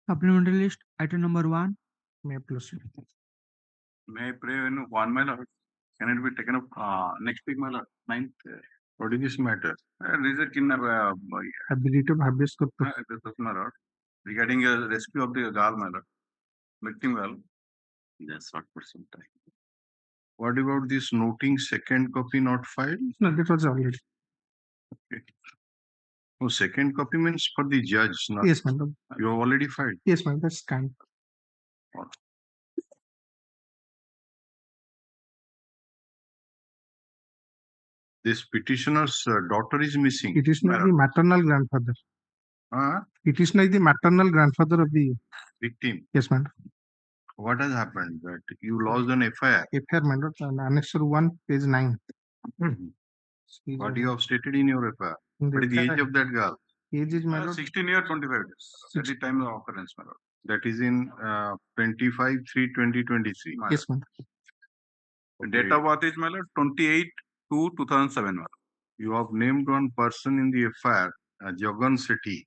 Supplementary list, item number 1. May I proceed? May I pray when one, my lord? Can it be taken up next week, my lord? 9th. What is this matter? This is a kidnap. Habilitative habeas corpus. This is my lord. Regarding a rescue of the girl, my lord. Victim well. That's not for some time. What about this noting second copy not filed? No, that was already. Okay. Oh, second copy means for the judge, not. Yes, madam. You have already filed. Yes, madam. That's kind. This petitioner's daughter is missing. It is not the maternal grandfather. It is not the maternal grandfather of the Victim. Yes, madam. What has happened? That you lost an FIR. FIR, madam, and annexure 1, page 9. What you have stated in your FIR? What is the age of that girl? Age is, madam, 16 years, 25 days. At the time of occurrence, madam. That is in 25/3/2023. Yes, madam. Date of birth is, madam, 28/2/2007, madam. You have named one person in the FIR, Jagan Sethi,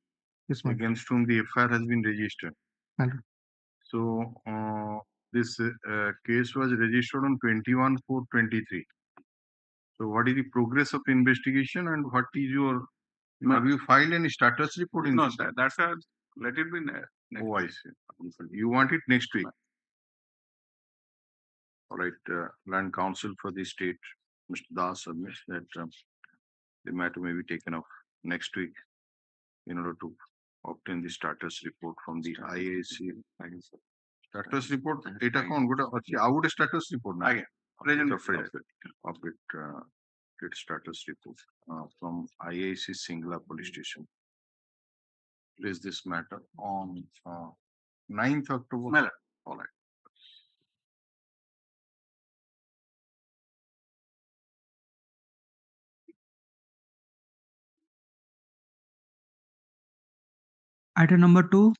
Yes, madam. against whom the FIR has been registered. Madam. So, this case was registered on 21/4/23. So, what is the progress of investigation and what is your? Have you filed any status report? No, that's a. Let it be. Oh, I see. You want it next week? All right. Land Counsel for the state, Mr. Das, submits that the matter may be taken up next week in order to obtain the status report from the IAC. Status report, data count, good. Out status report. Present of it status report from IAC Singla Police Station. Raise this matter on 9th October. All right. Item number 2.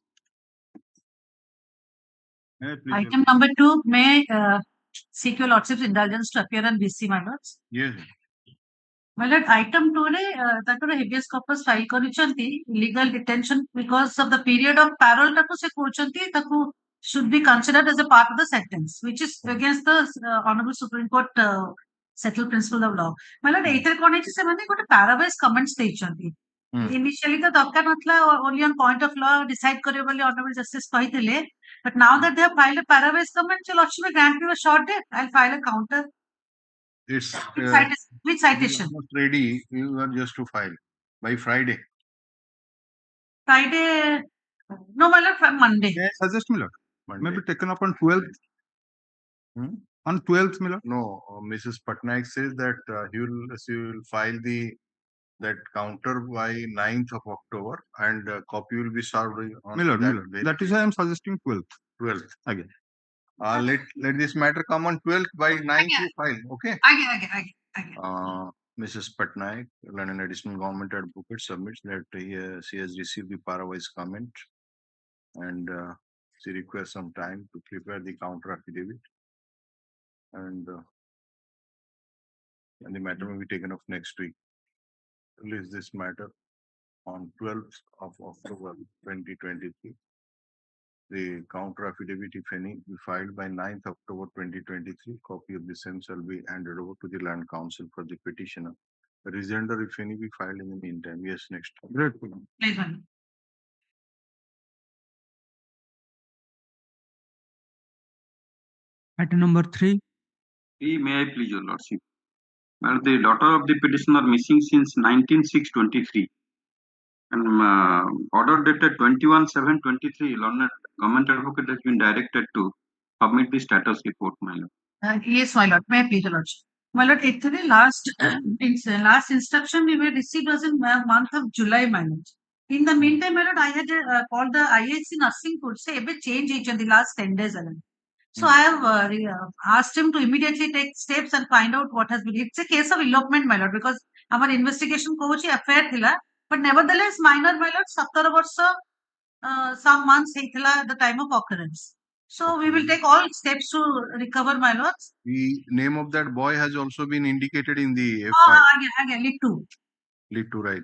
Item number 2, may seek your lordship's indulgence to appear on BC, my lords. Yes. My lord, item 2 re takore habeas corpus file korichanti legal detention because of the period of parole taku se kochanti taku should be considered as a part of the sentence, which is against the Honorable Supreme Court settled principle of law. My lord, either kone se mane gote parawise comments deichanti. Initially the dakar natla only on point of law decide kare boli Honorable Justice kahitile, but now that they have filed a parawise comment, your lordship may grant me a short day. I'll file a counter. It's with citation. Ready. You are just to file by Friday. Friday. No, my lord, from Monday. May I suggest, my lord? Maybe taken up on 12th. On 12th, my lord? No, Mrs. Patnaik says that she will file that counter by 9th of October and copy will be served on my lord. That is why I am suggesting 12th. 12th. Again. Let this matter come on 12th by 9th to file. Okay. Again. Mrs. Patnaik, London Additional Government Advocate, submits that she has received the parawise comment and she requests some time to prepare the counter affidavit and the matter may be taken up next week. Release this matter on 12th of October 2023. The counter affidavit, if any, be filed by 9th October 2023. Copy of the same shall be handed over to the Land Council for the petitioner. A rejoinder, if any, be filed in the meantime. Yes, next. Great. Please, madam. Item number 3. May I please, your lordship? Well, the daughter of the petitioner missing since 19/6/23 and order dated 21/7/23. London Government Advocate has been directed to submit the status report, my lord. Yes, my lord. May I please, your lordship? My lord, actually last instruction we were received was in month of July, my lord. In the meantime, my lord, I had called the IAC nursing court, say, a change each in the last 10 days. So I have asked him to immediately take steps and find out what has been. It's a case of elopement, my lord, because our investigation coach affair thila, but nevertheless minor, my lord, 17 some months at the time of occurrence. So we will take all steps to recover, my lords. The name of that boy has also been indicated in the Oh, F5, again, lead two. lead to right.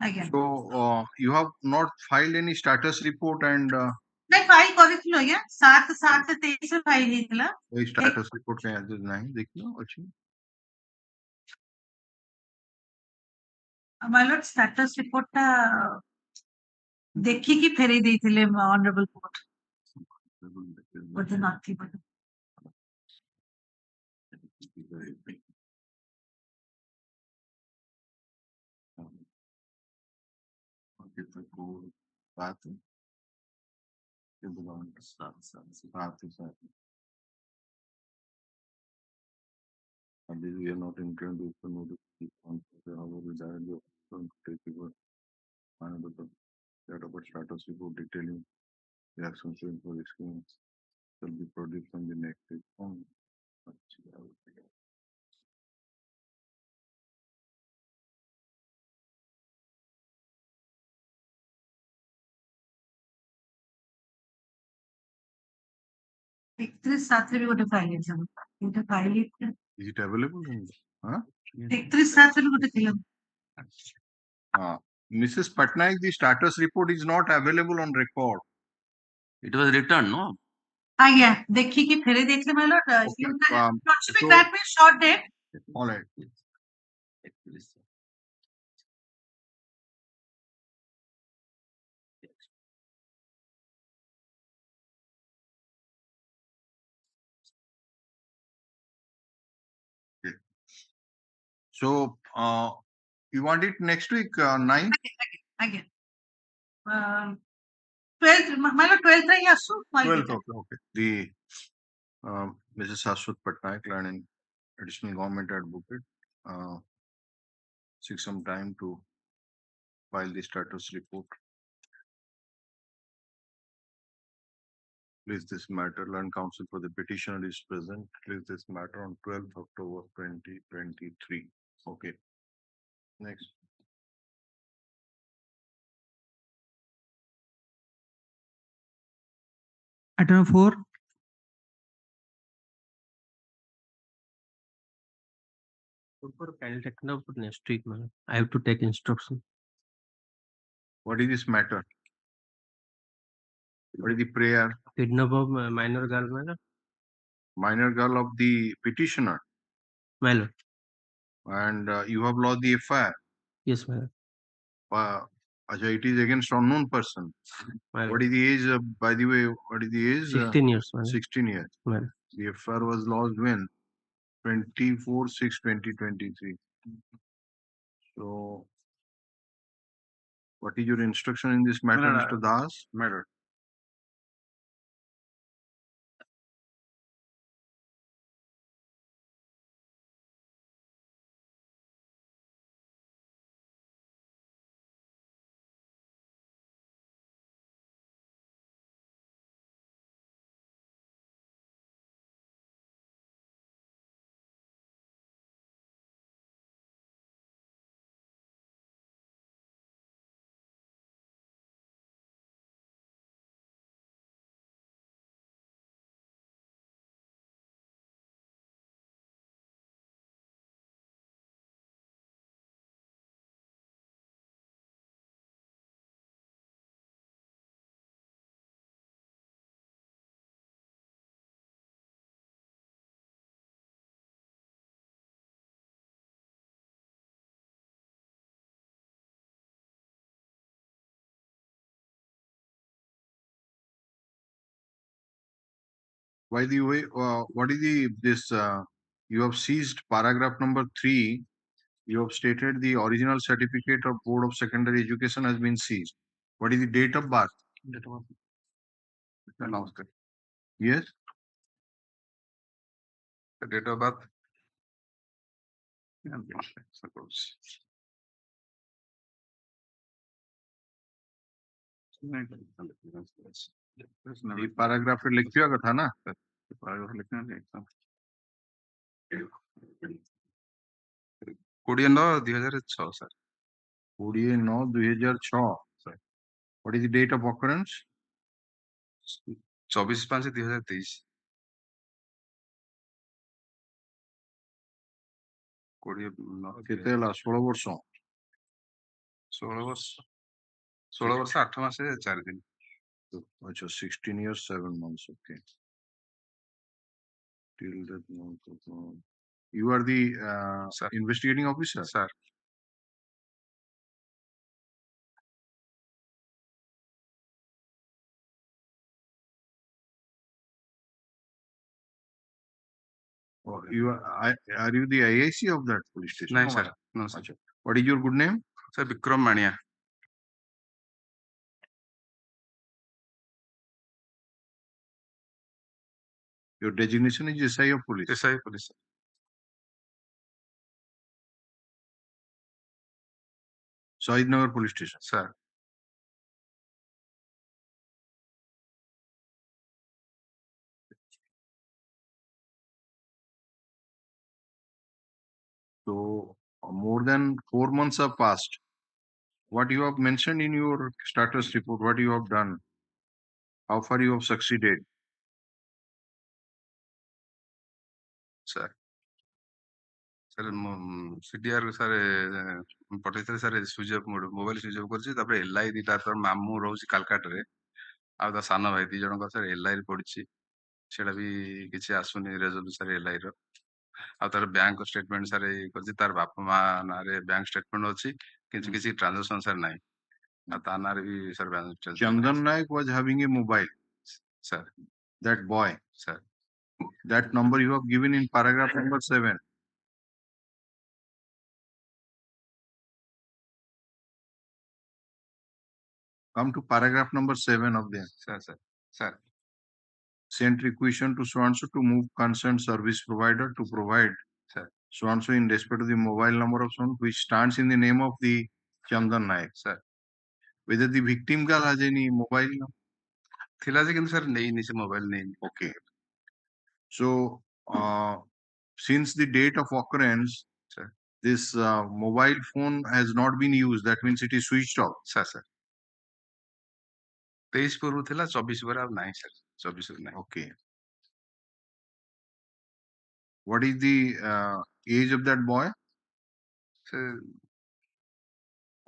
Again. So you have not filed any status report and नहीं file କରିଥିଲୁ ଆଜ୍ଞା 7/7/23 file ହେଇଥିଲା कोई status report कहीं आज नहीं देखियो अच्छी my lord status report ଟା ଦେଖିକି ଫେରେଇ ଦେଇଥିଲେ honorable court ବୋଧେ ନଥିବ we are not intending to open notice on directly take over that about status report detailing the actions for this case will be produced on the next day. Is it available? Huh? Mrs. Patnaik, the status report is not available on record. It was returned, no? Yeah, देखिए फेरे देख ले my lord. Should be grant me a short date. All right. Okay. So you want it next week, 9? Again. 12th, my lord, 12th rahi asu. 12th, okay. The Mrs. Shashwat Patnaik, learning additional government advocate, seek some time to file the status report. Please this matter, learn counsel for the petitioner is present. Please this matter on 12th October 2023. Okay. Next. Item 4. I'll take it up next week, man. I have to take instruction. What is this matter? What is the prayer? Kidnap of minor girl, man. Minor girl of the petitioner. My lord. And you have lodged the FIR. Yes, my lord. It is against unknown person. What is the age, by the way, what is the age? 16 years, man. 16 years. Man. The FIR was lodged when? 24/6/2023. So, what is your instruction in this matter, Mr. Das? Matter. By the way, what is this? You have seized paragraph number 3. You have stated the original certificate of Board of Secondary Education has been seized. What is the date of birth? Yes. The date of birth. Suppose. ये paragraph पे लिख दिया था ना paragraph लिखना नहीं 20/9/2006 sir. 20/9/2006 sir. What is the date of occurrence? 24/5/2023 କେତେ ହେଲା 16 ବର୍ଷ 16 ବର୍ଷ 16 ବର୍ଷ 8 ମାସ 4 ଦିନ ଆଚ୍ଛା 16 years 7 months okay till that month you are the Sir. investigating officer sir or are you the IIC of that police station nahi sir no sir Achha. What is your good name sir Vikram Mania your designation is SI of police SI police sir. Sahidnagar police station sir so more than 4 months have passed what you have mentioned in your status report what you have done how far you have succeeded sir sir CDR sir ପଠେଇଥିଲେ sir switch off mode mobile switch off କରିଛି ତାପରେ LI ଦିଟା ତାର ମାମୁଁ ରହୁଛି କାଲକାଟାରେ ଆଉ ତା ସାନ ଭାଇ 2 ଜଣଙ୍କର sir LI ରେ ପଡିଛି ସେଟା ବି କିଛି ଆସୁନି ରେଜଲ୍ଟ sir LI ର ଆଉ ତାର ବ୍ୟାଙ୍କ ଷ୍ଟେଟମେଣ୍ଟ sir କରିଛି ତାର ବାପା ମା ନାଁରେ ବ୍ୟାଙ୍କ ଷ୍ଟେଟମେଣ୍ଟ ଅଛି କିଛି କିଛି ଟ୍ରାଞ୍ଜାକ୍ସନ sir ନାହିଁ ଆଉ ତା ନାଁରେ ବି sir bank Chandan Naik was having a mobile sir that boy sir that number you have given in paragraph number 7 come to paragraph number 7 of them sir sent requisition to so and so to move concerned service provider to provide sir so and so in respect to the mobile number of someone which stands in the name of the Chandan Naik sir whether the victim girl has any mobile number ଥିଲା ଯେ କିନ୍ତୁ sir ନେଇନି ସେ mobile ନେଇନି okay so since the date of occurrence sir this mobile phone has not been used that means it is switched off sir 23 ପୂର୍ବରୁ ଥିଲା 24 ପରେ ଆଉ ନାହିଁ sir 24 ରୁ ନାହିଁ okay what is the age of that boy ସେ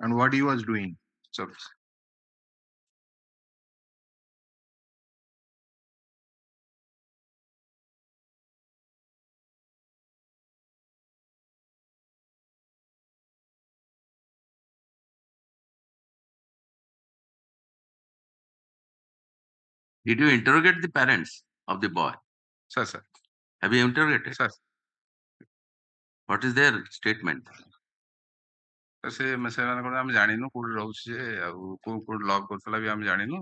and what he was doing 24 Did you interrogate the parents of the boy? sir Have you interrogated? sir What is their statement? ସେ ସେମାନେ କଣ ଆମେ ଜାଣିନୁ କୋଉଠି ରହୁଛି ସେ ଆଉ କୋଉଠି ଲକ୍ କରୁଥିଲା ବି ଆମେ ଜାଣିନୁ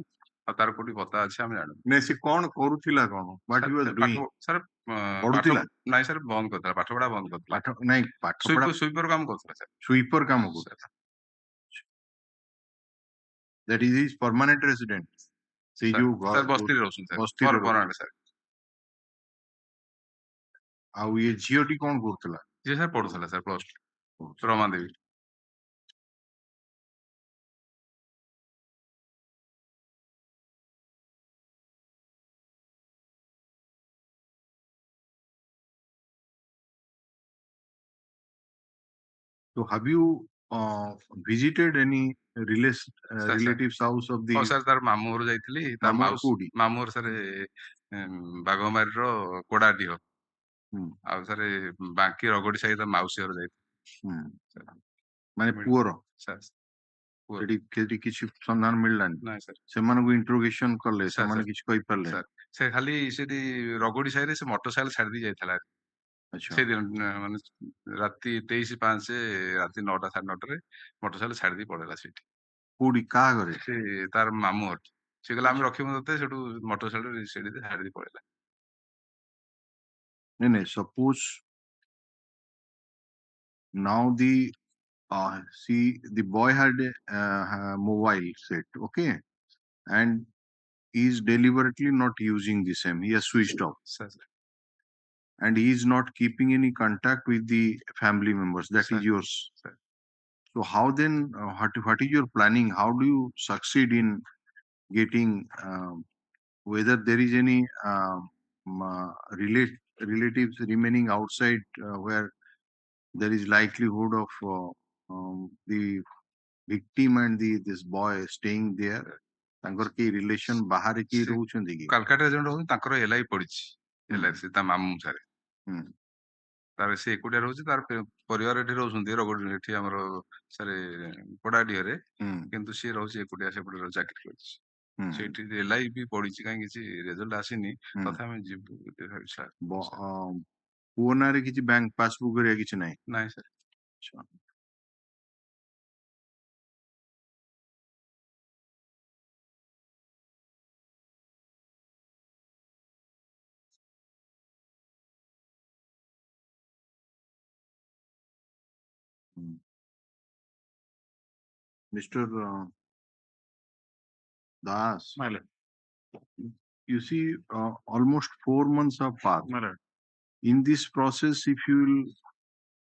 ଆଉ ତାର କୋଉଠି ପତା ଅଛି ଆମେ ଜାଣିନୁ ne se kon koruthila kon what he was doing sir ପଢୁଥିଲା? ନାଇଁ sir ବନ୍ଦ କରିଥିଲା ପାଠ ପଢା ବନ୍ଦ କରିଥିଲା ପାଠ ନାଇଁ ପାଠ ପଢା ସୁଇପର କାମ କରୁଥିଲା sir sweeper କାମ କରୁଥିଲା that is his permanent resident ସେ ଯୋଉ sir ବସ୍ତିରେ ରହୁଛନ୍ତି sir ବସ୍ତିରେ ପରମାନେଣ୍ଟ sir ଆଉ ଇଏ ଝିଅଟି କଣ କରୁଥିଲା ଯିଏ sir ପଢୁଥିଲା sir +2 Rama Devi so have you visited any relatives house of the sir ତାର ମାମୁଁ ଘର ଯାଇଥିଲି ତା ମାମୁଁ ଘର କୋଉଠି? ମାମୁଁ ଘର sir ବାଘମାରୀର କୋଡାଡିହ ଆଉ sir ବାଙ୍କି ରଗଡି ସାହି ତା ମାଉସୀ ଘର ଯାଇଥିଲି ମାନେ ପୁଅର sir ସେଠି କିଛି ସନ୍ଧାନ ମିଳିଲାନି ନାଇଁ sir ସେମାନଙ୍କୁ ଇଣ୍ଟ୍ରୋଗେସନ କଲେ Sir, ସେମାନେ sir. କିଛି କହିପାରିଲେ sir ସେ ଖାଲି ସେଠି ରଗଡି ସାହିରେ ସେ ମୋଟର ସାଇକେଲ ଛାଡି ଦେଇ ଯାଇଥିଲା ଆଚ୍ଛା ସେଇଦିନ ମାନେ ରାତି 23/5 ରାତି 9ଟା 9:30ରେ ମୋଟର ସାଇକେଲ ଛାଡି ଦେଇ ପଳେଇଲା ସେଇଠି କୋଉଠି କାହା ଘରେ ସେ ତାର ମାମୁଁ ଘର ସେ କହିଲା ଆମେ ରଖିବୁ ତତେ ସେଠୁ ମୋଟର ସାଇକେଲ ସେଇଠି ଛାଡି ଦେଇ ପଳେଇଲା ନାଇଁ suppose now the boy had a mobile set okay and he is deliberately not using the same he has switched off sir and he is not keeping any contact with the family members that Sir. is yours Sir. so how then what is your planning how do you succeed in getting whether there is any relatives remaining outside where there is likelihood of the victim and this boy staying there. ତାଙ୍କର କେହି relation ବାହାରେ କେହି ସେ ରହୁଛନ୍ତି କି? କାଲକାଟାରେ ଜଣେ ରହୁଛନ୍ତି, ତାଙ୍କର ଏଲ୍ଆଇ ପଡିଛି। ଏଲ୍ଆଇ ସେ ତା ମାମୁଁ ସାରେ। ହୁଁ। ତାର ସେ ଏକୁଟିଆ ରହୁଛି, ତାର ପରିବାର ଏଠି ରହୁଛନ୍ତି ଏଠି ଆମର ସାରେ ପଡାଡିହରେ, କିନ୍ତୁ ସିଏ ରହୁଛି ଏକୁଟିଆ, ସେପଟେ ଚାକିରି କରିଛି। ସେଇଠି ଏଲ୍ଆଇ ବି ପଡିଛି, କାହିଁ କିଛି ରେଜଲ୍ଟ ଆସିନି, ତଥାପି ଆମେ ଯିବୁ ସାର୍। ପୁଅ ନାଁରେ କିଛି ବ୍ୟାଙ୍କ ପାସବୁକ୍ ହେରିକା କିଛି ନାହିଁ? ନାଇଁ sir. Mr. Das, you see, almost 4 months have passed. In this process, if you will,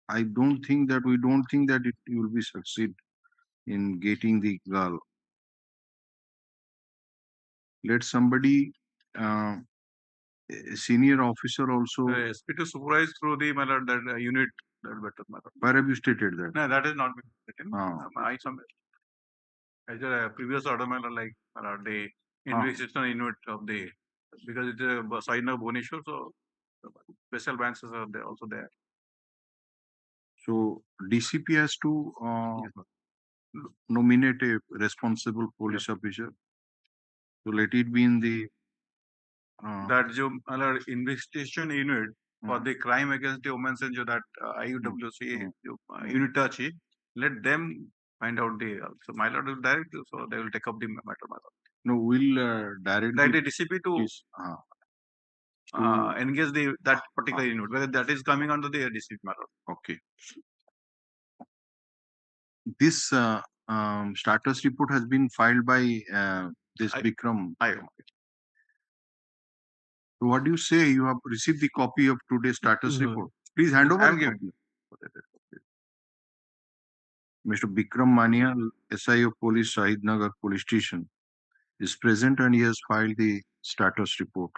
I don't think that you will be succeed in getting the girl. Let somebody, a senior officer also. SP to supervise through the that unit, that better. Where have you stated that? No, that is not been written. I some as a previous order like the investigation unit of the, because it's a sign of Bhubaneswar, so special branches are there, also there. So DCP has to nominate a responsible police officer. So let it be in the that jo investigation unit for the crime against the women and that IUWC unit achi, let them find out the, so my lord will direct, so they will take up the matter. No, we'll direct the DCP to engage that particular unit, whether that is coming under the DCP matter. Okay. This status report has been filed by this Bikram. So what do you say? You have received the copy of today's status report. Please hand over. I'm giving. Mr. Bikram Mania, SI of Police, Shahidnagar Police Station, is present and he has filed the status report.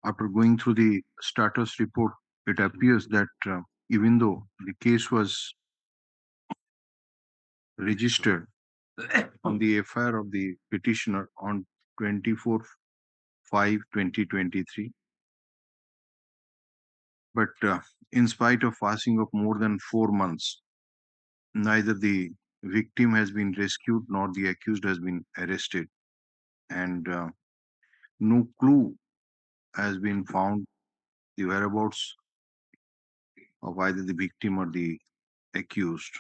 After going through the status report, it appears that even though the case was registered on the FIR of the petitioner on 24/5/2023, but in spite of passing of more than 4 months, neither the victim has been rescued nor the accused has been arrested, and no clue has been found the whereabouts of either the victim or the accused.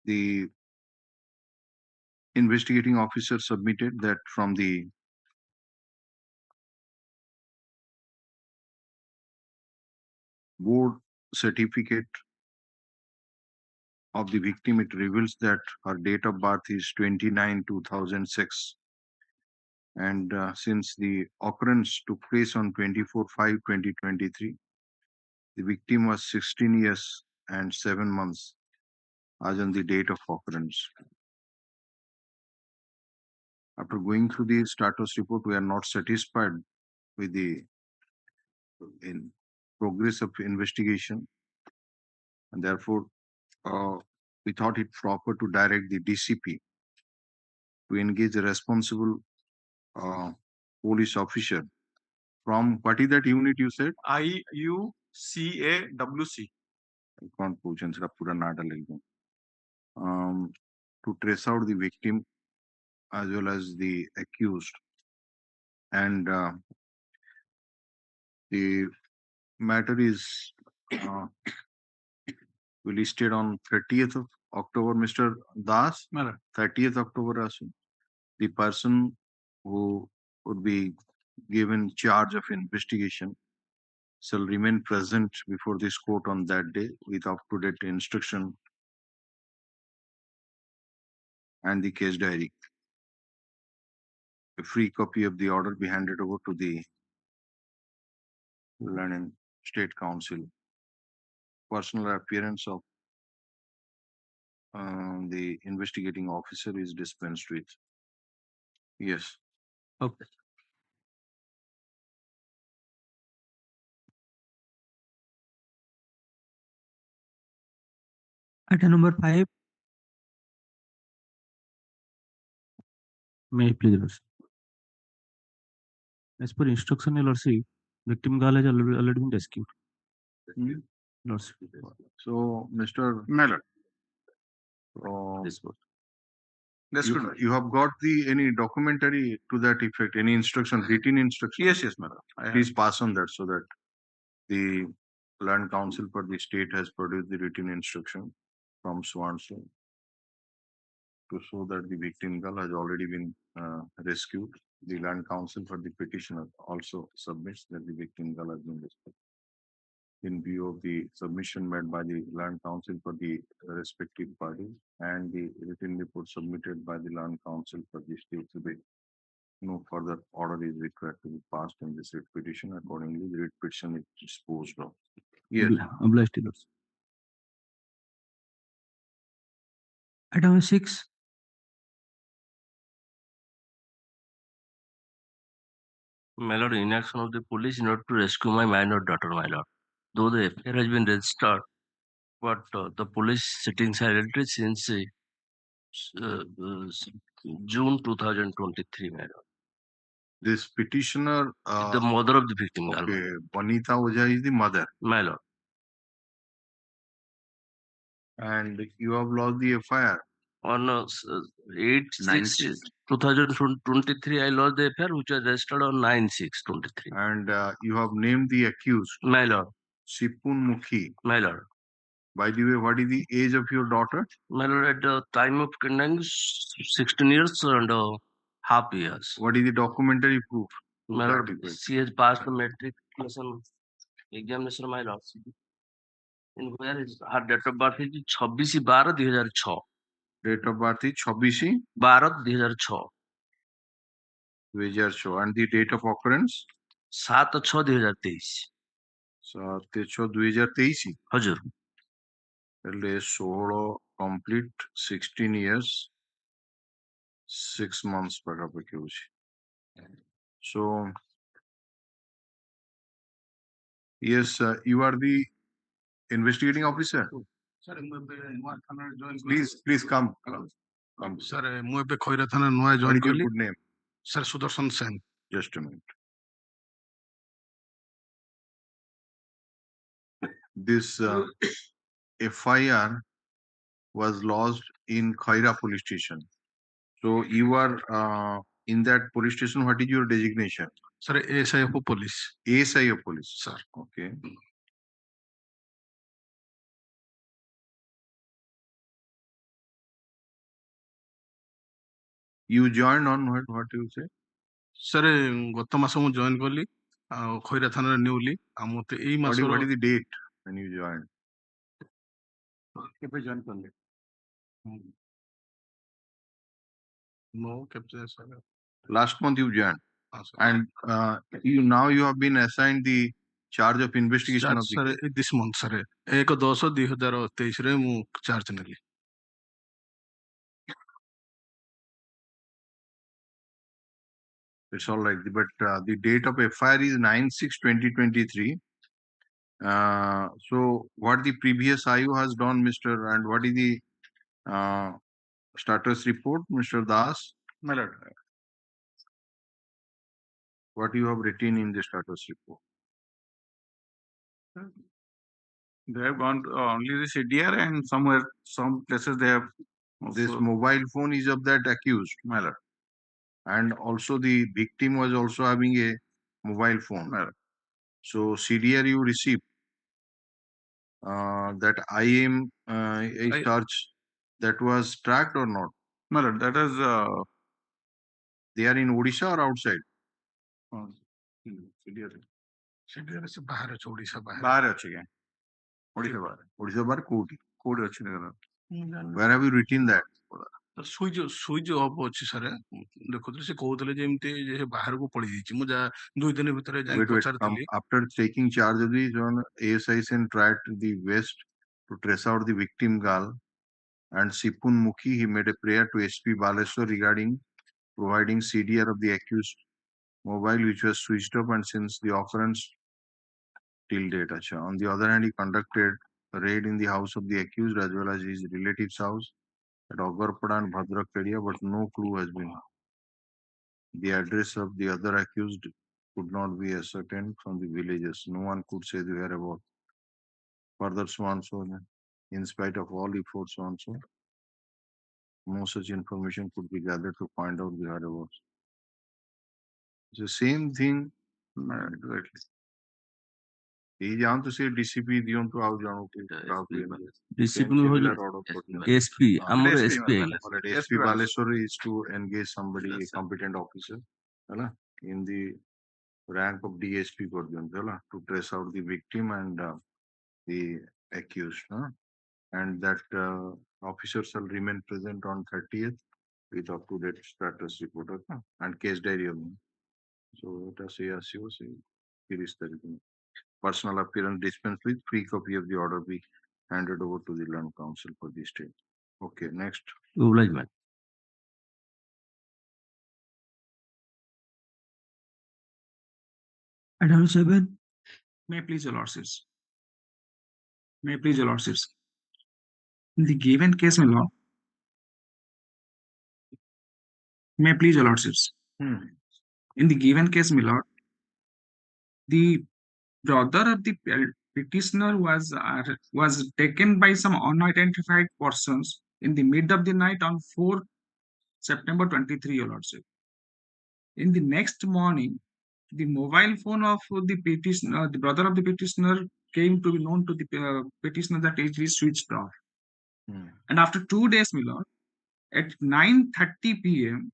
The investigating officer submitted that from the board certificate of the victim, it reveals that her date of birth is 29/2006, and since the occurrence took place on 24/5/2023, the victim was 16 years and 7 months as on the date of occurrence. After going through the status report, we are not satisfied with the progress of investigation, and therefore we thought it proper to direct the DCP to engage a responsible police officer from, what is that unit you said? IUCAWC. I can't position pura nada to trace out the victim as well as the accused, and the matter is we listed on 30th of October, Mr. Das. 30th October, the person who would be given charge of investigation shall remain present before this court on that day with up-to-date instruction and the case diary. A free copy of the order be handed over to the Learning State Council. personal appearance of the investigating officer is dispensed with. Yes. Okay. Item number 5. May I please, Lordship? As per instruction, Lordship, victim girl has already been rescued. Lordship. So, Mr. My Uh, This was. That's good. you have got any documentary to that effect, any instruction, written instruction? Yes, madam. Please pass on that so that the Land Council for the state has produced the written instruction from Swansea to show that the victim girl has already been rescued. The Land Council for the petitioner also submits that the victim girl has been rescued. In view of the submission made by the Land Council for the respective parties and the written report submitted by the Land Council for the state debate, no further order is required to be passed in this writ petition. Accordingly, the writ petition is disposed of. Yes. Obliged, Lordship. Item number 6. My lord, inaction of the police in order to rescue my minor daughter, my lord. Though the affair has been registered, but the police sitting silently since June 2023, my lord. This petitioner, The mother of the victim, okay, Vanita Oja is the mother, my lord. and you have lost the FIR. On 8/6/2023, I lost the affair, which was registered on 9/6/23. And you have named the accused, My lord. Sipun Mukhi. My lord. By the way, what is the age of your daughter? My lord, at the time of kidnapping, 16 years and half years. What is the documentary proof? My lord, she has passed the matriculation examination, my lord. In where is her date of birth is 26/12/2006. Date of birth is 26 12/2006. 2006. And the date of occurrence? 7/6/2023. 7/6/2023. Hajur. 16 complete 16 years 6 months ପାଖାପାଖି ହଉଛି. So yes, you are the investigating officer. Please come. Sir, ମୁଁ ଏବେ ଖଇରା ଥାନା ନୂଆ What ଜଏନ୍ is your କଲି good name? Sir Sudarshan Sen. Just a minute. This FIR was lodged in Khaira police station. So you are in that police station. What is your designation? Sir, ASIF police. ASI of police. Sir. Okay. You joined on what do you say? Sir, ଗତ ମାସ ମୁଁ join କଲି ଆଉ ଖଇରା ଥାନାରେ newly ଆଉ ମତେ ଏଇ ମାସର What is the date when you joined? କେବେ join କଲେ? No, କେବେ sir. Last month you joined. Sir. And you have been assigned the charge of investigation of the Sir, case. this month, sir. 1/10/2023 ରେ ମୁଁ charge ନେଲି. It's all right, but the date of FIR is 9/6/2023. So what the previous IU has done, Mr. and what is the status report, Mr. Das? My lord, What you have written in the status report? they have gone to only the CDR and some places they have. This mobile phone is of that accused, My lord. and also the victim was also having a mobile phone. My lord. So CDR you received that IM a search that was tracked or not? My lord, that is They are in Odisha or outside? CDR. CDR ସେ ବାହାରେ ଅଛି ଓଡ଼ିଶା ବାହାରେ. ବାହାରେ ଅଛି କି? ଓଡ଼ିଶା ବାହାରେ. Odisha bar କୋଉଠି? କୋଉଠି ଅଛି ଦେଖ? Where have you written that? Switch off ଅଛି ସାର୍। ଦେଖୁଥିଲି ସେ କହୁଥିଲେ ଯେ ଏମିତି ଯେ ବାହାରକୁ ପଳେଇ ଯାଇଛି। ମୁଁ 2 ଦିନ ଭିତରେ ଯାଇ ପଚାରିଥିଲି। After taking charge of the zone, ASIN tried the west to trace out the victim girl and Sipun Mukhi. He made a prayer to SP Baleswar regarding providing CDR of the accused mobile, which was switched off, and since the occurrence till date. On the other hand, he conducted a raid in the house of the accused as well as his relative's house at Agarpada and Bhadrak area, but no clue has been. The address of the other accused could not be ascertained from the villages. No one could say the whereabouts. Further, so on so, in spite of all efforts, so on so, no such information could be gathered to find out the whereabouts. It's the same thing. He wants to say DCP diyon to out jano ke DCP SP amar SP SP Baleswar is to engage somebody, a competent officer, in the rank of DSP to trace out the victim and the accused, and that officer shall remain present on 30th with up-to-date status report and case diary. So it is personal appearance dispense with free copy of the order be handed over to the Land Council for the state. Okay, next. Obligement. Item 7. May I please your lordships? May I please your lordships? In the given case, my lord. May I please your lordships? In the given case, my lord, the brother of the petitioner was taken by some unidentified persons in the mid of the night on 4 September 23, your lordship. In the next morning, the mobile phone of the petitioner, the brother of the petitioner, came to be known to the petitioner that it is switched off. And after 2 days, my lord, at 9:30 p.m.,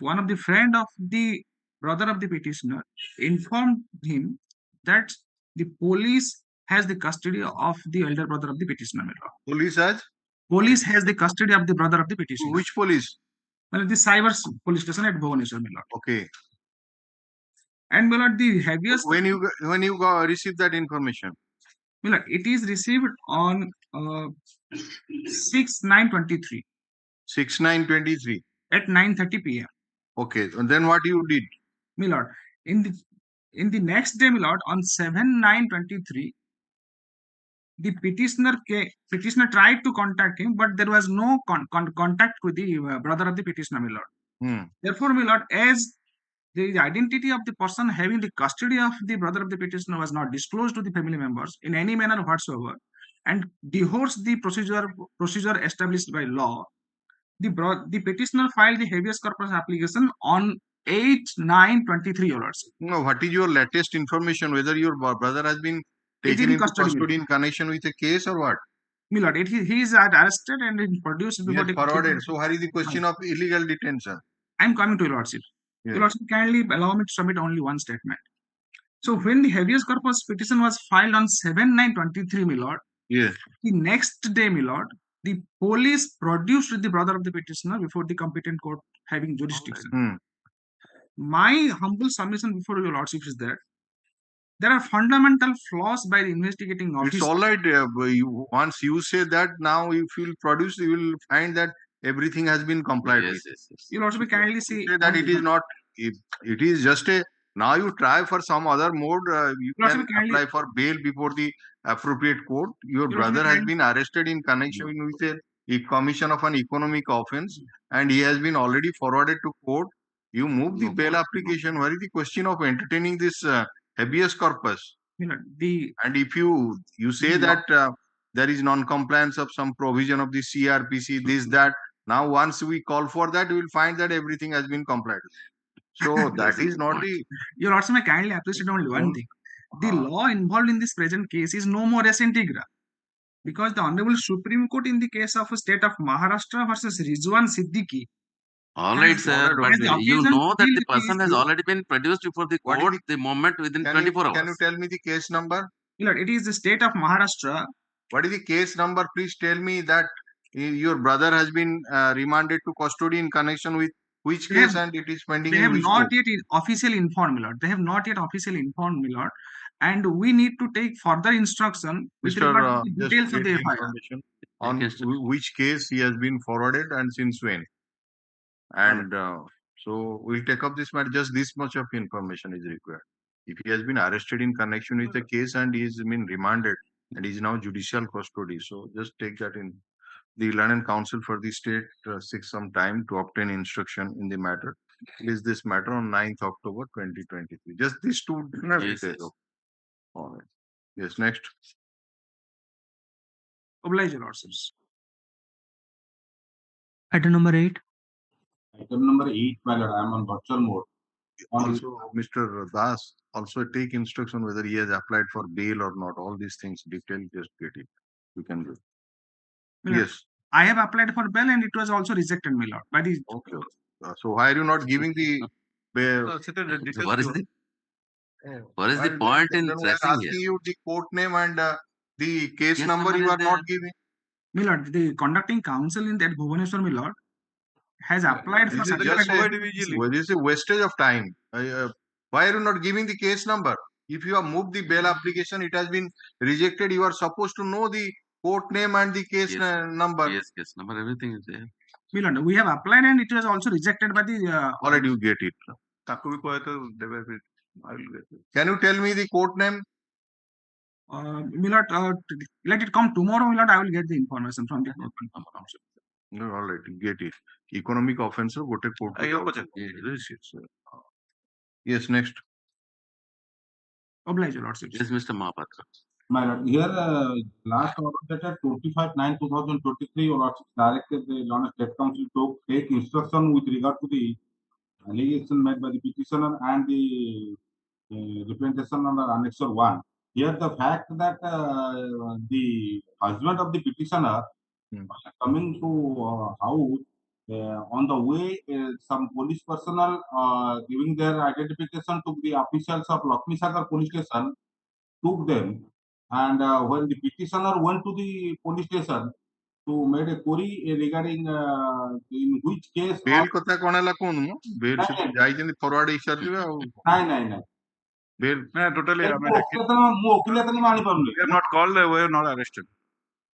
one of the friend of the brother of the petitioner informed him that the police has the custody of the elder brother of the petitioner, my lord. Police has the custody of the brother of the petitioner. Which police? Well, the cyber police station at Bhubaneswar, my lord. Okay. And my lord, the heaviest. When you received that information? My lord, it is received on 6/9/23. 6/9/23. At 9:30 p.m. Okay, and then what you did? My lord, in the next day, my lord, on 7/9/23, the petitioner tried to contact him, but there was no contact with the brother of the petitioner, my lord. Therefore, my lord, as the identity of the person having the custody of the brother of the petitioner was not disclosed to the family members in any manner whatsoever, and divorced the procedure established by law, the petitioner filed the habeas corpus application on 8/9/23, your lordship. No, what is your latest information? Whether your brother has been taken into custody in connection with a case or what? My lord, he is arrested and produced before the forwarded. So, what is the question of illegal detention? I am coming to your lordship. Your lordship, kindly allow me to submit only one statement. So, when the habeas corpus petition was filed on 7/9/23, my lord, the next day, my lord, the police produced the brother of the petitioner before the competent court having jurisdiction. My humble submission before your lordship is that there are fundamental flaws by the investigating officer. It's all right. Once you say that, now if you will produce, you will find that everything has been complied with. You'll also be kindly say that it is not. It is just a. Now you try for some other mode. You can apply for bail before the appropriate court. Your brother has been arrested in connection with a commission of an economic offense, and he has been already forwarded to court. You move the bail application. Where is the question of entertaining this habeas corpus? And if you say that there is non-compliance of some provision of the CRPC, this, that, now once we call for that, we will find that everything has been complied. So that is not the... Your also may kindly appreciate only one thing. The law involved in this present case is no more res integra. Because the Honorable Supreme Court in the case of a state of Maharashtra versus Rizwan Siddiqui. All right, sir. You know that the person has already been produced before the court the moment within 24 hours. Can you tell me the case number? It is the state of Maharashtra. What is the case number? Please tell me that Your brother has been remanded to custody in connection with which They case have- and it is pending They in have which not court? yet officially informed me, Lord. They have not yet officially informed me, Lord. And we need to take further instruction with Mr. regard to the Just details of get the the FIR. information on which case he has been forwarded and since when. And so we'll take up this matter. Just this much of information is required. If he has been arrested in connection with the case and he has been remanded and is now judicial custody, so just take that in. The London Council for the State seeks some time to obtain instruction in the matter. Release this matter on 9th October 2023. Just these two. Yes, yes. All right. Yes, next. Oblige, Your Lordships. Item number 8. Item number 8, my lord, I am on virtual mode. Also, Mr. Das, also take instruction whether he has applied for bail or not. All these things, detail, just get it. You can do. My lord, Yes. I have applied for bail and it was also rejected, my lord, by the. Okay. So why are you not giving the bail? What is the Well, point in then we are pressing asking here? you the court name and the case Case number number you is are not there. giving. My lord, the conducting council in that Bhubaneswar, my lord, has applied for This is certificate. just well, this is a wastage of time. Why are you not giving the case number? If you have moved the bail application, it has been rejected. You are supposed to know the court name and the case number. Yes, case number, everything is there. My lord, we have applied and it was also rejected by the. All right, you get it. Can you tell me the court name? My lord, let it come tomorrow, my lord. I will get the information from the court. No, all right, you get it. Economic offense of what a court. Yes, next. Oblige, Your Lordships. Yes, Mr. Mahapatra. My lord, here last order dated 25/9/2023, Your Lordship directed the London State Council to take instruction with regard to the allegation made by the petitioner and the representation under Annexure 1. Here the fact that the husband of the petitioner coming to house, on the way some police personnel giving their identification to the officials of Lakshmi Sagar police station, took them, and when the petitioner went to the police station to make a query regarding in which case bail kotha kona la kon mo bail se jai jeni forward isar dibe au nai bail totally I mean, we are not called, we are not arrested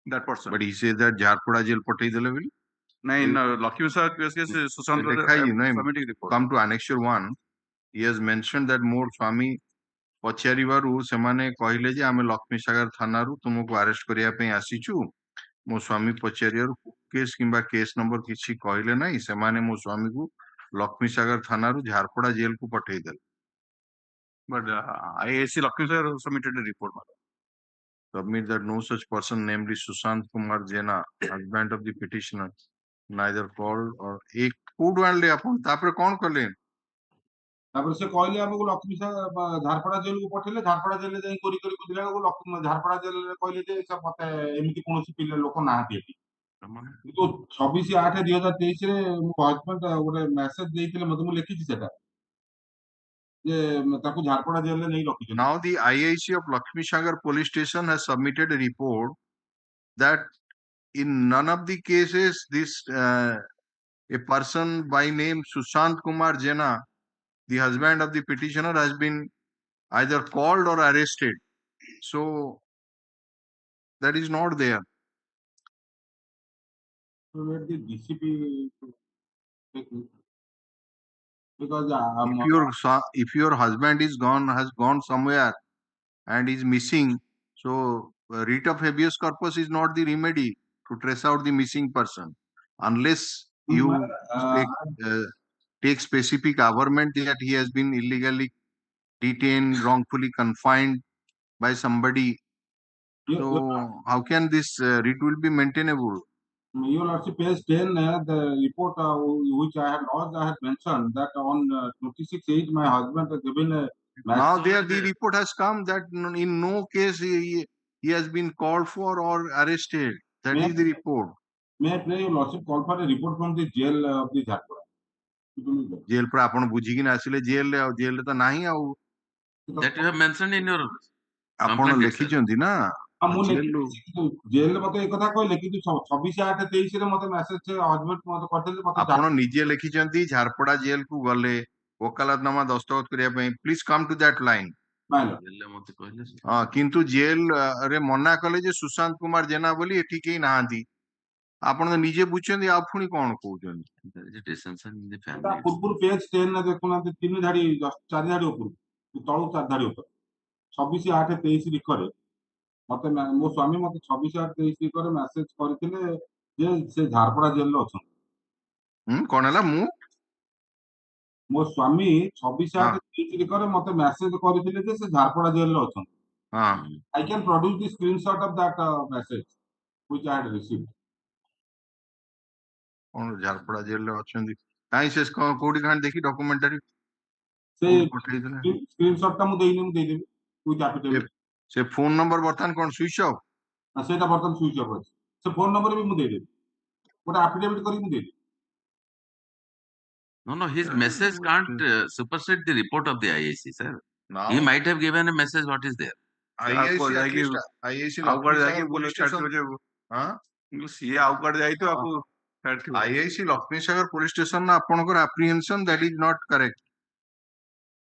that person. But he says that Jharpada jail patei dele bili. No, in Lakshmi Sagar case, Sushant submitting report. Come to Annexure 1. He has mentioned that more Swami ପଚାରିବାରୁ ସେମାନେ କହିଲେ ଯେ ଆମେ ଲକ୍ଷ୍ମୀ ସାଗର ଥାନାରୁ ତୁମକୁ arrest କରିବା ପାଇଁ ଆସିଛୁ। ମୋ ସ୍ୱାମୀ ପଚାରିବାରୁ କେସ୍ କିମ୍ବା କେସ୍ ନମ୍ବର କିଛି କହିଲେ ନାହିଁ। ସେମାନେ ମୋ ସ୍ୱାମୀକୁ ଲକ୍ଷ୍ମୀ ସାଗର ଥାନାରୁ ଝାରପଡା ଜେଲକୁ ପଠେଇଦେଲେ। But IAC Lakshmi Sagar submitted a report. Submit that no such person, namely Sushant Kumar Jena, husband of the petitioner, neither called or एक कोड आनले आपण तापर कोन कले तापर से कहले हमको लक्ष्मी सागर झारपड़ा जेल को पठेले झारपड़ा जेल जाई कोरी कोरी बुझला को झारपड़ा जेल कहले जे सब मते एमिति कोनोसी पिले लोक नाहाती एटी तो 26/8/2023 रे मो हस्बैंड गोटे मेसेज देइतिले मते मु लिखिछि सेटा जे ताकू झारपड़ा जेल ले नहीं रखि। Now the IAC of Lakshmi Sagar police station has submitted a report that in none of the cases this a person by name Sushant Kumar Jena, the husband of the petitioner, has been either called or arrested. So that is not there. So let the DCP take it. Because if your husband has gone somewhere and is missing, so writ of habeas corpus is not the remedy to trace out the missing person unless you take specific averment that he has been illegally detained, wrongfully confined by somebody. So how can this writ will be maintainable? You will see page 10, the report which I have lodged, I have mentioned that on 26/8 my husband has given a message. Now there the report has come that in no case he has been called for or arrested. That is the report. May I play your lordship call for a report from the jail of the Jharpura? Jail पर आपण बुझी कि आसिले jail रे jail रे तो नाही आउ that you have mentioned in your आपण लिखि चंदी ना ମୁଁ ଜେଲରୁ ଜେଲରେ ମତେ ଏ କଥା କହିଲେ କିନ୍ତୁ 26/8/23 ରେ ମତେ ମେସେଜ ହଜବେଣ୍ଡ ମତେ କରିଥିଲେ ମତେ ଆପଣ ନିଜେ ଲେଖିଛନ୍ତି ଝାରପଡା ଜେଲ କୁ ଗଲେ ଓକାଲତନାମା ଦସ୍ତଖତ କରିବା ପାଇଁ please come to that line. ହଁ କିନ୍ତୁ ଜେଲ ରେ ମନା କଲେ ଯେ ସୁଶାନ୍ତ କୁମାର ଜେନା ବୋଲି ଏଠି କେହି ନାହାନ୍ତି। ଆପଣ ତ ନିଜେ ବୁଝୁଛନ୍ତି ଆଉ ପୁଣି କଣ କହୁଛନ୍ତି? ତା ପୂର୍ବରୁ ପେଜ 10 ରେ ଦେଖୁନାହାନ୍ତି 3 ଧାଡି 4 ଧାଡି ଉପରୁ ତଳୁ 4 ଧାଡି ଉପରେ 26/8/23 ରିକରେ ମତେ ମୋ ସ୍ୱାମୀ ମତେ 26/8/23 ରିକରେ ମେସେଜ କରିଥିଲେ ଯେ ସେ ଝାରପଡା ଜେଲରେ ଅଛନ୍ତି। କଣ ହେଲା? ମୋ ସ୍ୱାମୀ 26/8/23 ରିକରେ ମତେ ମେସେଜ କରିଥିଲେ ଯେ ସେ ଝାରପଡା ଜେଲରେ ଅଛନ୍ତି। I can produce the screenshot of that message which I had received. କଣ ଝାରପଡା ଜେଲରେ ଅଛନ୍ତି? କାହିଁ ସେ କୋଉଠି କାହିଁ ଦେଖି ଡକୁମେଣ୍ଟାରୀ ସେ ସ୍କ୍ରିନଶଟ ଟା ମୁଁ ଦେଇଦେବି with affidavit. ସେ ଫୋନ ନମ୍ବର ବର୍ତ୍ତମାନ କଣ ସୁଇଚ୍ ଅଫ୍? ସେଇଟା ବର୍ତ୍ତମାନ ସୁଇଚ୍ ଅଫ୍ ଅଛି। ସେ ଫୋନ ନମ୍ବର ବି ମୁଁ ଦେଇଦେବି ଗୋଟେ affidavit କରିକି ମୁଁ ଦେଇଦେବି। No, his message can't supersede the report of the IAC, sir. He might have given a message what is there. IAC Laxmisagar police station ନା ଆପଣଙ୍କର apprehension that is not correct.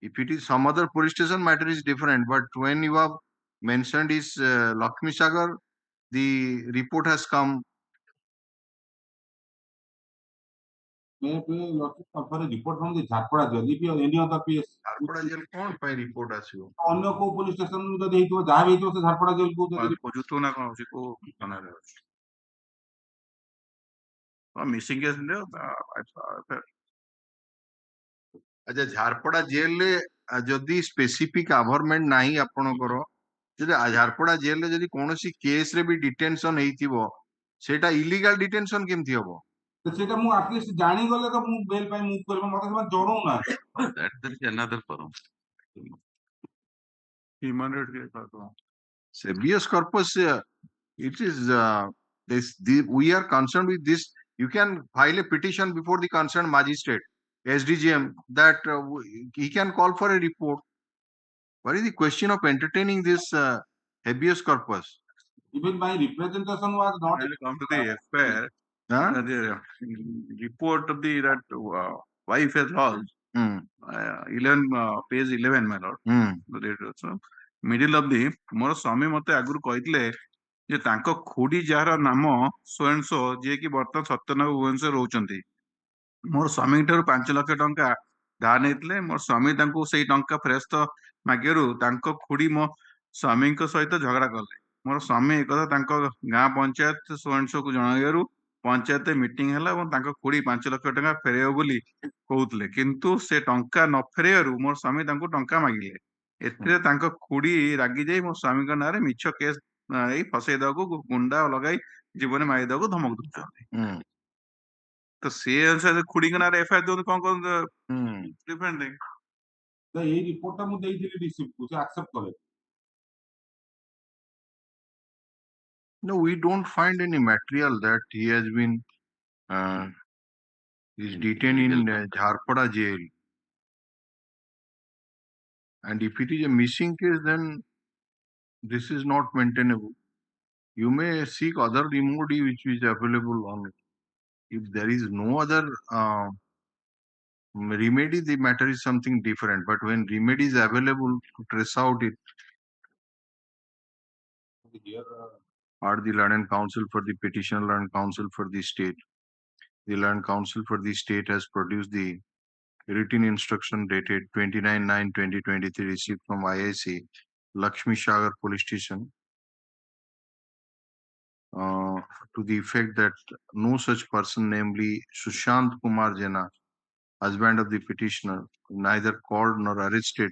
If it is some other police station, matter is different. But when you have mentioned is Lakshmisagar, the report has come. report from the Jharpura jail. If you have any other PS, Jharpura jail कौन पाए report आसियो? अन्य को police station में जब देखियो जहाँ भी देखियो से Jharpura jail को खोजुतो ना कौन उसी को बना रहे हो। मिसिंग केस ने अच्छा झारपड़ा जेल ले जदि स्पेसिफिक आभरमेंट नाही आपणकर जदि झारपड़ा जेल ले जदि कोनोसी केस रे भी डिटेंशन हेइथिबो सेटा इलीगल डिटेंशन केमथि हबो? तो सेटा मु एटलीस्ट जानि गले तो मु बेल पाई मूव करबो मते समय जणौ ना That is another forum. human rights के साथ हो। Habeas corpus it is we are concerned with this. You can file a petition before the concerned magistrate SDGM that he can call for a report. What is the question of entertaining this habeas corpus? Even my representation was not come to the FIR. The report of the that wife has lost 11 page 11 my lord. So middle of the ମୋର ସ୍ୱାମୀ ମତେ ଆଗରୁ କହିଥିଲେ ଯେ ତାଙ୍କ ଖୁଡି ଯାହାର ନାମ ସୋଏନସୋ ଯିଏ କି ବର୍ତ୍ତମାନ ସତ୍ୟନଗର ଭୁବନେଶ୍ୱର ରହୁଛନ୍ତି ମୋର ସ୍ୱାମୀ ଠାରୁ 5 ଲକ୍ଷ ଟଙ୍କା ଧାର ନେଇଥିଲେ ମୋର ସ୍ୱାମୀ ତାଙ୍କୁ ସେଇ ଟଙ୍କା ଫେରସ୍ତ ମାଗିବାରୁ ତାଙ୍କ ଖୁଡି ମୋ ସ୍ୱାମୀଙ୍କ ସହିତ ଝଗଡା କଲେ ମୋର ସ୍ୱାମୀ ଏକଥା ତାଙ୍କ ଗାଁ ପଞ୍ଚାୟତ ସୋଏନସୋକୁ ଜଣାଇବାରୁ ପଞ୍ଚାୟତ ମିଟିଂ ହେଲା ଏବଂ ତାଙ୍କ ଖୁଡି 5 ଲକ୍ଷ ଟଙ୍କା ଫେରାଇବ ବୋଲି କହୁଥିଲେ କିନ୍ତୁ ସେ ଟଙ୍କା ନ ଫେରାଇବାରୁ ମୋର ସ୍ୱାମୀ ତାଙ୍କୁ ଟଙ୍କା ମାଗିଲେ ଏଥିରେ ତାଙ୍କ ଖୁଡି ରାଗି ଯାଇ ମୋ ସ୍ୱାମୀଙ୍କ ନାଁରେ ମିଛ କେସ୍ ଏଇ ଫସେଇ ଦେବାକୁ ଗୁଣ୍ଡା ଲଗାଇ ଜୀବନ ମାରିଦେବାକୁ ଧମକ ଦଉଛନ୍ତି ତ ସେ ଅନୁସାରେ ଖୁଡିଙ୍କ ନାଁରେ ଏଫଆଇଆର ଦିଅନ୍ତୁ କଣ କରନ୍ତୁ ଡିଫରେଣ୍ଟ ଥିଙ୍ଗ ତ ଏଇ ରିପୋର୍ଟ ଟା ମୁଁ ଦେଇଥିଲି ରିସିପ୍ଟ କୁ ସେ ଆକ୍ସେପ୍ଟ କଲେ No, we don't find any material that he has been is detained in Jharpada jail. And if it is a missing case, then this is not maintainable. You may seek other remedy which is available on it. If there is no other remedy, the matter is something different. But when remedy is available to trace out it, are the Learned Counsel for the petitioner, Learned Counsel for the state. The Learned Counsel for the state has produced the written instruction dated 29/9/2023 received from IIC Lakshmi Sagar Police Station to the effect that no such person, namely Sushant Kumar Jena, husband of the petitioner, neither called nor arrested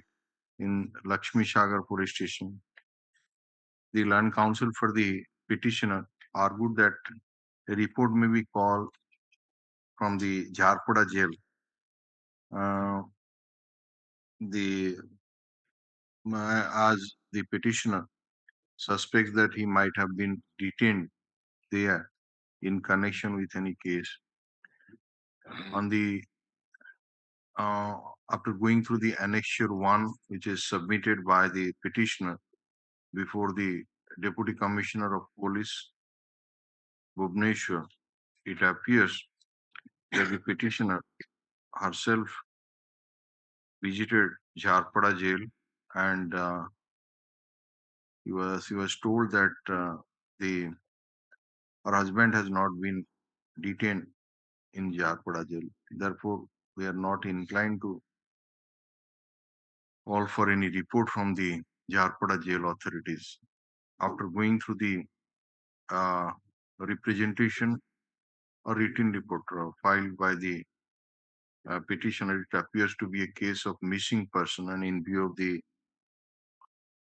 in Lakshmi Sagar Police Station. The Learned Counsel for the petitioner argued that a report may be called from the Jharpada jail. As the petitioner suspects that he might have been detained there in connection with any case. On the after going through the annexure 1, which is submitted by the petitioner before the Deputy Commissioner of Police, Bhubaneswar, it appears that the petitioner herself visited Jharpada jail, and she was told that her husband has not been detained in Jharpada jail. Therefore, we are not inclined to call for any report from the Jharpada jail authorities. After going through the representation or written report filed by the petitioner, it appears to be a case of missing person, and in view of the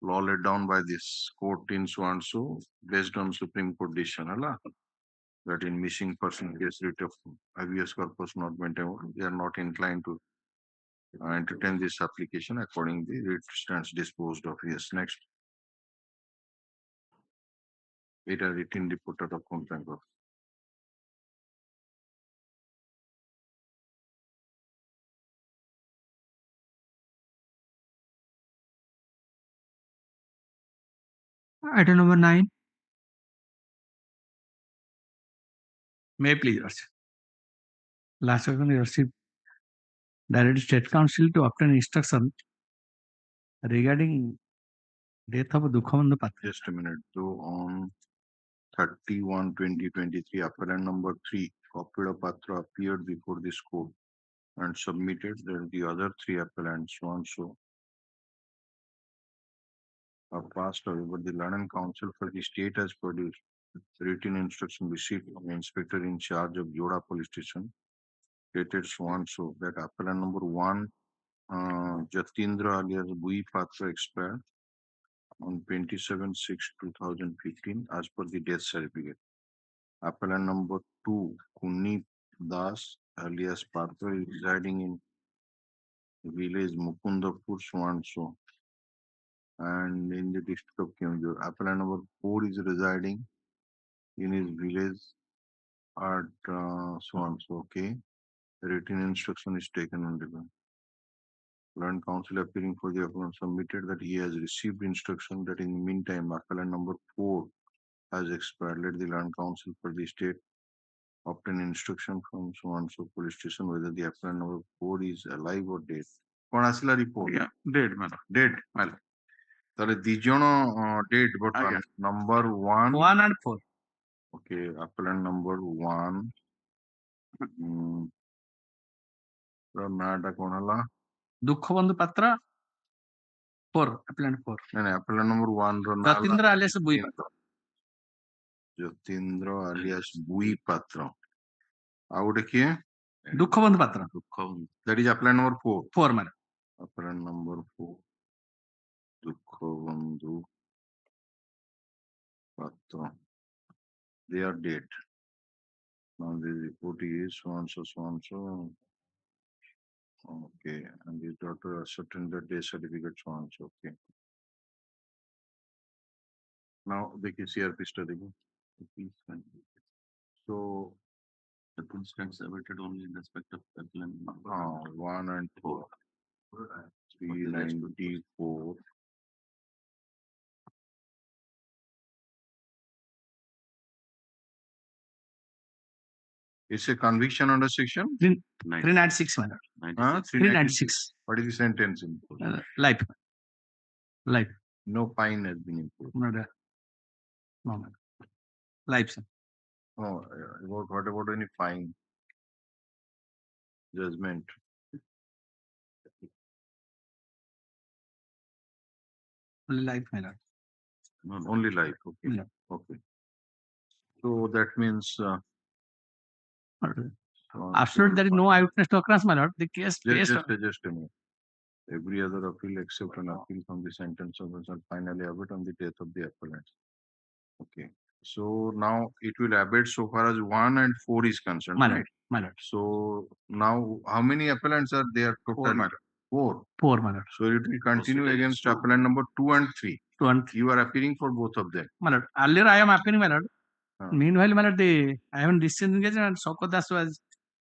law laid down by this court in so and so, based on Supreme Court decision, that in missing person case writ of habeas corpus not maintained, they are not inclined to entertain this application. Accordingly, it stands disposed of. Yes, next. It a written report of complaint of. Item number 9. May I please, Your Worship. Last one, Your Worship, direct State Council to obtain instruction regarding death of Dukhabandhu Patra. Just a minute. So on 31/2023, appellant number 3, Kapila Patra, appeared before this court and submitted that the other 3 appellants so and so are passed away, but the London Council for the state has produced written instruction received from the inspector in charge of Joda police station, stated so and so that appellant number 1, Jatindra alias Bui Patra, expired on 27/6/2015 as per the death certificate. Appellant number 2, Kunni Das alias Patra, is residing in village Mukundapur, so and so, and in the district of Keonjhar. Appellant number 4 is residing in his village at so and so. Okay, written instruction is taken on the Land Council appearing for the appellant submitted that he has received instruction that in the meantime appellant number 4 has expired. Let the Land Council for the state obtain instruction from so and so police station whether the appellant number 4 is alive or dead. Kon asila report? Yeah, dead, madam. Dead. Madam. Tale di jono dead, but number 1 and 4. Okay, appellant number 1. Nata konala Dukhabandhu Patra 4. Appellant 4. appellant number 1 Jatindra alias Bui Patra. Jatindra alias Bui Patra. Out here? Dukhabandhu Patra. That is appellant number 4. 4, madam. Appellant number 4. Dukhabandhu Patra. They are dead. Now the report is so and so, so and so. Okay, and the daughter ascertained the death certificate so and so. Okay. Now the CRP study. So the police stands submitted only in respect of appellant 1 and 4. 394. It's a conviction under section 396, madam. 396. What is the sentence? Life. Life. No fine has been imposed. No, madam. Life, sir. Oh, what about any fine? Judgment. Only life, madam. Only life. Okay. Yeah. Okay. So that means after there is no eyewitness to occurrence, my lord, the case just a minute. Every other appeal except an appeal from the sentence of the finally abate on the death of the appellant. Okay. So now it will abate so far as 1 and 4 is concerned. My right? lord. So now how many appellants are there total? 4, my lord. 4. 4, my lord. So it will continue against appellant number 2 and 3. 2 and 3. You are appealing for both of them. My lord. Earlier I am appealing, my lord. Meanwhile, my lord, I haven't disengaged and Soko Das was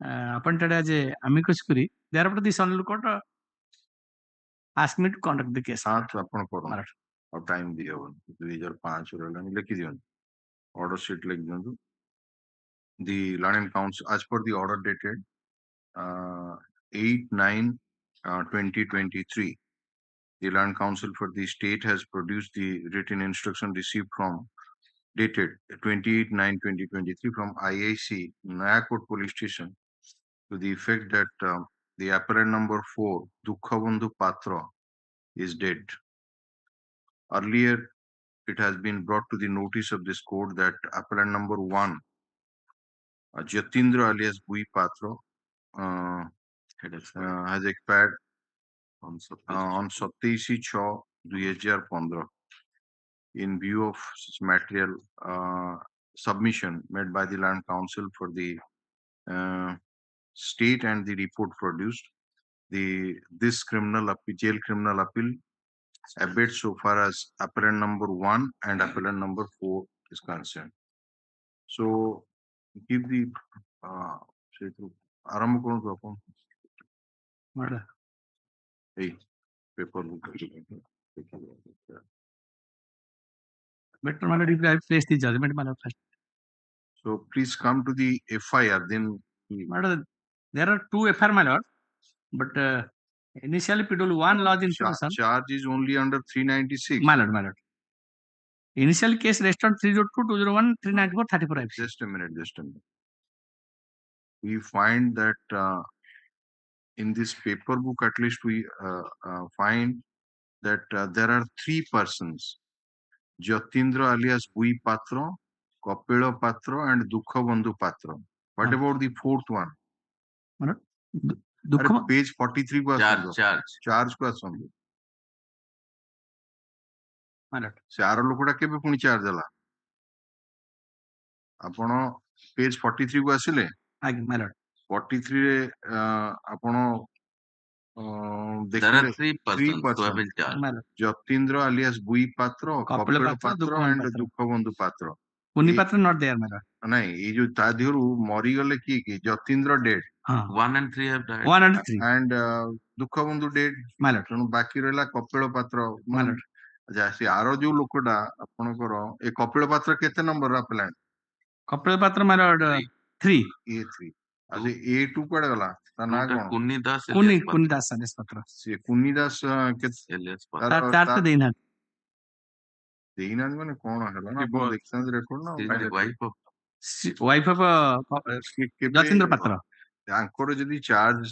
appointed as a amicus curiae. Thereafter, this honorable court asked me to conduct the case. My और time दिया हुआ 2005 लिखी दियंतु order sheet लिख दियंतु the learned council as per the order dated 8/9/2023 the land council for the state has produced the written instruction received from dated 28/9/2023 from IIC Nayakot police station to the effect that the appellant number 4 Dukhabandhu Patra is dead. Earlier, it has been brought to the notice of this court that appellant number 1 Jatindra alias Bui Patra has expired on 27/6/2015 in view of material submission made by the land council for the state and the report produced. This jail criminal appeal abates so far as appellant number 1 and appellant number 4 is concerned. So give the आरंभ करूं तो अपन paper better my lord if I place the judgment my lord first. So please come to the FIR then My lord, there are 2 FIR my lord, but initially PW 1 lodged information. Charge is only under 396. My lord. Initial case registered 302-201-394-34 IPC. Just a minute. We find that in this paper book, at least we find that there are 3 persons: Jatindra alias Bui Patra, Kapila Patra, and Dukhabandhu Patra. What about the 4th one? Page 43 को charge को आसंदो से आरो लोकटा केबे पुनी charge हला आपण page 43 को आसिले आगे my lord 43 रे आपण There are three 3 persons who have persons been charged. my lord Jatindra alias Bui Patra, Kapila Patra and Dukhabandhu Patra. Puni Patra not there my lord. नहीं ये जो ता दिहरु मरी गले की Jatindra dead 1 and 3 have died. 1 and 3 and Dukhabandhu dead my lord. तेणु बाकी रहला कपिल पात्र My lord. अच्छा से आरो जो लोकटा आपनकर ए कपिल पात्र केते number upline Kapil Patra my lord 3 A3 आज A2 कड़े गला ता ना कोन Kunni Das Kuni Das Alias Patra से कुन्नी दास के alias Patra. तार देना देइना माने कोन हला ना आपन एक्सचेंज रेकॉर्ड ना She is the wife of wife of Jatindra Patra. ତାଙ୍କର ଯଦି ଚାର୍ଜ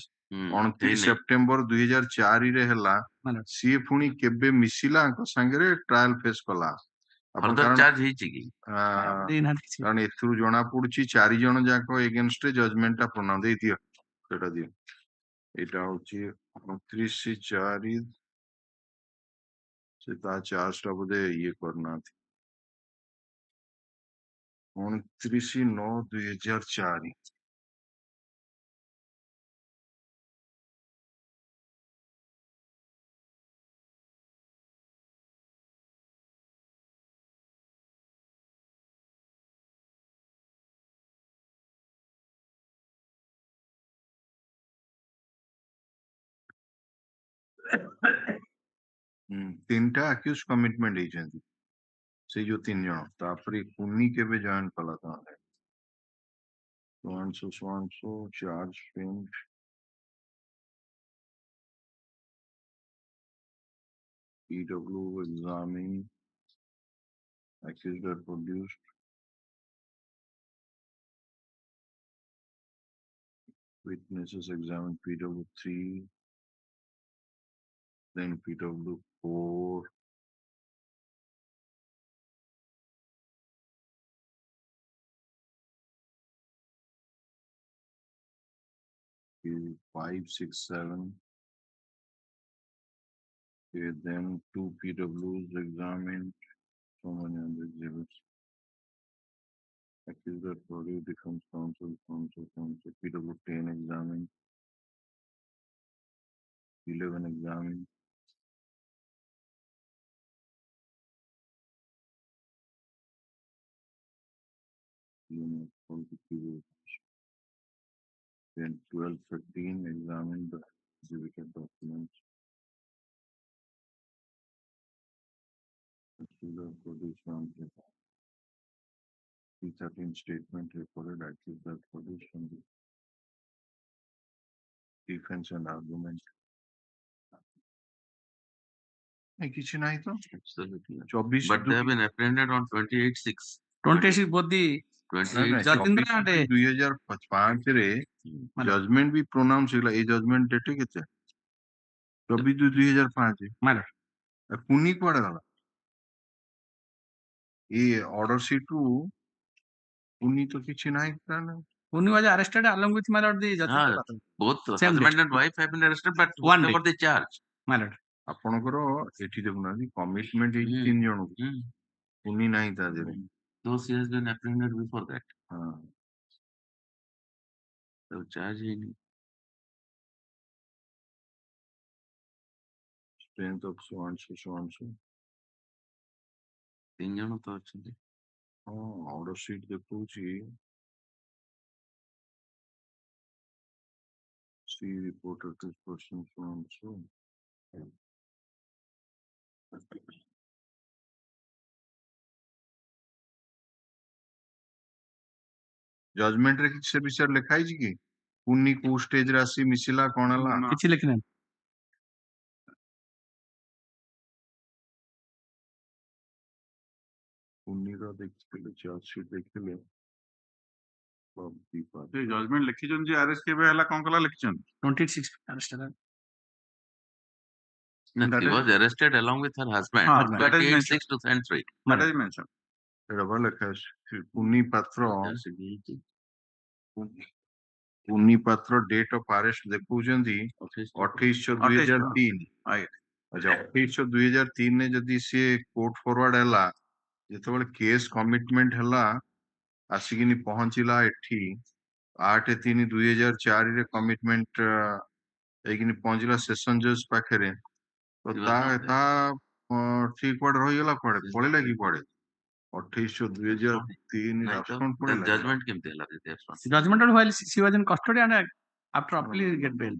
29 ସେପ୍ଟେମ୍ବର 2004 ରେ ହେଲା ସିଏ ପୁଣି କେବେ ମିଶିଲା ଆଙ୍କ ସାଙ୍ଗରେ ଟ୍ରାଏଲ ଫେସ୍ କଲା further charge ହେଇଛି କି କାରଣ ଏଥିରୁ ଜଣା ପଡୁଛି 4 ଜଣ ଯାକ ଏଗେନଷ୍ଟ ରେ ଜଜମେଣ୍ଟ ଟା ପ୍ରନାଉନ୍ସ ଦେଇଦିଅ ସେଟା ଦିଅ ଏଇଟା ହଉଛି 29/4 ସେ ତା ଚାର୍ଜ ଟା ବୋଧେ ଇଏ କରୁନାହାନ୍ତି 29/9/2004 तीनटा अक्यूज कमिटमेंट ହେଇଛନ୍ତି से जो 3 जण तापरे कुन्नी केबे जॉइन कला ताले 100 charge framed PW examining accused are produced witnesses examined PW3 then PW4 5, 6, 7 okay, then 2 PWs examined so many other exhibits accused are produced defense counsel PW10 examined 11 examined then 12, 13 examined the exhibited documents P13 statement recorded accused that produced from the defense and argument. କିଛି ନାହିଁ ତ Absolutely. 24 But they have been apprehended on 28/6. 26 both the 28/6. Jatindra and 2005 ରେ judgement ବି pronouns ହେଇଗଲା ଏଇ judgement date କେତେ 24/2/2005 Madam. ପୁନି କୁଆଡେ ଗଲା ଏଇ ଅର୍ଡର ସିଟ୍ ରୁ ପୁନି ତ କିଛି ନାହିଁ ତାହେଲେ Puni was arrested along with my lord the Jatindra. Both Same husband day. and wife have been arrested, but One whatever day. the charge. My lord. ଆପଣଙ୍କର ଏଠି ଦେଖୁନାହାନ୍ତି କମିଟମେଣ୍ଟ ହେଇଛି 3 ଜଣଙ୍କୁ ପୁନି ନାହିଁ ତା ଦେହରେ Though she has been apprehended before that. ହଁ So charge in strength of so and so 3 ଜଣ ତ ଅଛନ୍ତି। ହଁ ଅର୍ଡର ସିଟ୍ ଦେଖଉଛି see reported this person so and so judgement ରେ କିଛି ସେ ବିଷୟରେ ଲେଖା ହେଇଛି କି ପୁନି କୋଉ ଷ୍ଟେଜ ରେ ଆସି ମିଶିଲା କଣ ହେଲା କିଛି ଲେଖିନାହାନ୍ତି। ପୁନିର ଦେଖିଥିଲେ ଚାର୍ଜ ସିଟ୍ ଦେଖିଥିଲେ ଜଜମେଣ୍ଟ ଲେଖିଛନ୍ତି ଯେ ଆରେଷ୍ଟ କେବେ ହେଲା କଣ କଲା ଲେଖିଛନ୍ତି 26 arrested. No, That she is- was arrested along with her husband. Husband. That is 28/6/2003. that is mentioned ଏଇଟା ଭଲ ଲେଖା ଅଛି Puni Patra Charge guilty. Puni Patra date of arrest ଦେଖଉଛନ୍ତି 28/6/2003 ଆଚ୍ଛା 28/6/2003 ରେ ଯଦି ସିଏ କୋର୍ଟ ଫରୱାର୍ଡ ହେଲା ଯେତେବେଳେ କେସ୍ କମିଟମେଣ୍ଟ ହେଲା ଆସିକିନି ପହଞ୍ଚିଲା ଏଠି 8/3/2004 ରେ କମିଟମେଣ୍ଟ ହେଇକିନି ପହଞ୍ଚିଲା ସେସନ ଜଜ୍ ପାଖରେ ତ He was ତା not ତା ଠିକ କୁଆଡେ ରହିଗଲା କୁଆଡେ ପଳେଇଲା କି କୁଆଡେ 28/6/2003 Right, abscond then ପଳେଇଲା judgment କେମିତି ହେଲା ଯଦି abscond? Judgment while she was in custody and after appeal get bail.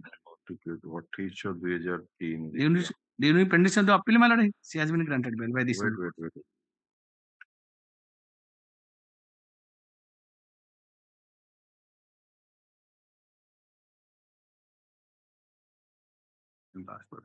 28/6/2003 During pendency of the appeal, my lord, she has been granted bail by this. wait last word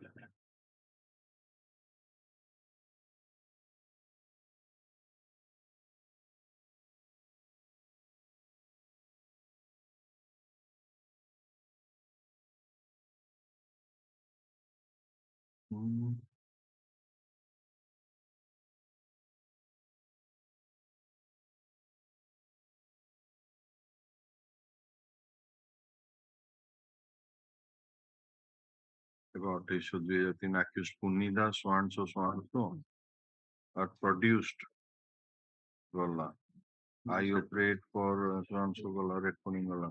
about 28/6/2003 accused Punida so and so are produced gala I operate for so and so gala recording gala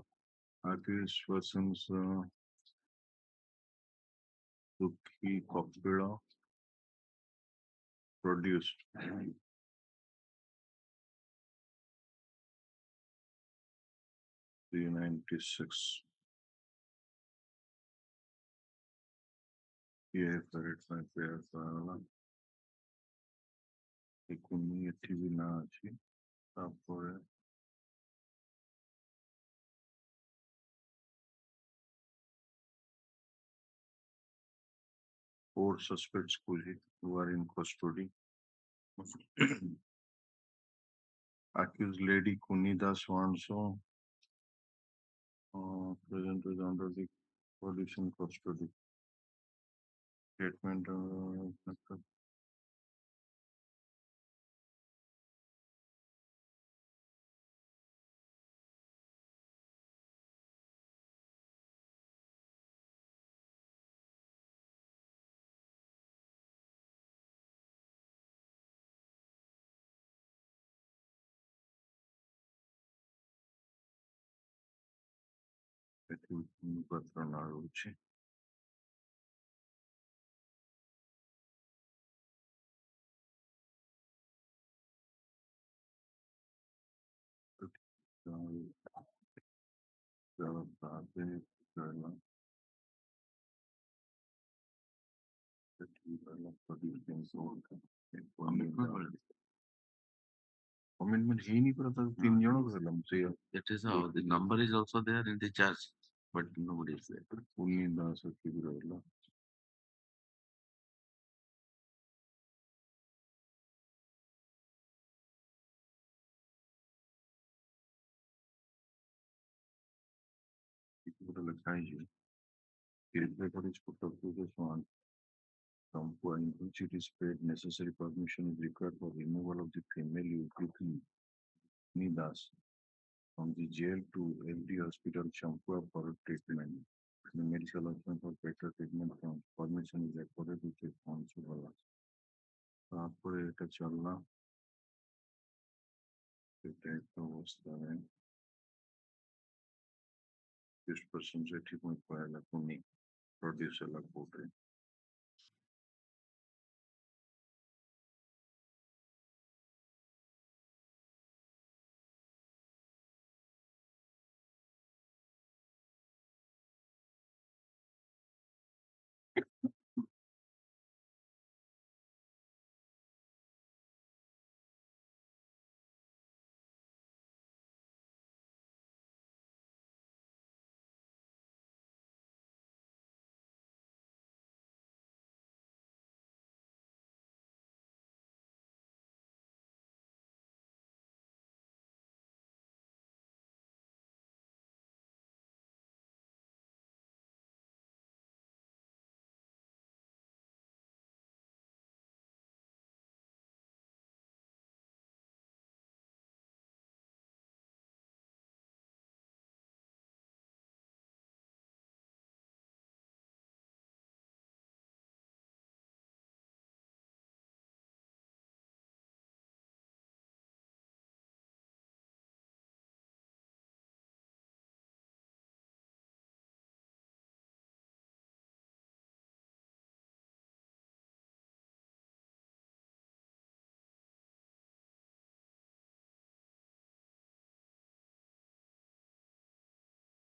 accused persons Dukhi Kapila produced $396 yeah correct my prayer Ekuni ethi भी ना अच्छी तापर four suspects who are in custody accused lady Kunida Swanso present is under the police in custody statement पत्र ना रुचि Commitment ହେଇନି ପୁରା ତ 3 ଜଣଙ୍କୁ ହେଲା ମୁଁ ସେଇଆ That is how the number is also there in the charge, but nobody is there. ପୁନି ଦାସ କିଏ ରହିଲା ଗୋଟେ ଲେଖା ହେଇଛି Irrespective is put up to this one. From in which it is paid, necessary permission is required for removal of the female Yuki Nidas from the jail to LD hospital Champua for treatment. The medical option for better treatment from permission is accorded with the consul. তারপরে এটা চললাম এটা একটা অবস্থায় this person said he won't file a puni producer la court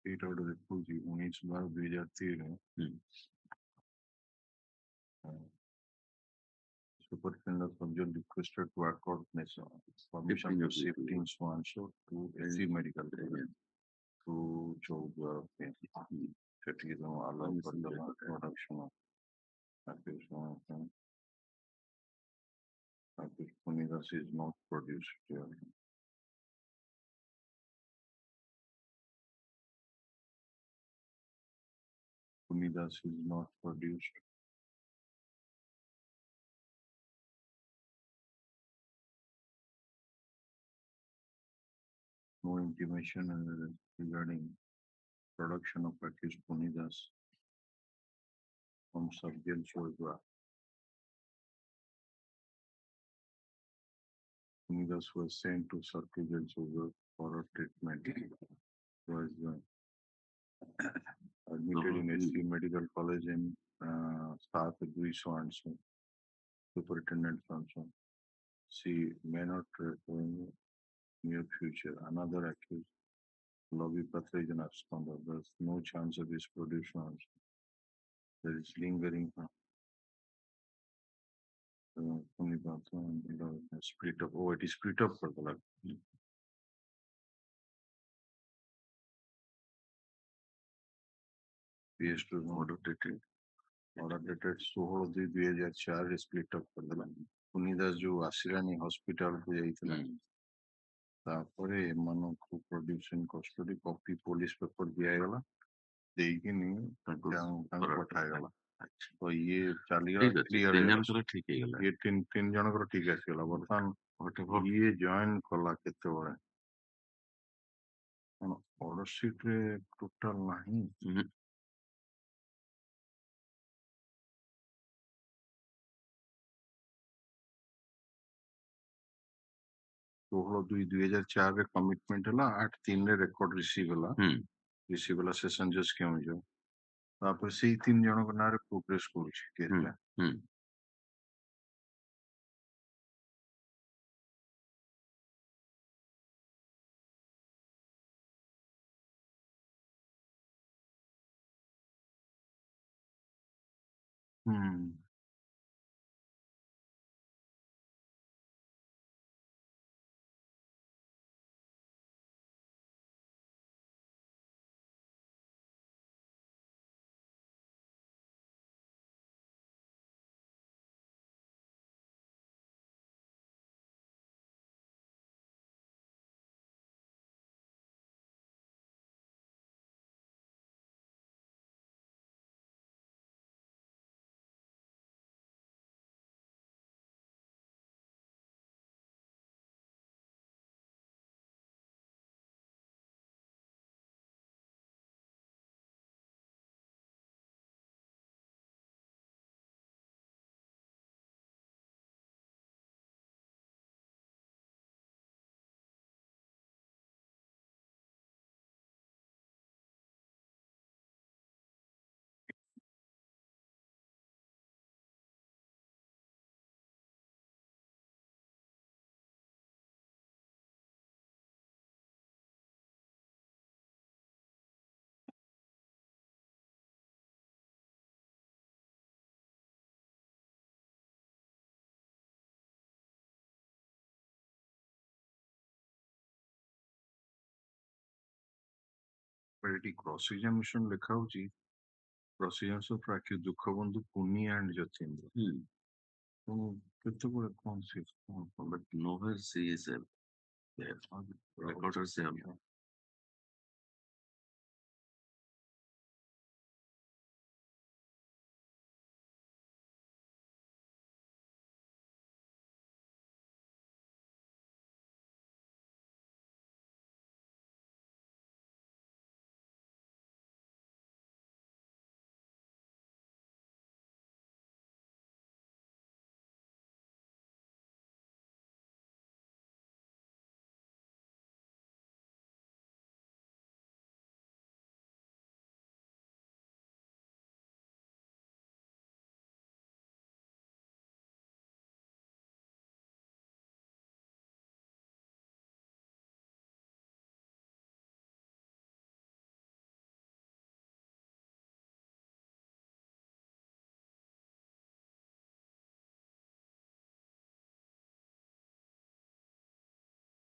It out of the Fuji, 19/2013 Superintendent Subject requested to accord permission for safety in Swanshaw to SC Medical to job certificate allow for the production of Punidas is not produced here. Punidas is not produced. No intimation regarding production of packaged Punidas from Subject Chorba. Punidas was sent to Circle Sugar for a treatment. Was admitted in SC Medical College in South Greece also. Superintendent also. She may not in near future. Another accused, lobby pathogen absconder. There's no chance of his production also. There is lingering split up. Oh, it is split up for the lab. PS2 order dated 16/2/2004 split up for the lab. Punidas जो आसिरानी hospital को जाइଥିଲା तापरे एମାନଙ୍କୁ production custody copy police paper दियागला ଦେଇକିନି ତାଙ୍କୁ ପଠାଗଲା तो ये ଚାଲିଗଲା କ୍ଲିୟର ठीक ହେଇଗଲା ये तीन ଜଣଙ୍କର ଠିକ ଆସିଗଲା ବର୍ତ୍ତମାନ ये ଜଏନ କଲା କେତେବେଳେ ଅର୍ଡର ସିଟ ରେ ଟୋଟାଲ ନାହିଁ ଷୋହଳ ଦୁଇ 2004 କମିଟମେଣ୍ଟ ହେଲା 8/3 ରେ ରେକର୍ଡ ରିସିଭ ହେଲା ସେସନ ଜଜ କେଉଁଝର ତାପରେ ସେଇ 3 ଜଣଙ୍କ ନାଁରେ ପ୍ରୋଗ୍ରେସ କରୁଛି କେସଟା but it cross examination ଲେଖା ହଉଛି proceedings of accused Dukhabandhu Puni and Jatindra କେତେବେଳେ କଣ ସେ but nowhere she is there. Recorders say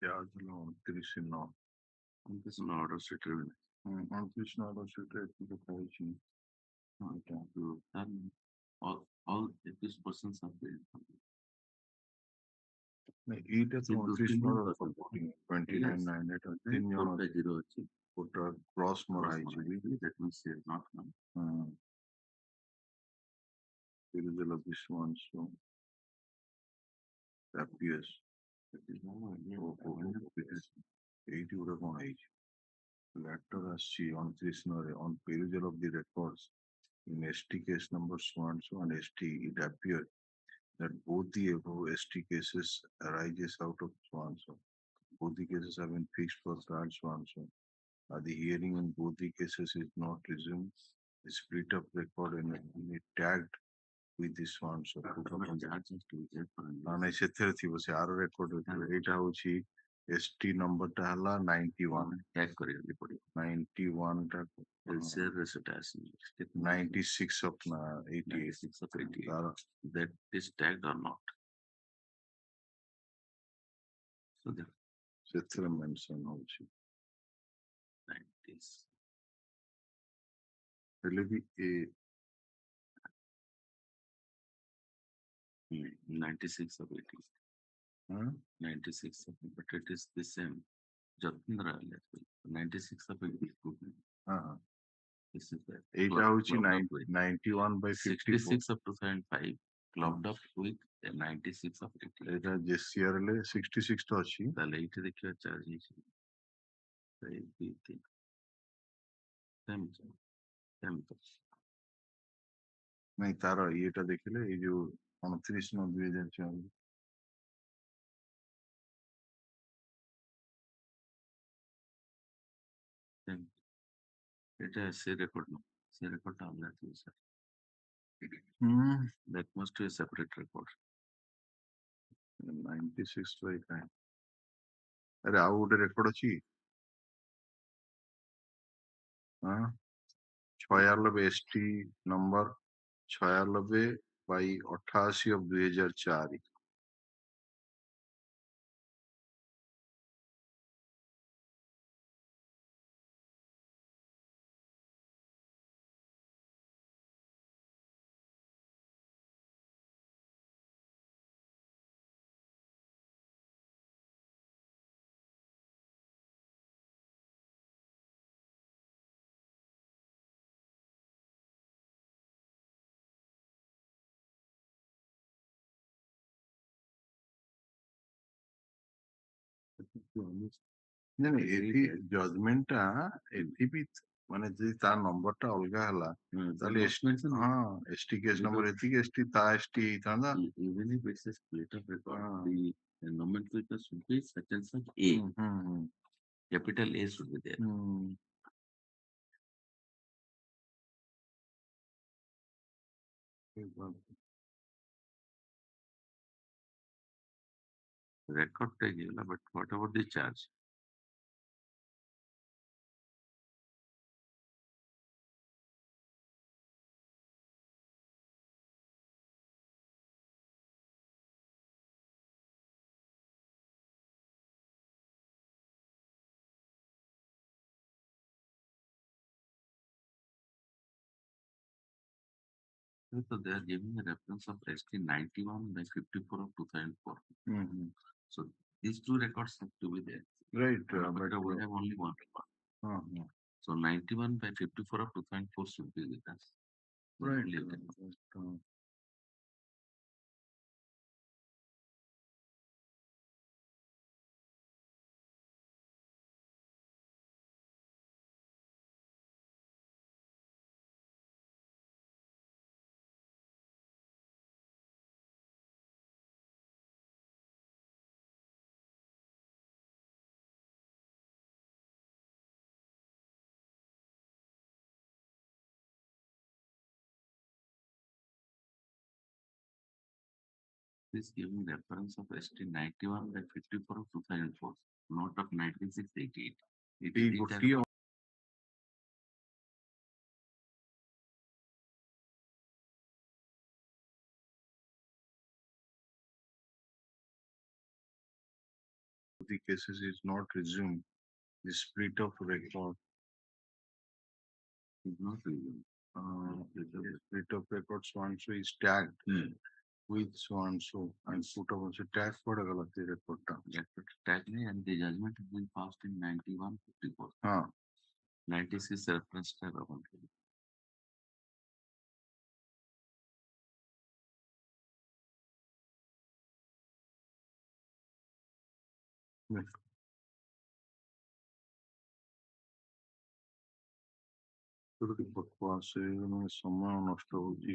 ଯାଉଥିଲା 29 this is an order sheet. 29 order sheet ଏଠି ଲେଖା ହେଇଛି All these persons are there. ଏଇଟା ତ 29 ଏଟା 3 ଜଣ zero ଅଛି ଗୋଟେ କ୍ରସ୍ ମରା ହେଇଛି that means she is not come. Perusal of this one, so appears. Eighty would have gone age. Letter as she on prisoner on perusal of the records in ST case number so and so and ST, it appeared that both the above ST cases arises out of so and so. Both the cases have been fixed for trial so and so. The hearing in both the cases is not resumed. The split up record and tagged with this one so ନାଇଁ ସେଥିରେ ଥିବ ସେ ଆର record ଥିବ ଏଇଟା ହଉଛି ST number ଟା ହେଲା 91 Tag କରିବାକୁ ପଡିବ 91 ଟା LCR ରେ ସେଟା ଆସିବ 96 of 88 6 of 88 that is tagged or not so the ସେଥିରେ ମେନସନ ହଉଛି 90s ହେଲେ ବି 96 of 80 96 of but it is the same Jatindra 96 of 80 this is that ଏଇଟା ହଉଛି 91 by 54 66 of 2005 clubbed up with 96 of 80 ଏଇଟା JCR ଲେ 66 ତ ଅଛି ତାହେଲେ ଏଇଠି ଦେଖିବା ଚାର୍ଜ ହେଇଛି ନାଇଁ ତାର ଇଏଟା ଦେଖିଲେ ଏଇ ଯୋଉ 29/9/2004 এটা সে রেকর্ড না সে রেকর্ডটা আমরা দিই sir that must be a separate record 96 by kind अरे ଆଉ ଗୋଟେ ରେକର୍ଡ ଅଛି 96 ST ନମ୍ବର 96/88/2004 ନାଇଁ ଏଠି ଜଜମେଣ୍ଟ ଟା ଏଠି ବି ମାନେ ଯଦି ତା ନମ୍ବର ଟା ଅଲଗା ହେଲା ତାହେଲେ ST କେସ୍ ନମ୍ବର ଏତିକି ST ତା ST ହେଇଥାନ୍ତା even if it's a split of record the nomenclature should be such and such A capital A should be there record tag but what about the charge So they are giving a reference of ST 91 by 54 of 2004. So these two records have to be there. Right. But we have only one record. So 91 by 54 of 2004 should be with us. Right. This giving reference of ST 91 by 54 of 2004, not of 9688. The cases is not resumed. The split of record is not resumed. Split of record so and so is tagged with so and so and put up also tag for the report. Tag and the judgment has been passed in 9154. 96 reference tag of ବକବାସ ମାନେ ସମୟ ନଷ୍ଟ ହଉଛି।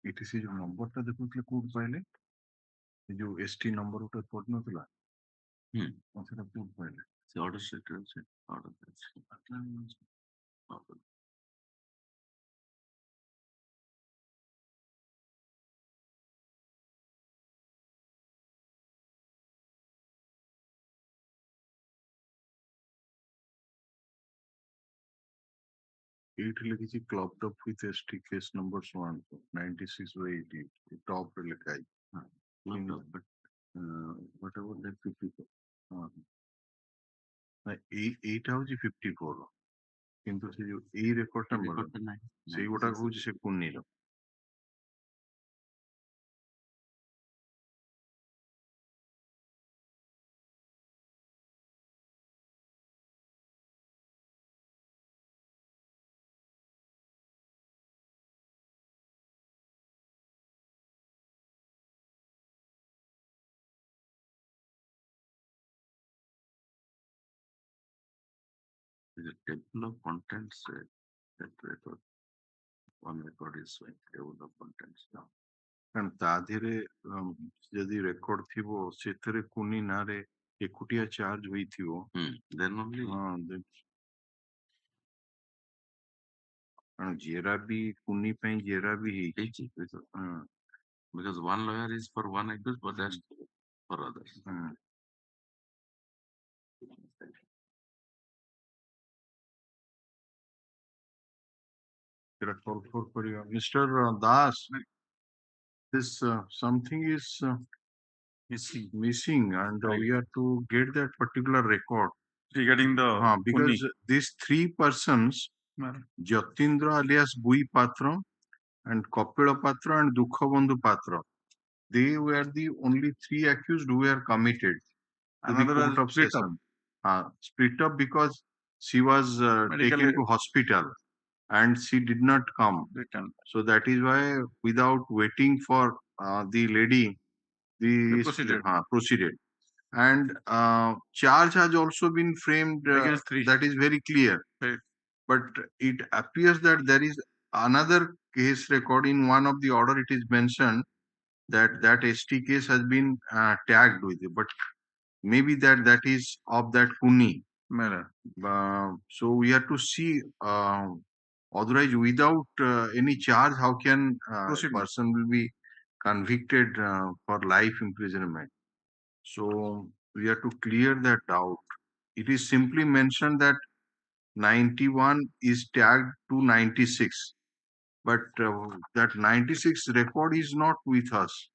ଏଠି ସେ ଯୋଉ ନମ୍ବରଟା ଦେଖୁଥିଲେ କୋଉଠୁ ପାଇଲେ? जो एसटी नंबर उठे पढ़ नथिला सेटा कोड पाइले से ऑर्डर शीट से ऑर्डर एट लिखी clubbed up with ST case number 96/80 top रे लिखा है but whatever that 54 এইটা হচ্ছে 54 কিন্তু সে যে এই রেকর্ডটা সেইটা হচ্ছে সে কোননির the table of contents that record one record is showing table of contents now କାରଣ ତା ଦେହରେ ଯଦି ରେକର୍ଡ ଥିବ ସେଥିରେ କୁନି ନାଁରେ ଏକୁଟିଆ ଚାର୍ଜ ହୋଇଥିବ then only କାରଣ ଜେରା ବି କୁନି ପାଇଁ ଜେରା ବି ହେଇଛି because one lawyer is for one accused but that's for others Mr. Das, this something is missing and we have to get that particular record regarding the because these three persons Jatindra alias Bui Patra and Kapila Patra and Dukhabandhu Patra, they were the only three accused who were committed to the court of session. Split up because she was taken to hospital and she did not come. So that is why without waiting for the lady, the proceeded. And charge has also been framed that is very clear. But it appears that there is another case record in one of the order. It is mentioned that ST case has been tagged with it, but maybe that is of that Puni. So we have to see otherwise without any charge how can person will be convicted for life imprisonment. So We have to clear that doubt. It is simply mentioned that 91 is tagged to 96, but that 96 record is not with us.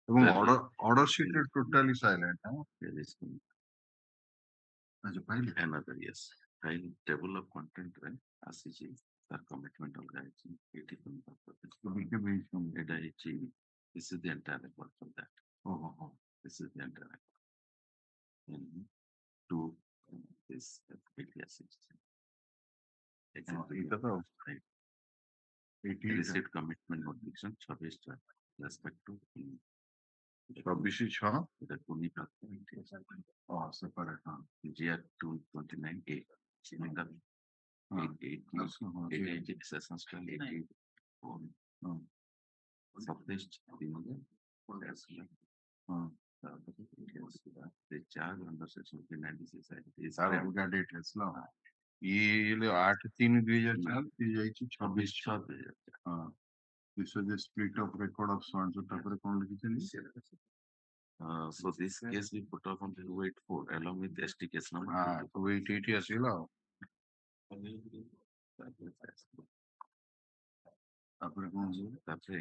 এবং order sheet is totally silent. আচ্ছা পাইলে Another, yes. File table of content, right? ACG, sir, commitment of guys, 80 this is the entire record for that. This is the entire record. And to this ACG. Right. Receipt commitment notification, service to respect to 26 the Pune separate. GR 229A. 880 session style 80 published the charge under section 396 is उनका details ना ये 8/3/2004 ये जाइए 26/6 हाँ this was the split of record of so and so type of account so this case we put up on 284 along with the ST case number 280 আসিলো তারপরে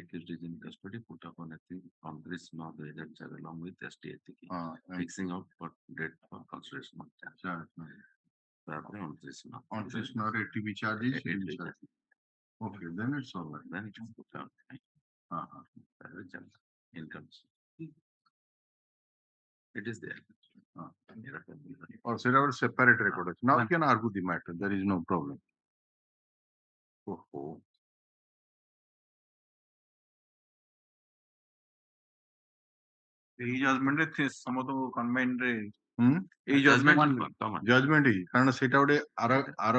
accused is in custody put up on 3/9/2004 along with ST fixing out for date for consideration of charge. তারপরে on 3/9 ATB charges. Okay, then it's all right. Then it is put out. Incomes. It is there. Or set out separate record. Now you can argue the matter. There is no problem. এই জজমেন্টে সমত কনভেন্টরে এই judgement କାରଣ ସେଇଟା ଗୋଟେ ଆର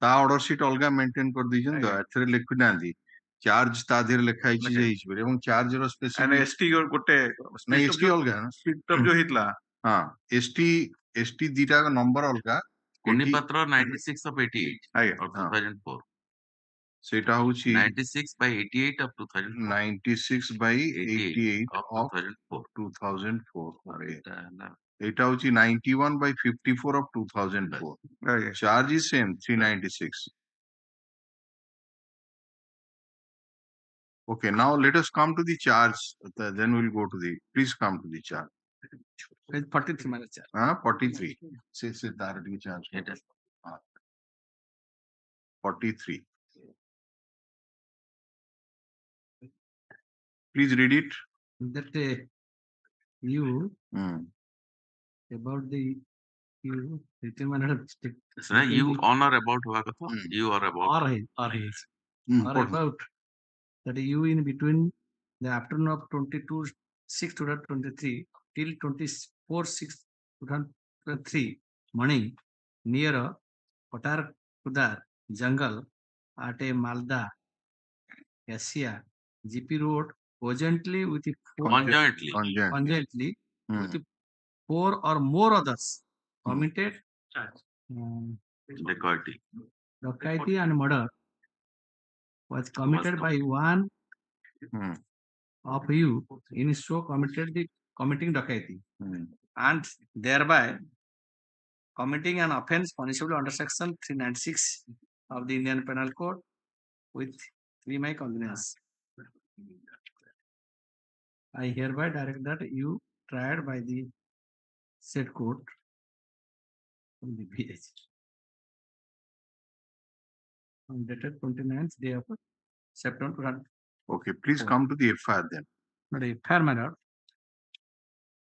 ତା order seat ଅଲଗା maintain କରିଦେଇଛନ୍ତି ତ ଏଥିରେ ଲେଖି ନାହାନ୍ତି ଚାର୍ଜ ତା ଦେହରେ ଲେଖା ହେଇଛି ଯେ ହେଇଛି ବୋଲି ଏବଂ ଚାର୍ଜ ର ସ୍ପେସିଫିକ ଏସଟି ଗୋଟେ ଏସଟି ଅଲଗା ସ୍ପ୍ଲିଟ୍ ଅଫ୍ ଯୋଉ ହେଇଥିଲା ହଁ ଏସଟି ଦିଟା ନମ୍ବର ଅଲଗା Kunipatra 96 of 88 of 2004. ସେଇଟା ହଉଛି 96/88 of 2004. 96/88 of 2004 এটা হচ্ছে 91/54 of 2004. Charge is same 396. Okay, now let us come to the charge. Then we'll go to the. Please come to the charge. 43 minus charge. 43. Say directly charge. 43. Please read it. That you about the you written manner sir you on or about you are about or about that you in between the afternoon of 22/6/2023 till 24/6/2023 morning near Kotar jungle at a Malda Asia GP road conjointly with conjointly with 4 or more others committed dacoity and murder was committed by one of you in so committing dacoity and thereby committing an offense punishable under section 396 of the Indian Penal Code with 3 my convenience. I hereby direct that you tried by the said court from the BH on dated 29th day of September. Okay, please come to the FIR then. Not a FIR manner.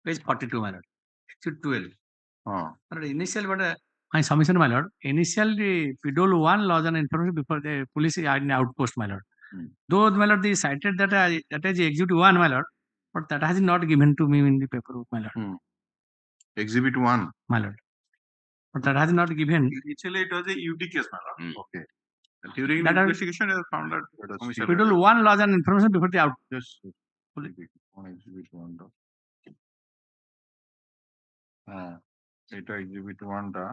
Page 42 manner. 12. But initial but my submission my lord. Initially PDOL 1 laws and information before the police outpost my lord. Though my lord they cited that is exhibit 1 my lord, but that has not given to me in the paperwork my lord. Exhibit 1 my lord, but that has not given. Initially it was a UD case my lord. Okay. During the investigation it was found that PDOL 1 laws and information before the just exhibit 1 exhibit 1 এটা exhibit 1 টা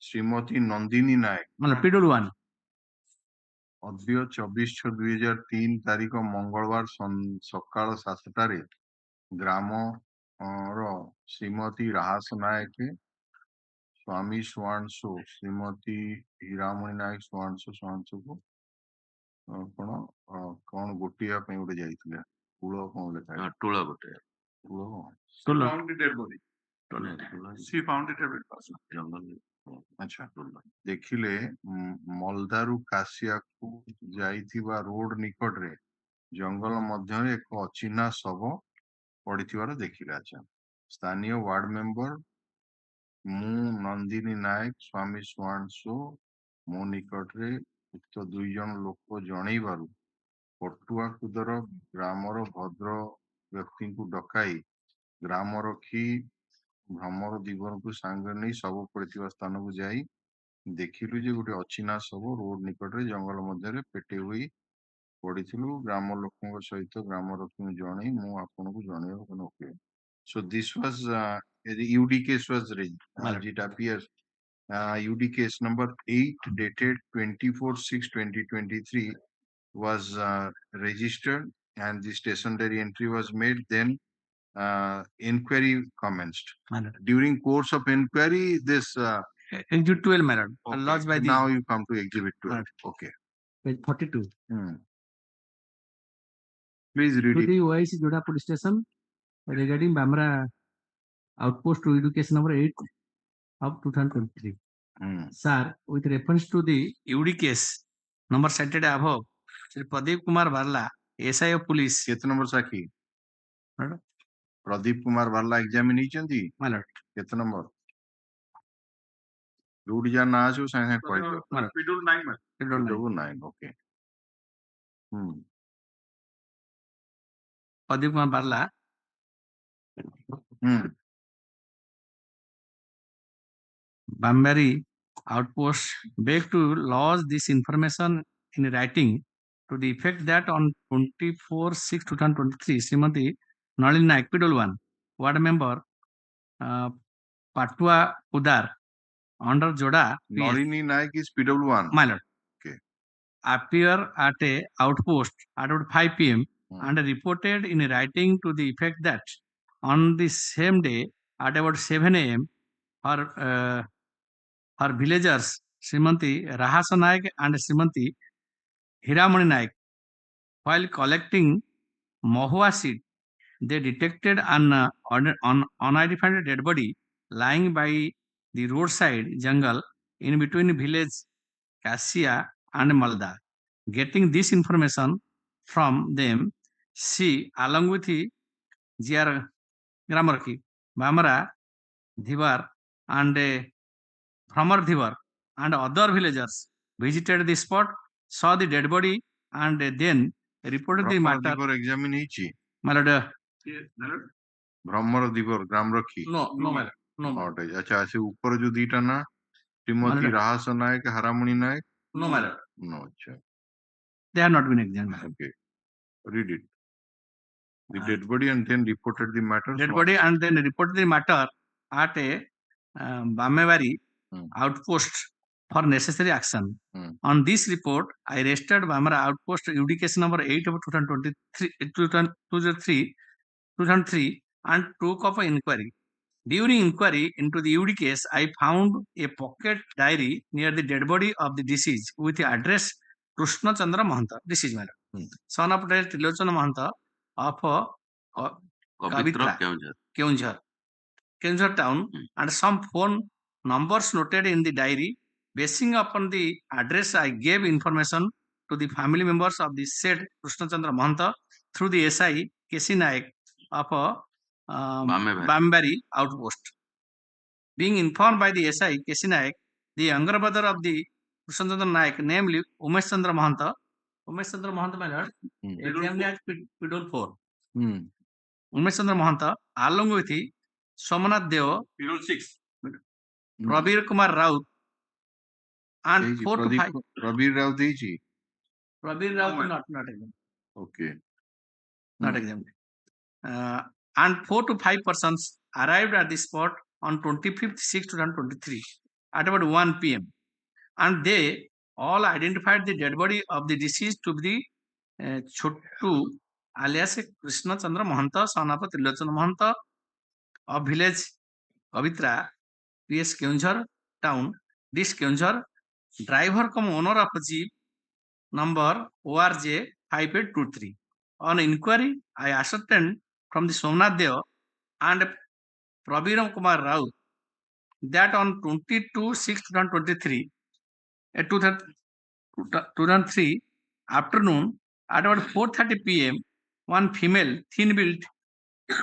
শ্রীমতী নন্দিনী নায়ক मतलब P-double 1 ଅଦ୍ୟ 24/6/2003 ତାରିଖ ମଙ୍ଗଳବାର ସକାଳ 7ଟାରେ ଗ୍ରାମର ଶ୍ରୀମତୀ ରାହାସ ନାୟକ ସ୍ୱାମୀ ସୁଆଂଶୁ ଶ୍ରୀମତୀ ହୀରାମଣି ନାୟକ ସୁଆଂଶୁକୁ କଣ ଗୋଟିବା ପାଇଁ ଗୋଟେ ଯାଇଥିଲେ କୂଳ କଣ ଲେଖା ଟୋଳା ଗୋଟେ ଆଚ୍ଛା ଦେଖିଲେ ମଲଦାରୁ କାଶିଆକୁ ଯାଇଥିବା ରୋଡ ନିକଟରେ ଜଙ୍ଗଲ ମଧ୍ୟରେ ଏକ ଅଚିହ୍ନା ଶବ ପଡିଥିବାର ଦେଖିଲେ। ଆଚ୍ଛା ସ୍ଥାନୀୟ ୱାର୍ଡ ମେମ୍ବର ମୁଁ ନନ୍ଦିନୀ ନାୟକ ସ୍ୱାମୀ ସୁଆଂଶୁ ମୋ ନିକଟରେ ଉକ୍ତ 2 ଜଣ ଲୋକ ଜଣେଇବାରୁ ପଟୁଆ କୁଦର ଗ୍ରାମର ଭଦ୍ର ବ୍ୟକ୍ତିଙ୍କୁ ଡକାଇ ଗ୍ରାମ ରଖି ଭ୍ରମର ଦିଗକୁ ସାଙ୍ଗରେ ନେଇ ଶବ ପଡିଥିବା ସ୍ଥାନକୁ ଯାଇ ଦେଖିଲୁ ଯେ ଗୋଟେ ଅଚିହ୍ନା ଶବ ରୋଡ ନିକଟରେ ଜଙ୍ଗଲ ମଧ୍ୟରେ ପେଟେ ହୋଇ ପଡିଥିଲୁ। ଗ୍ରାମ ଲୋକଙ୍କ ସହିତ ଗ୍ରାମ ରକ୍ଷୀଙ୍କୁ ଜଣେଇ ମୁଁ ଆପଣଙ୍କୁ ଜଣେଇବାକୁ okay. So this was the UD case was raised. It appears UD case number 8 dated 24/6/2023 was registered and the stationary entry was made. Then inquiry commenced. During course of inquiry, this Exhibit 12 matter lodged by the now you come to exhibit 12. Okay. Page 42. Please read it. The OIC Joda Police Station regarding Bamra outpost to education number 8 of 2023. Sir, with reference to the UD case number cited above, Sri Pradeep Kumar Barla, SI of Police. केते number साखी Pradeep Kumar Barla examine ହେଇଛନ୍ତି केते number root जा ना आसु संगे कहि दो Schedule 9 man. Schedule 9 okay Pradeep Kumar Barla Bambari outpost beg to lodge this information in writing to the effect that on 24/6/2023, Srimati Nalini Naik, P-double 1, ward member Patua Udar under Joda. Nalini Naik is P-double 1. My lord. Okay. Appear at a outpost at about 5 p.m. and reported in writing to the effect that on the same day at about 7 a.m. her villagers Srimati Rahasa Naik and Srimati Hiramani Naik, while collecting mahua seed, they detected an unidentified dead body lying by the roadside jungle in between village Kasia and Malda. Getting this information from them, she, along with the GR Gramarki, Bamara, Dhivar, and Framar Dhivar, and other villagers visited the spot, saw the dead body, and then reported the matter. Examine ହେଇଛି My lord. भ्रमर दिवर ग्राम रखी No, my lord. No. अच्छा ऐसे ऊपर जो दीटा ना श्रीमती राहस नायक हरामणि नायक No, my lord. No, अच्छा They have not been examined. Okay, read it. The dead body and then reported the matter. Dead body and then reported the matter at a Bamevari outpost for necessary action. On this report, I arrested Bamara outpost UD case number 8 of 2003 and took up an inquiry. During inquiry into the UD case, I found a pocket diary near the dead body of the deceased with the address Krishna Chandra Mahanta, deceased man, son of Trilochan Mahanta of Kavitra, Keonjhar town, and some phone numbers noted in the diary. Basing upon the address, I gave information to the family members of the said Krishna Chandra Mahanta through the SI K.C. Naik of Bambari outpost. Being informed by the SI K.C. Naik, the younger brother of the Krishna Chandra Naik, namely Umesh Chandra Mahanta, my lord, examined at P-double 4. Umesh Chandra Mahanta, along with the Somanath Deo, P-double 6. Prabir Kumar Raut, and 4 to 5. Prabir Raut deji. Prabir Raut not examined. Okay. Not examined. And 4 to 5 persons arrived at the spot on 25th 6 2023 at about 1 p.m. and they all identified the dead body of the deceased to be the Chottu alias Krishna Chandra Mahanta, son of Trilochan Mahanta of village Kavitra, PS Keonjhar town. This Keonjhar driver come owner of jeep number ORJ 5823. On inquiry, I ascertained from the Somnath Deo and Prabiram Kumar Rao that on 22/6/2023 at 2003 afternoon at about 4:30 p.m. one female thin-built,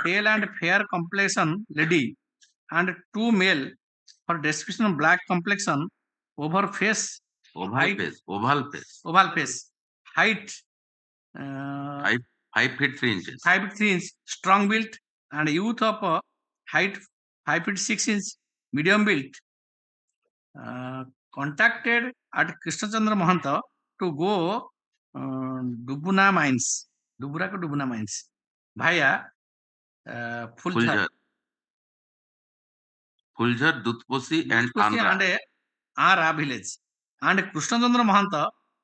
pale and fair complexion lady and two male for description of black complexion, over face, oval face, height 5 feet 3 inches, 5 feet 3 inches, strong built and youth of height 5 feet 6 inches, medium built, contacted at Krishnachandra Mahanta to go Dubuna mines via Fuljar, Dutposi and Andhra. Ara village. And Krishnachandra Mahanta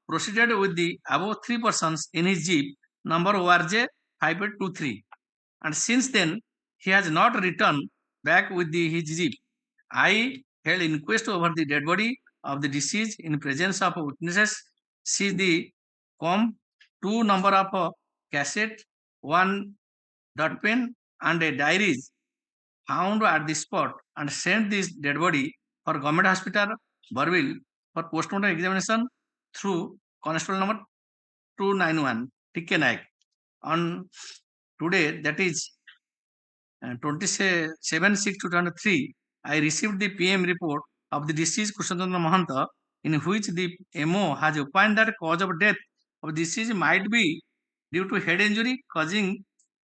proceeded with the above three persons in his jeep number ORJ 5823. And since then, he has not returned back with his jeep. I held inquest over the dead body of the deceased in presence of witnesses, seized the comb, 2 number of cassette, 1 dot pen and a diaries found at the spot and sent this dead body for government hospital Burville for postmortem examination through constable number 291 T.K. Naik. On today, that is 27/6/2003, I received the PM report of the deceased Krishnachandra Mahanta, in which the MO has opined that cause of death of deceased might be due to head injury causing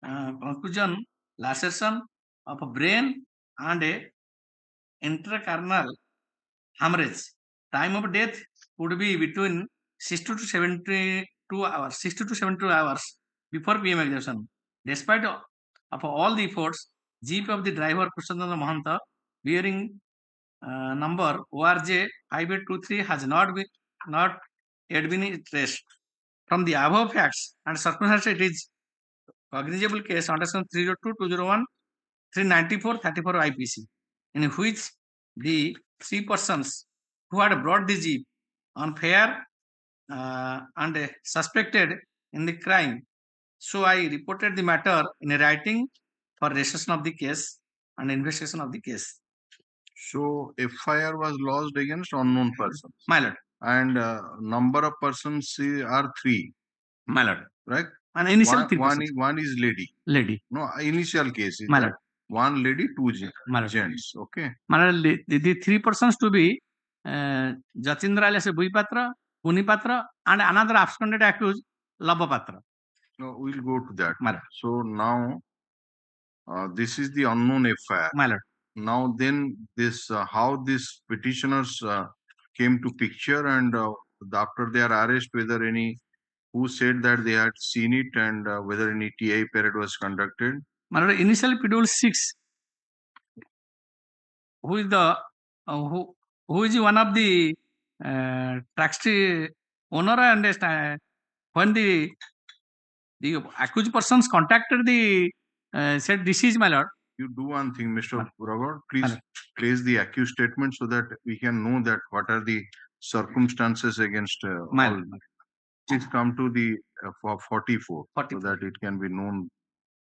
concussion, laceration of brain and a intracranial hemorrhage. Time of death would be between 60 to 72 hours before PM examination. Despite of all the efforts, jeep of the driver Krishnachandra Mahanta bearing number ORJ 5823 has not yet been traced. From the above facts and circumstances, it is cognizable case under section 302, 201, 394, 34 IPC, in which the three persons who had brought the jeep on fair and suspected in the crime. So I reported the matter in a writing for registration of the case and investigation of the case. So FIR was lodged against unknown persons. My lord. And number of persons are 3. My lord. Right? And initial one is lady. Lady. No, initial case is My that lord. one lady, 2 gents. Okay. My lord, the 3 persons to be Jatindra alias Buipatra, Punipatra, and another absconded accused Labapatra. No, we'll go to that. My lord. So now this is the unknown FIR. My lord. Now then this how these petitioners came to picture, and after their arrest, whether any who said that they had seen it, and whether any TI parade was conducted. My lord, initially Schedule 6, who is the who is one of the taxi owner, and when the accused persons contacted the said deceased, my lord. You do one thing, Mr. Robert, please place the accused statement so that we can know that what are the circumstances against all. Please come to the 44 so that it can be known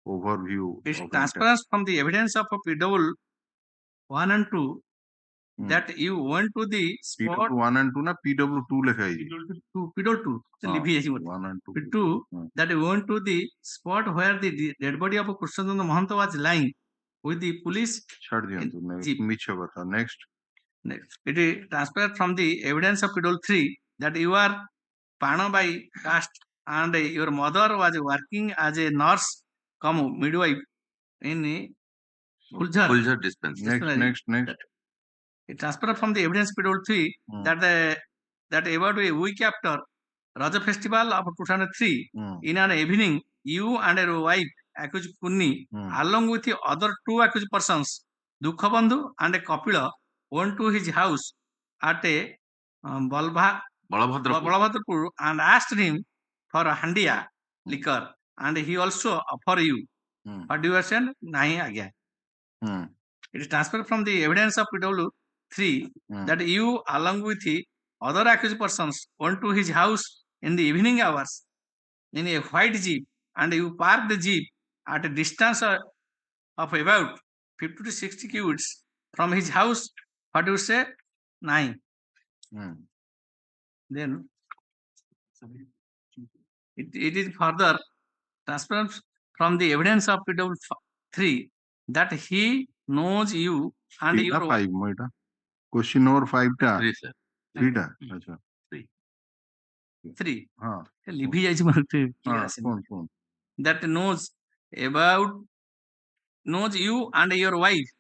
overview. It transfers from the evidence of PW 1 and 2 that you went to the spot. PW 1 and 2 na PW 2 lekha hai. PW 2. 1 and 2. P2 that you went to the spot where the dead body of Krishnachandra Mahanta was lying with the police. Next. It is transferred from the evidence of PW 3 that you are Pano by caste and your mother was working as a nurse come midwife in Fuljar dispensary. Next. It transferred from the evidence PW 3 that about a week after Raja Festival of 2003 in an evening, you and your wife accused Punni along with the other 2 accused persons Dukhabandhu and Kapila went to his house at a Balabhadrapur and asked him for a handia liquor, and he also offer you. What do you say? Nahi again. It is transferred from the evidence of PW 3 that you, along with the other accused persons, went to his house in the evening hours in a white jeep, and you parked the jeep at a distance of about 50 to 60 cubits from his house. What do you say? 9. Then it is further transferred from the evidence of PW 3 that he knows you and your 5 moita. Question number 5 ta. 3 sir. 3 ta. Acha. 3. हाँ. लिभी जाइछि मोर clear हाँ. आसिन. कौन. That knows you and your wife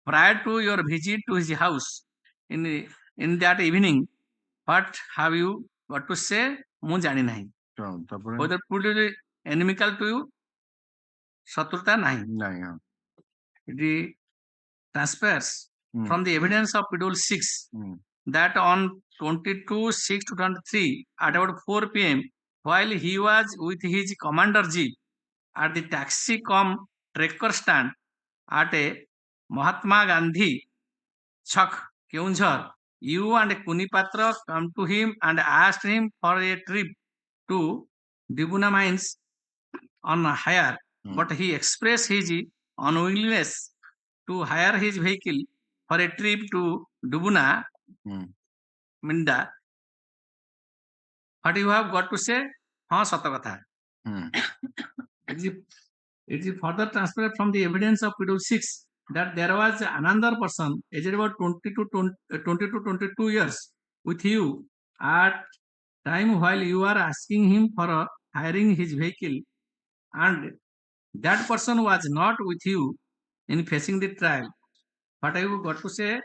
prior to your visit to his house in that evening. What have you got to say? ମୁଁ ଜାଣି ନାହିଁ. Whether put it inimical to you, शत्रुता ନାହିଁ. नहीं हाँ. It transfers from the evidence of PW 6 that on 22/6/2023 at about 4 p.m. while he was with his commander jeep at the taxi com tracker stand at a Mahatma Gandhi Chak, Keunjhar, you and Kunipatra come to him and asked him for a trip to Dibuna mines on hire, but he expressed his unwillingness to hire his vehicle for a trip to Dubuna Minda. What you have got to say? हाँ सत कथा. It is further transferred from the evidence of PW 6 that there was another person aged about 20 to 22 years with you at time while you are asking him for hiring his vehicle, and that person was not with you in facing the trial. What I got to say?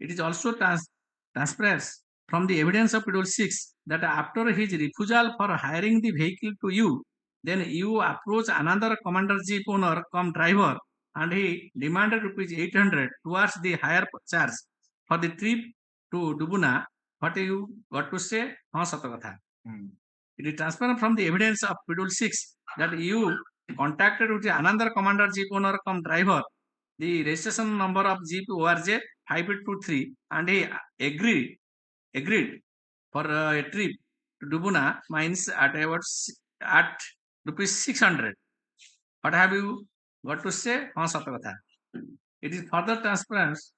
It is also transfers from the evidence of PW 6 that after his refusal for hiring the vehicle to you, then you approach another commander jeep owner come driver, and he demanded rupees 800 towards the hire charge for the trip to Dubuna. What you got to say? हाँ सत कथा. It is transferred from the evidence of PW 6 that you contacted with another commander jeep owner come driver, the registration number of jeep ORJ 5823, and he agreed for a trip to Dubuna mines at rupees 600. What have you got to say? हाँ सत कथा. It is further transference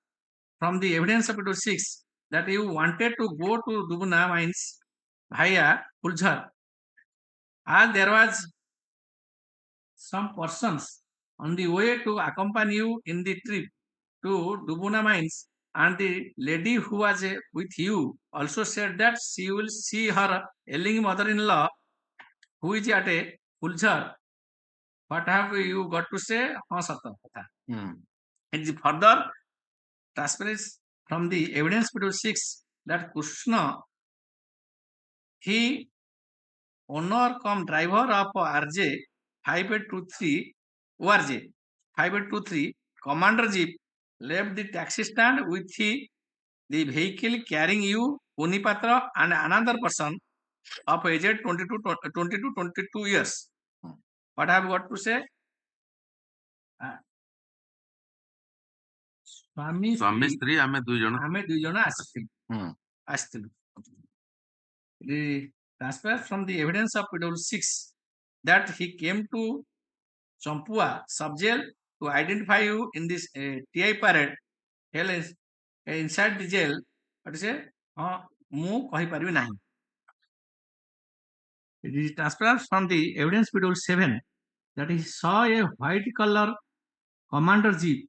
from the evidence of PW 6 that you wanted to go to Dubuna mines via Pulzar, as there was some persons on the way to accompany you in the trip to Dubuna mines, and the lady who was with you also said that she will see her ailing mother-in-law who is at a Pulzar. What have you got to say? हाँ सत कथा. It is further transference from the evidence PW 6 that Krishna, he owner come driver of RJ 5823 ORJ 5823 commander jeep left the taxi stand with the vehicle carrying you, Punipatra, and another person of age 22 years. What have you got to say? स्वामी स्त्री आमे दुई जण आसिथिलु. The transfer from the evidence of PW 6 that he came to Champua sub-jail to identify you in this TI parade held inside the jail. What is it? ମୁଁ କହିପାରିବି ନାହିଁ. It is transferred from the evidence PW 7 that he saw a white color commander jeep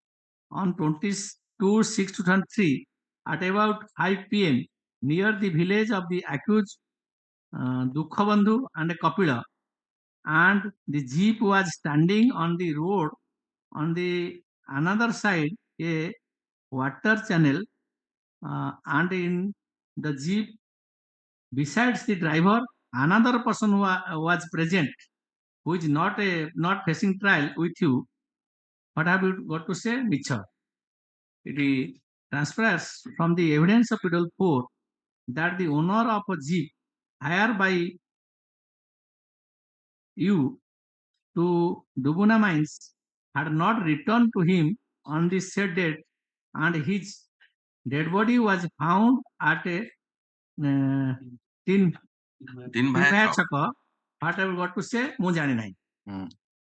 on 22/6/2023 at about 5 p.m. near the village of the accused Dukhabandhu and Kapila, and the jeep was standing on the road on the another side a water channel, and in the jeep besides the driver another person who was present who is not facing trial with you, what have you got to say? Micha. It transfers from the evidence of Schedule 4 that the owner of a jeep hired by you to Dubuna Mines had not returned to him on the said date, and his dead body was found at a tin bhaya chaka. What have you got to say? Mu jani nahi.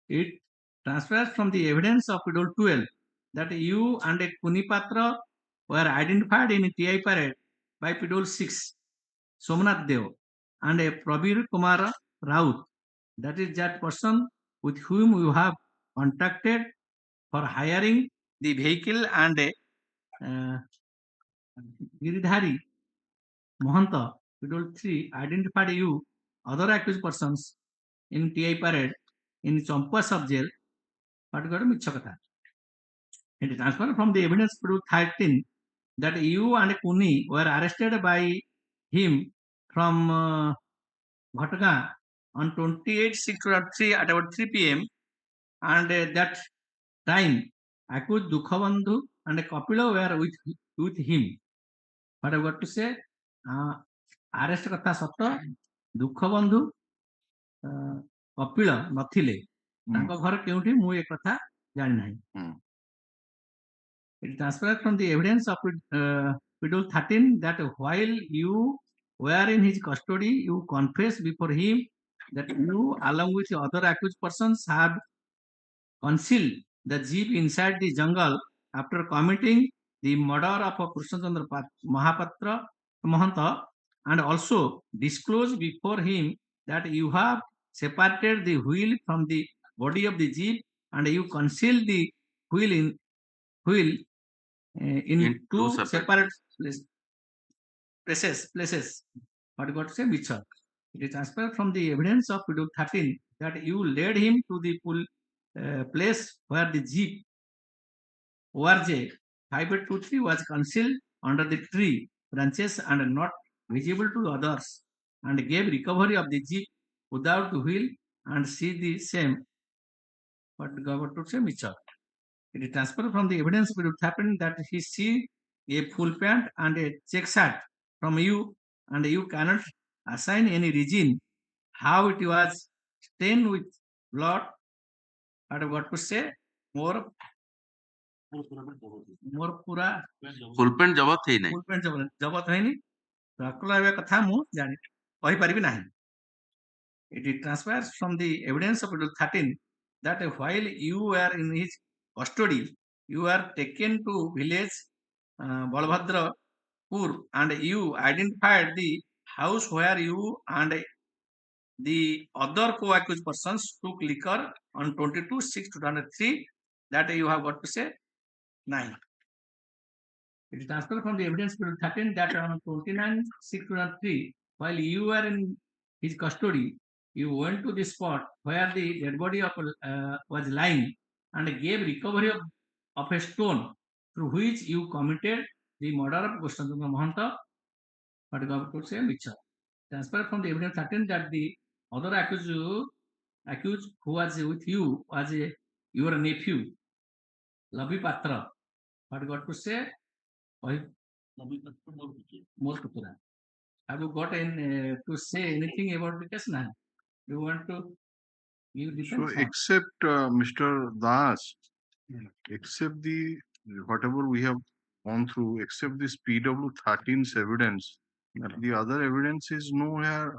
It transfers from the evidence of Schedule 12 that you and a Kunipatra were identified in a TI parade by Schedule 6, Somnath Dev, and a Prabir Kumar Raut. That is that person with whom you have contacted for hiring the vehicle, and a Giridhari Mohanta, Schedule 3, identified you, other accused persons in TI parade in Champa sub jail. But got a Michakata. It is transferred from the evidence Schedule 13 that you and Kuni were arrested by him from Bhatga on 28/6/2003 at about 3 p.m. and that time accused Dukhabandhu and Kapila were with him. What I got to say? Arrest katha sato Dukhabandhu Kapila nathile. Tanko ghar keuthi mu e katha jani nahi. It transferred from the evidence of Schedule 13 that while you were in his custody, you confessed before him that you, along with other accused persons, have concealed the jeep inside the jungle after committing the murder of Krishnachandra Mahapatra Mahanta, and also disclosed before him that you have separated the wheel from the body of the jeep, and you concealed the wheel in two separate places. What got to say? Micha. It is transferred from the evidence of Schedule 13 that you led him to the place where the jeep ORJ 5823 was concealed under the tree branches and not visible to others, and gave recovery of the jeep without the wheel and see the same. What got to say? Micha. It is transferred from the evidence which happened that he see a full pant and a check shirt from you, and you cannot assign any reason how it was stained with blood. What I got to say? More pura full pant jabat hai nahi. Full pant jabat hai nahi. Rakula katha mu jani kahi paribi nahi. It transfers from the evidence of Schedule 13 that while you were in his custody, you were taken to village Balbhadrapur, and you identified the house where you and the other co-accused persons took liquor on 22/6/2003. That you have got to say 9. It is transferred from the evidence Schedule 13 that on 29/6/2003, while you were in his custody, you went to the spot where the dead body of was lying and gave recovery of a stone through which you committed the murder of Krishnachandra Mahanta. But God could say Micha. Transferred from the evidence 13 that the other accused who was with you was your nephew, Labi Patra. But God could say more Putura. Have you got to say anything about the case now? You want to give defense? So, except Mr. Das, except the whatever we have gone through, except this PW13's evidence, the other evidence is nowhere.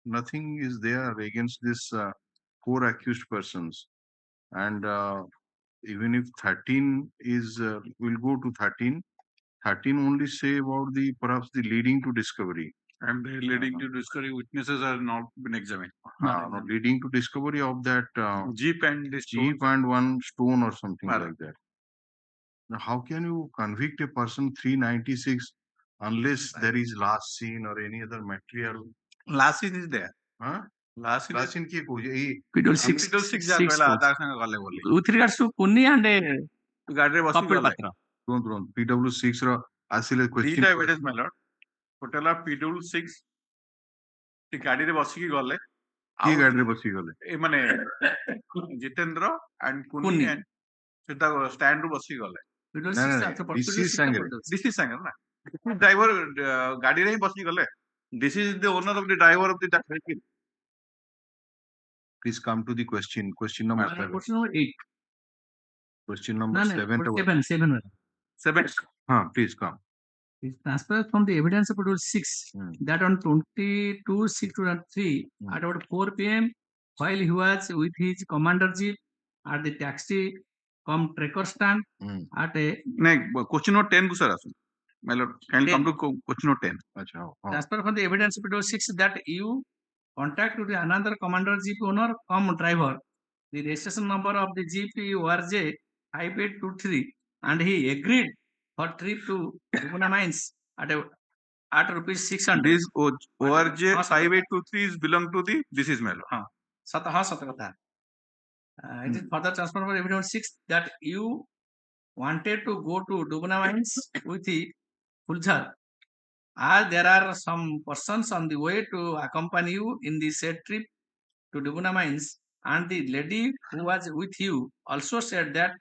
Nothing is there against this 4 accused persons, and even if 13 is, we'll go to 13. 13 only say about the perhaps the leading to discovery. And the leading to discovery witnesses are not been examined. Not leading to discovery of that jeep and this jeep and one stone or something like that. Now, how can you convict a person 396 unless there is last scene or any other material? Last scene is there. Huh? Last scene की कोई Schedule 6 with regards to Kunni and Kapil Patra. PW6 ର ଆସିଲେ question evidence my lord. Total of PW6 ଗାଡିରେ ବସିକି ଗଲେ କିଏ ଗାଡିରେ ବସିକି ଗଲେ ଏ ମାନେ ଜିତେନ୍ଦ୍ର and Kunni and ସେଟା stand ରୁ ବସି ଗଲେ P6 DC ସାଙ୍ଗରେ DC ସାଙ୍ଗରେ ନା ଡ୍ରାଇଭର ଗାଡିରେ ହିଁ ବସି ଗଲେ this is the owner of the driver of the vehicle. please come to the question number 7 question number 8 question number 7 7 please come. is transferred from the evidence of Rule 6 that on 22/6/2003 at about 4 p.m. while he was with his commander jeep at the taxi cum tracker stand at a नहीं question number 10 को sir आसो my lord kindly come to question number 10 अच्छा transfer from the evidence of Rule 6 that you contact to the another commander jeep owner cum driver the registration number of the jeep URJ 5823 and he agreed for trip to Rupuna mines at rupees 600. this ORJ 5823 is belong to the this is my lord sat kotha it is further transfer for evidence 6 that you wanted to go to Dubna mines with the Fuljar as there are some persons on the way to accompany you in the said trip to Dubna mines and the lady who was with you also said that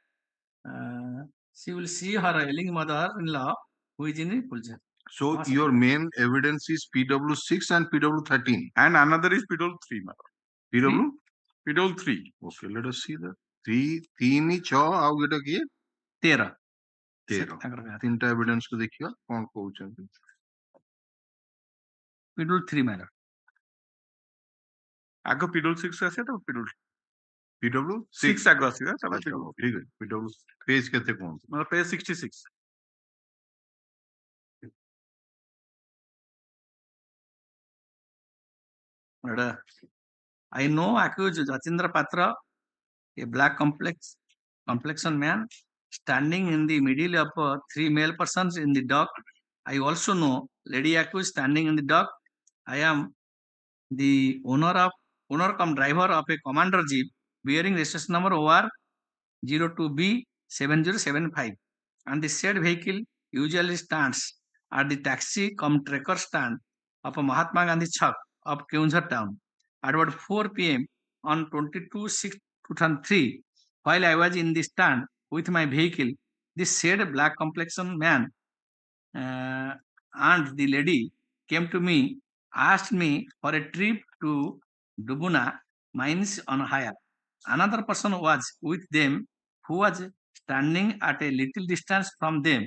she will see her ailing mother-in-law who is in Fuljar. so your main evidence is PW6 and PW13 and another is PW3 my lord PW3 okay let us see that 3 6 ଆଉ ଗୋଟେ କିଏ 13 ତିନିଟା evidence କୁ ଦେଖିବା କଣ କହୁଛନ୍ତି PW3 my lord ଆଗ PW6 ଆସେ ତ PW6 ଆଗ ଆସିବା ତାପରେ ଠିକ ଅଛି PW page କେତେ କୁହନ୍ତୁ मतलब page 66 I know accused Jatindra Patra, a black complexion man, standing in the middle of 3 male persons in the dock. I also know lady accused standing in the dock. I am the owner cum driver of a commander jeep bearing registration number OR 02B7075 and the said vehicle usually stands at the taxi cum tracker stand of Mahatma Gandhi Chowk of Keonjhar town at about 4 p.m. on 22/6/2003 while I was in the stand with my vehicle. This said black complexion man and the lady came to me, asked me for a trip to Dubuna mines on hire. Another person was with them who was standing at a little distance from them,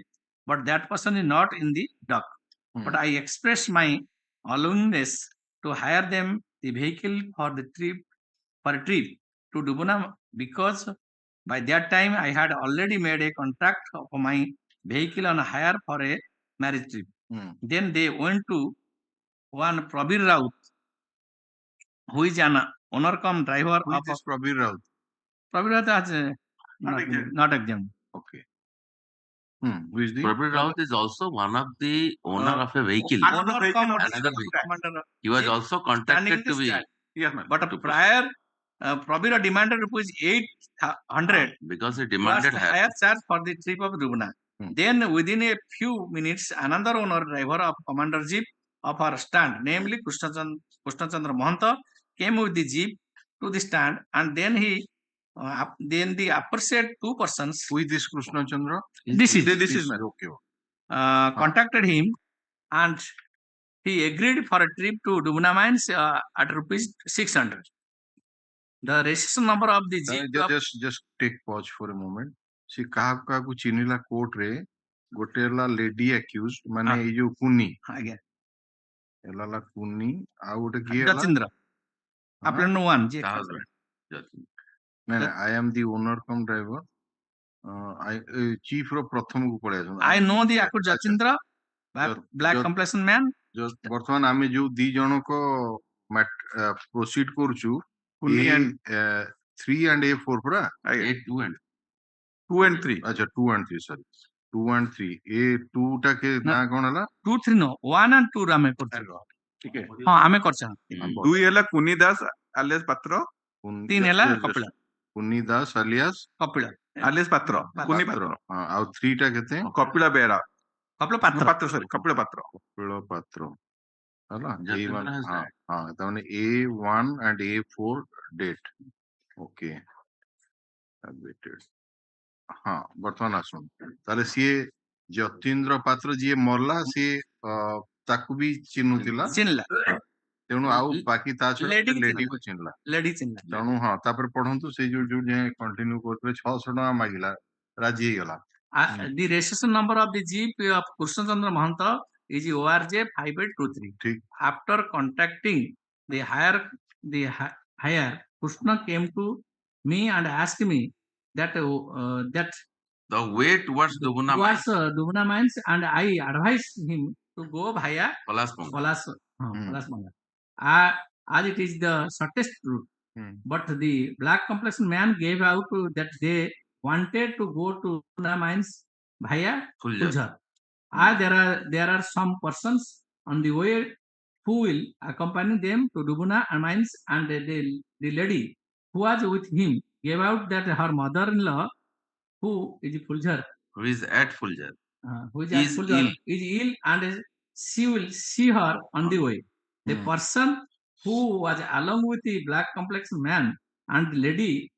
but that person is not in the dock. But I expressed my willingness to hire them the vehicle for a trip to Dubuna because by that time I had already made a contract for my vehicle on hire for a marriage trip. Then they went to one Prabir Raut, who is an owner cum driver who of is Prabir Raut? Prabir Raut has not examined. Okay. Who is the Prabir Raut is also one of the owner of a vehicle. Owner cum Another vehicle. He was also contacted to be. yes ma'am But prior Prabir demanded rupees 800 because he demanded higher charge for the trip of Dubna. Then within a few minutes, another owner driver of commander jeep of our stand, namely Krishnachandra Mahanta, came with the jeep to the stand, and then then the aforesaid two persons. Who is this Krishnachandra? This is okay. Contacted him, and he agreed for a trip to Dubna mines at rupees 600. The registration number of the jeep. Just take pause for a moment. See kahaku chinila court re gotela lady accused mane ei jo kuni again elala kuni au gote ki Jatindra aplan no one I am the owner cum driver I chief ro pratham ku pale I know the accused Jatindra black complexion man just bartman ame jo di janako proceed koruchu kuni and 3 and A4 pura 2 and 3 acha 2 and 3 sorry 2 and 3 A2 ta ke na kon hala 2 3 no 1 and 2 rame korcha ठीक है हां आमे करछा 2 ହେଲା କୁନି Das alias ପାତ୍ର 3 ହେଲା କପିଳ କୁନି Das alias Kapil alias ପାତ୍ର କୁନି ପାତ୍ର ହଁ ଆଉ 3 ଟା କେତେ କପିଳ ବେହେରା କପିଳ ପାତ୍ର ସରି କପିଳ ପାତ୍ର ହେଲା A1 ହଁ ତାମାନେ A1 and A4 date okay awaited ହଁ ବର୍ତ୍ତମାନ ଆସନ୍ତୁ ତାହେଲେ ସିଏ ଯତୀନ୍ଦ୍ର ପାତ୍ର ଯିଏ ମରଲା ସିଏ ତାକୁ ବି ଚିହ୍ନୁଥିଲା ଚିହ୍ନିଲା ତେଣୁ ଆଉ ବାକି ତା ଛଡା ଲେଡି ଲେଡିକୁ ଚିହ୍ନିଲା ଲେଡି ଚିହ୍ନିଲା ତେଣୁ ହଁ ତାପରେ ପଢନ୍ତୁ ସେଇ ଯୋଉ ଯାଏ କଣ୍ଟିନ୍ୟୁ କରୁଥିଲେ 600 ଟଙ୍କା ମାଗିଲା ରାଜି ହେଇଗଲା the registration number of the jeep of Krishna Chandra Mahanta is ORJ 5823 ଠିକ after contacting the higher Krishna came to me and asked me that The way towards Dubuna towards Dubna mines, and I advised him to go via Palaspong. Palasmanga. As it is the shortest route. But the black complexion man gave out that they wanted to go to Dubna mines via Fuljar. There are some persons on the way who will accompany them to Dubuna mines, and the lady who was with him gave out that her mother-in-law, who is Fuljar, Who is at Fuljar. who is at Fuljar, is ill, and she will see her on the way. The person who was along with the black complexion man and the lady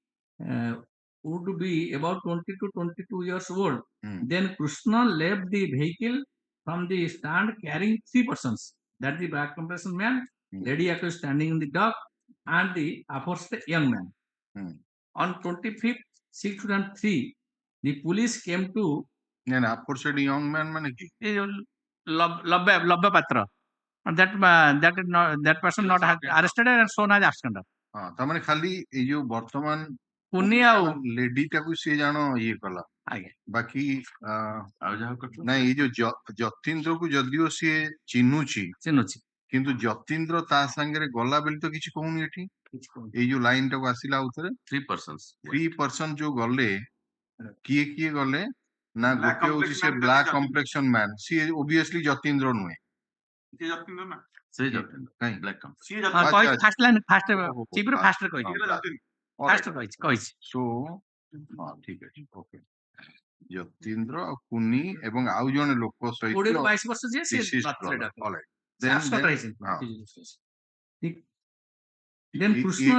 would be about 20 to 22 years old. Then Krishna left the vehicle from the stand carrying 3 persons. That the black complexion man, lady actually standing in the dock, and the aforesaid young man. On 25th 603, the police came to aforesaid young man মানে কি Labba Patra. That person not arrested and shown as absconder. ହଁ ତା ମାନେ ଖାଲି ଏଇ ଯୋଉ ବର୍ତ୍ତମାନ କୁନି ଆଉ ଲେଡି ଟାକୁ ସିଏ ଜାଣ ଇଏ କଲା ଆଜ୍ଞା ବାକି ଆଉ ଯାହା କରୁଥିଲା ନାଇଁ ଏଇ ଯୋଉ ଯତୀନ୍ଦ୍ରକୁ ଯଦିଓ ସିଏ ଚିହ୍ନୁଛି କିନ୍ତୁ ଯତୀନ୍ଦ୍ର ତା ସାଙ୍ଗରେ ଗଲା ବୋଲି ତ କିଛି କହୁନି ଏଠି ଏଇ ଯୋଉ ଲାଇନ ଟାକୁ ଆସିଲା ଆଉଥରେ 3 persons. 3% ଯୋଉ ଗଲେ କିଏ କିଏ ଗଲେ ନା ଗୋଟେ ହଉଛି ସେ ବ୍ଲାକ୍ କମ୍ପ୍ଲେକ୍ସନ ମ୍ୟାନ ସିଏ ଓବିୟସଲି ଯତୀନ୍ଦ୍ର ନୁହେଁ ସେ ଯତୀନ୍ଦ୍ର କାଇଁ black complexion. Fast line fast ଚିପ୍ରୁ ଫାଷ୍ଟ କହିଛି ସୋ ହଁ ଠିକ ଅଛି ଓକେ ଯତୀନ୍ଦ୍ର ଆଉ କୁନି ଏବଂ ଆଉ ଜଣେ ଲୋକ ସହିତ 20 ରୁ 22 ବର୍ଷ ଯିଏ ସେ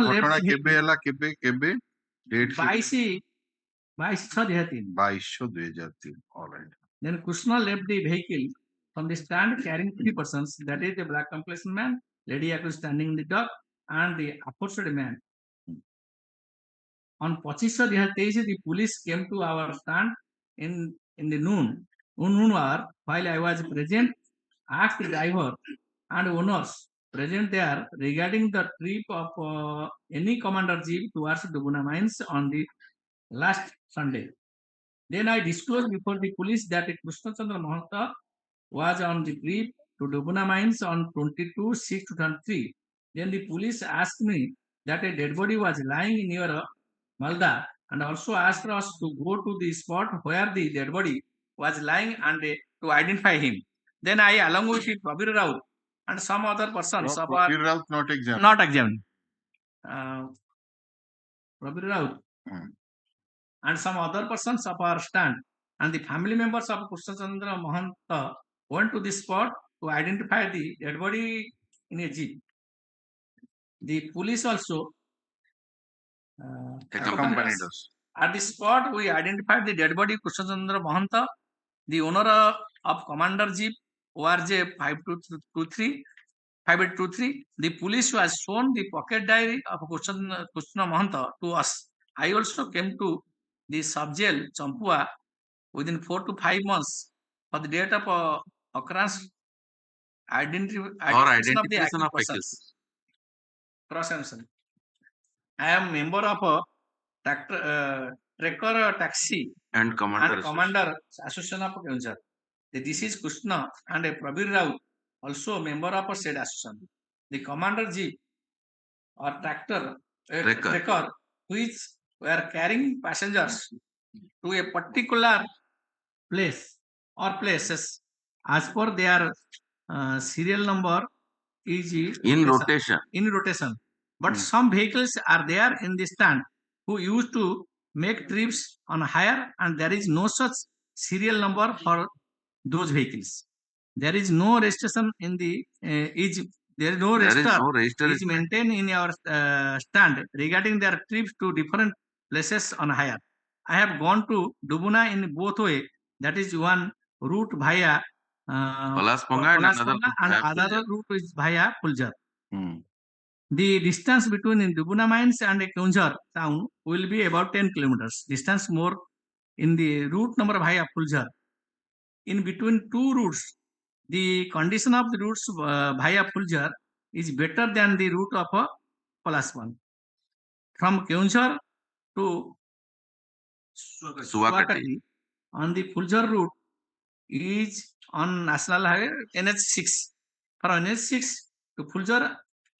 ଘଟଣା କେବେ ହେଲା କେବେ କେବେ date 22/6/2003 alright then Krishna left the vehicle from the stand carrying 3 persons, that is the black complexion man, lady actually standing in the dock, and the aforesaid man. On 25/6/2023, the police came to our stand in the noon hour, while I was present, asked the driver and owners present there regarding the trip of any commander jeep towards Dubuna mines on the last Sunday. Then I disclosed before the police that Krishna Chandra Mahanta was on the trip to Dubuna mines on 22/6/2003. Then the police asked me that a dead body was lying near Malda, and also asked us to go to the spot where the dead body was lying and to identify him. Then I, along with Prabir Raut and some other persons, Prabir Raut not examined. Prabir Raut and some other persons of our stand and the family members of Krishna Chandra Mahanta went to the spot to identify the dead body in a jeep. The police also accompanied us. At the spot, we identified the dead body Krishna Chandra Mahanta, the owner of Commander Jeep ORJ 5823. The police was shown the pocket diary of Krishna Mahanta to us. I also came to the sub-jail Champua within 4 to 5 months for the date of occurrence identification of the accused persons. Cross-examination. I am member of a Trekker Taxi and Commander Association of Keonjhar. This is Krishna and a Prabir Raut, also a member of a said association. The Commander Jeep or Trekker, which were carrying passengers to a particular place or places as per their serial number is in rotation. But some vehicles are there in the stand who used to make trips on hire, and there is no such serial number for those vehicles. There is no registration in the register is maintained in our stand regarding their trips to different places on hire. I have gone to Dubuna in both way. That is one route via Palasponga and another Palasponga and via other Puljar. route is via Puljar. Hmm. The distance between Dubuna mines and Keonjhar town will be about 10 kilometers. Distance more in the route number via Puljar. In between two routes, the condition of the routes via Puljar is better than the route of Palaspan. From Keonjhar to Suakati on the Puljar route is on National Highway NH6. For NH6 to Puljar,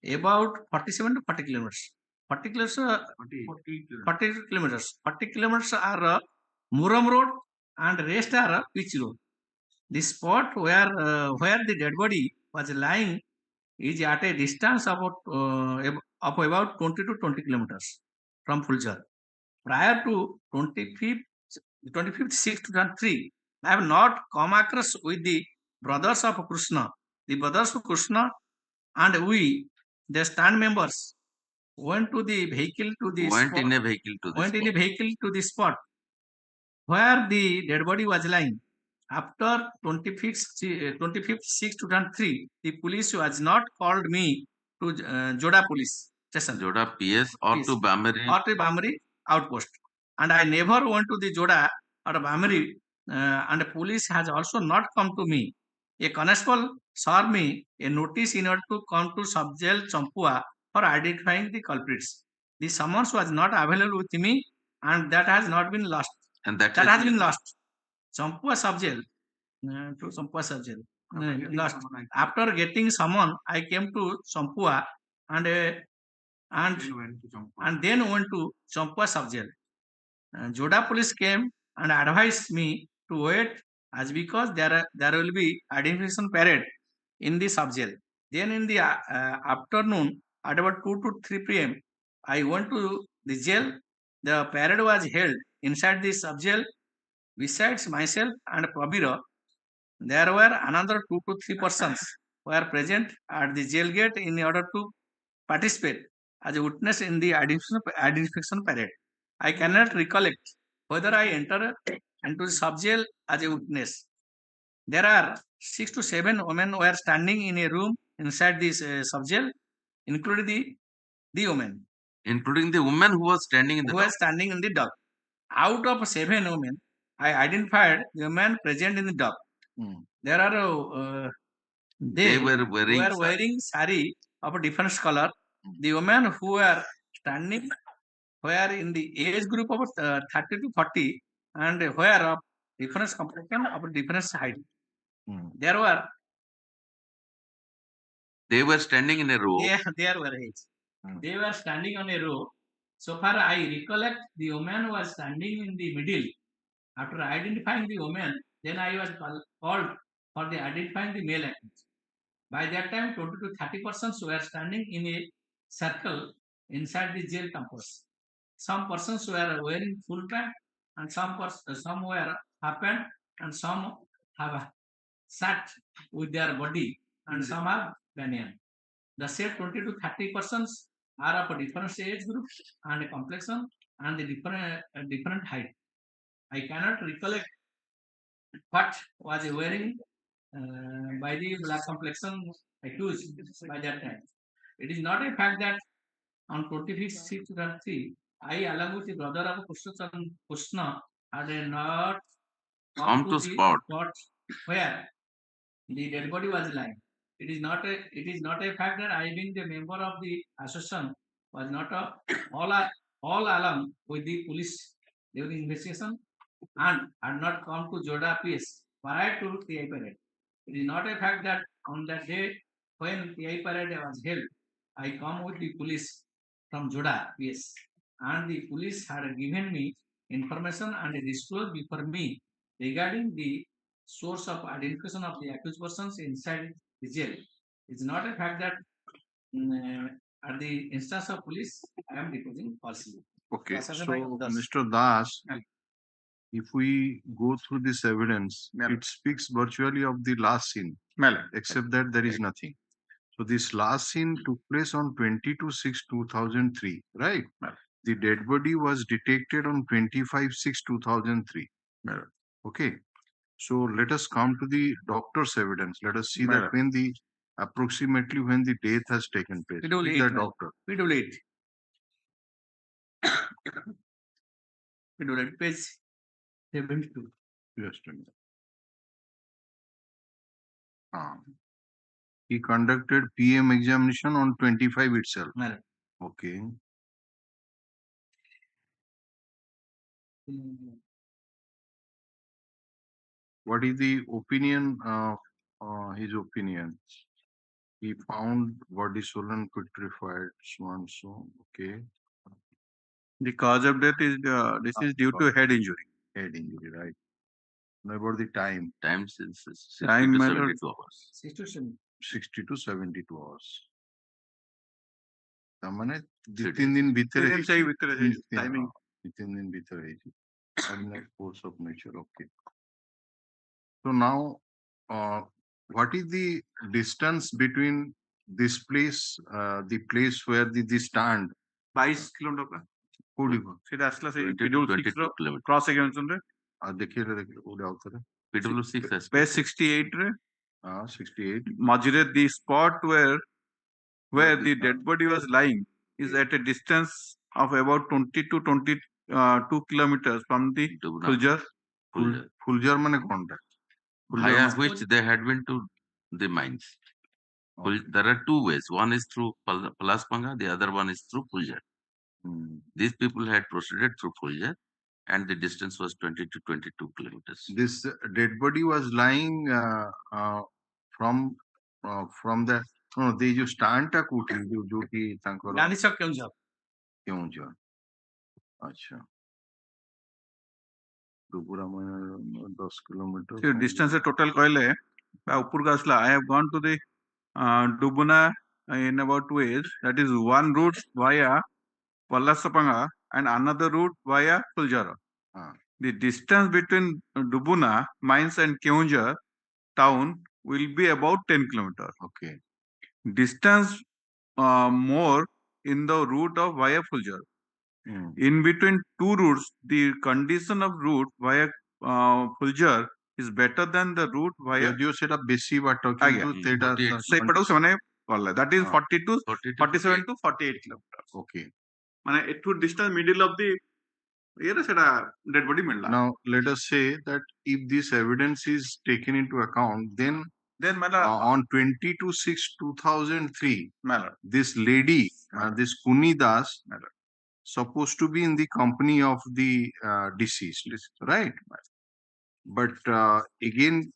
about 47 to 40 kilometers. 40 kilometers, 40 kilometers. 40 kilometers are Muram Road and rest are Pitch Road. The spot where the dead body was lying is at a distance of about 20 to 20 kilometers from Puljar. Prior to 25th 6 2003, I have not come across with the brothers of Krishna. The brothers of Krishna and we, the stand members, went to the vehicle to the Went spot. in a vehicle to the Went in a spot. vehicle to the spot where the dead body was lying. After 25th 6 2003, the police was not called me to Joda police station. Joda PS or PS to Bamari. or to Bamari outpost. And I never went to the Joda or Bamari, and the police has also not come to me. A constable saw me a notice in order to come to sub-jail Champua for identifying the culprits. The summons was not available with me, and that has not been lost. And that has been lost. Champua sub-jail. To Champua sub-jail. Lost. After getting summon, I came to Champua and then went to Champua sub-jail. Joda police came and advised me to wait as because there will be identification parade in the sub-jail. Then in the afternoon at about 2 to 3 p.m. I went to the jail. The parade was held inside the sub-jail. Besides myself and Prabira, there were another 2 to 3 persons were present at the jail gate in order to participate as a witness in the identification parade. I cannot recollect whether I entered into the sub-jail as a witness. There are 6 to 7 women were standing in a room inside this sub-jail, including the women. Including the woman who was standing in the dock. standing in the dock. Out of 7 women, I identified the women present in the dock. There are They were wearing sari of a different color. The women who were standing were in the age group of 30 to 40 and were of different complexion of different height. They were standing in a row. They were age. They were standing on a row. So far I recollect the woman was standing in the middle. After identifying the woman, then I was called for the identifying the male accused. By that time, 20 to 30 persons were standing in a circle inside the jail campus. Some persons were wearing full pant, and some were half pant, and some have sat with their body, and some have banyan. The said 20 to 30 persons are of a different age group and complexion and the different height. I cannot recollect what was wearing by the black complexion accused by that time. It is not a fact that on 25th 2003, I along with the brother of Krishna had not come to spot where the dead body was lying. It is not a fact that I being the member of the association was not all along with the police during investigation and had not come to Joda PS prior to TI parade. It is not a fact that on that day when TI parade was held, I come with the police from Joda PS and the police had given me information and disclosed before me regarding the source of identification of the accused persons inside the jail. It's not a fact that at the instance of police, I am deposing falsely. Okay, so Mr. Das, if we go through this evidence, it speaks virtually of the last scene, except that there is nothing. So this last scene took place on 22/6/2003, right? The dead body was detected on 25/6/2003. Okay. So let us come to the doctor's evidence. Let us see that when the approximately when the death has taken place. P.W. With 8, the madam. doctor. P.W. 8. P.W. 8, page 72. Just a minute. He conducted PM examination on 25 itself. Madam. Okay. What is the opinion of his opinion? He found body swollen, putrefied, so and so. Okay. The cause of death is this is due to head injury. Head injury, right? Now about the time. Time since 60 Time, to my 72 lord. hours. 60 to 72 hours. तामने Jitin दिन भीतर है सही भीतर है timing Jitin दिन भीतर है ordinary course of nature. Okay. So now what is the distance between this place the place where the stand 22 kilometre कोडी সেটা আসলে সেই 20 to PW 22 6 kilometers. Cross examination রে देखिए कोडी आउथरे PW6 has পেज 68 রে 68 মঝিরে the spot where the dead body was lying is at a distance of about 20 to 22 kilometers from the Fuljar. Fuljar mane konta via which they had been to the mines. There are two ways. One is through Palaspanga, the other one is through Fuljar. These people had proceeded through Fuljar and the distance was 20 to 22 kilometers. This dead body was lying from the no they जो stand ta कोठी जो कि तांकर Ganisha Keunjhar. Keonjhar अच्छा डुबुरा में 10 kilometre So distance total कहले ऊपर का असला I have gone to the Dubuna in about 2 ways. That is one route via Pallasapanga and another route via Fuljara. The distance between Dubuna mines and Keunjhar town will be about 10 kilometers. Okay. Distance more in the route of via Fuljar. In between two routes, the condition of route via Fuljar is better than the route via. जो सेटा बेसी बाटो किंतु तेटा से पड़ो से माने call that is 42 47 to 48 kilometers. Okay. माने it would distance middle of the ये ना सेटा dead body मिलना. Now let us say that if this evidence is taken into account, then on 22/6/2003, this lady, this Kuni Das, supposed to be in the company of the deceased, right? But again,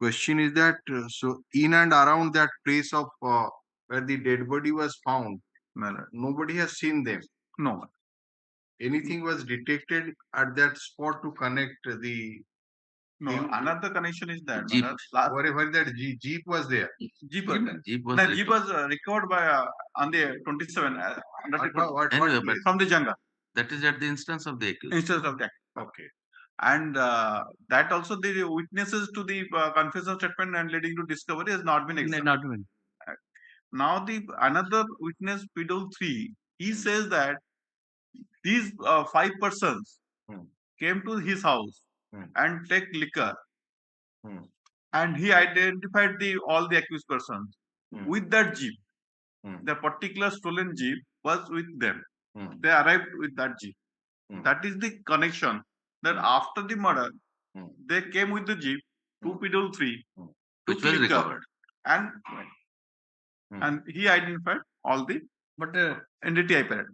question is that so in and around that place of where the dead body was found, nobody has seen them. No. Anything was detected at that spot to connect the. No, another connection is that Jeep. Wherever that Jeep was there. Jeep was recovered by on the 27 from the jungle. That is at the instance of the accused. Instance of the accused. Okay. And that also the witnesses to the confession statement and leading to discovery has not been examined. Not been. Now the another witness P3 he says that these 5 persons came to his house and take liquor. And he identified all the accused persons with that jeep. The particular stolen jeep was with them. They arrived with that jeep. That is the connection that after the murder, they came with the jeep to P3, which was recovered, and he identified all the entity I parent.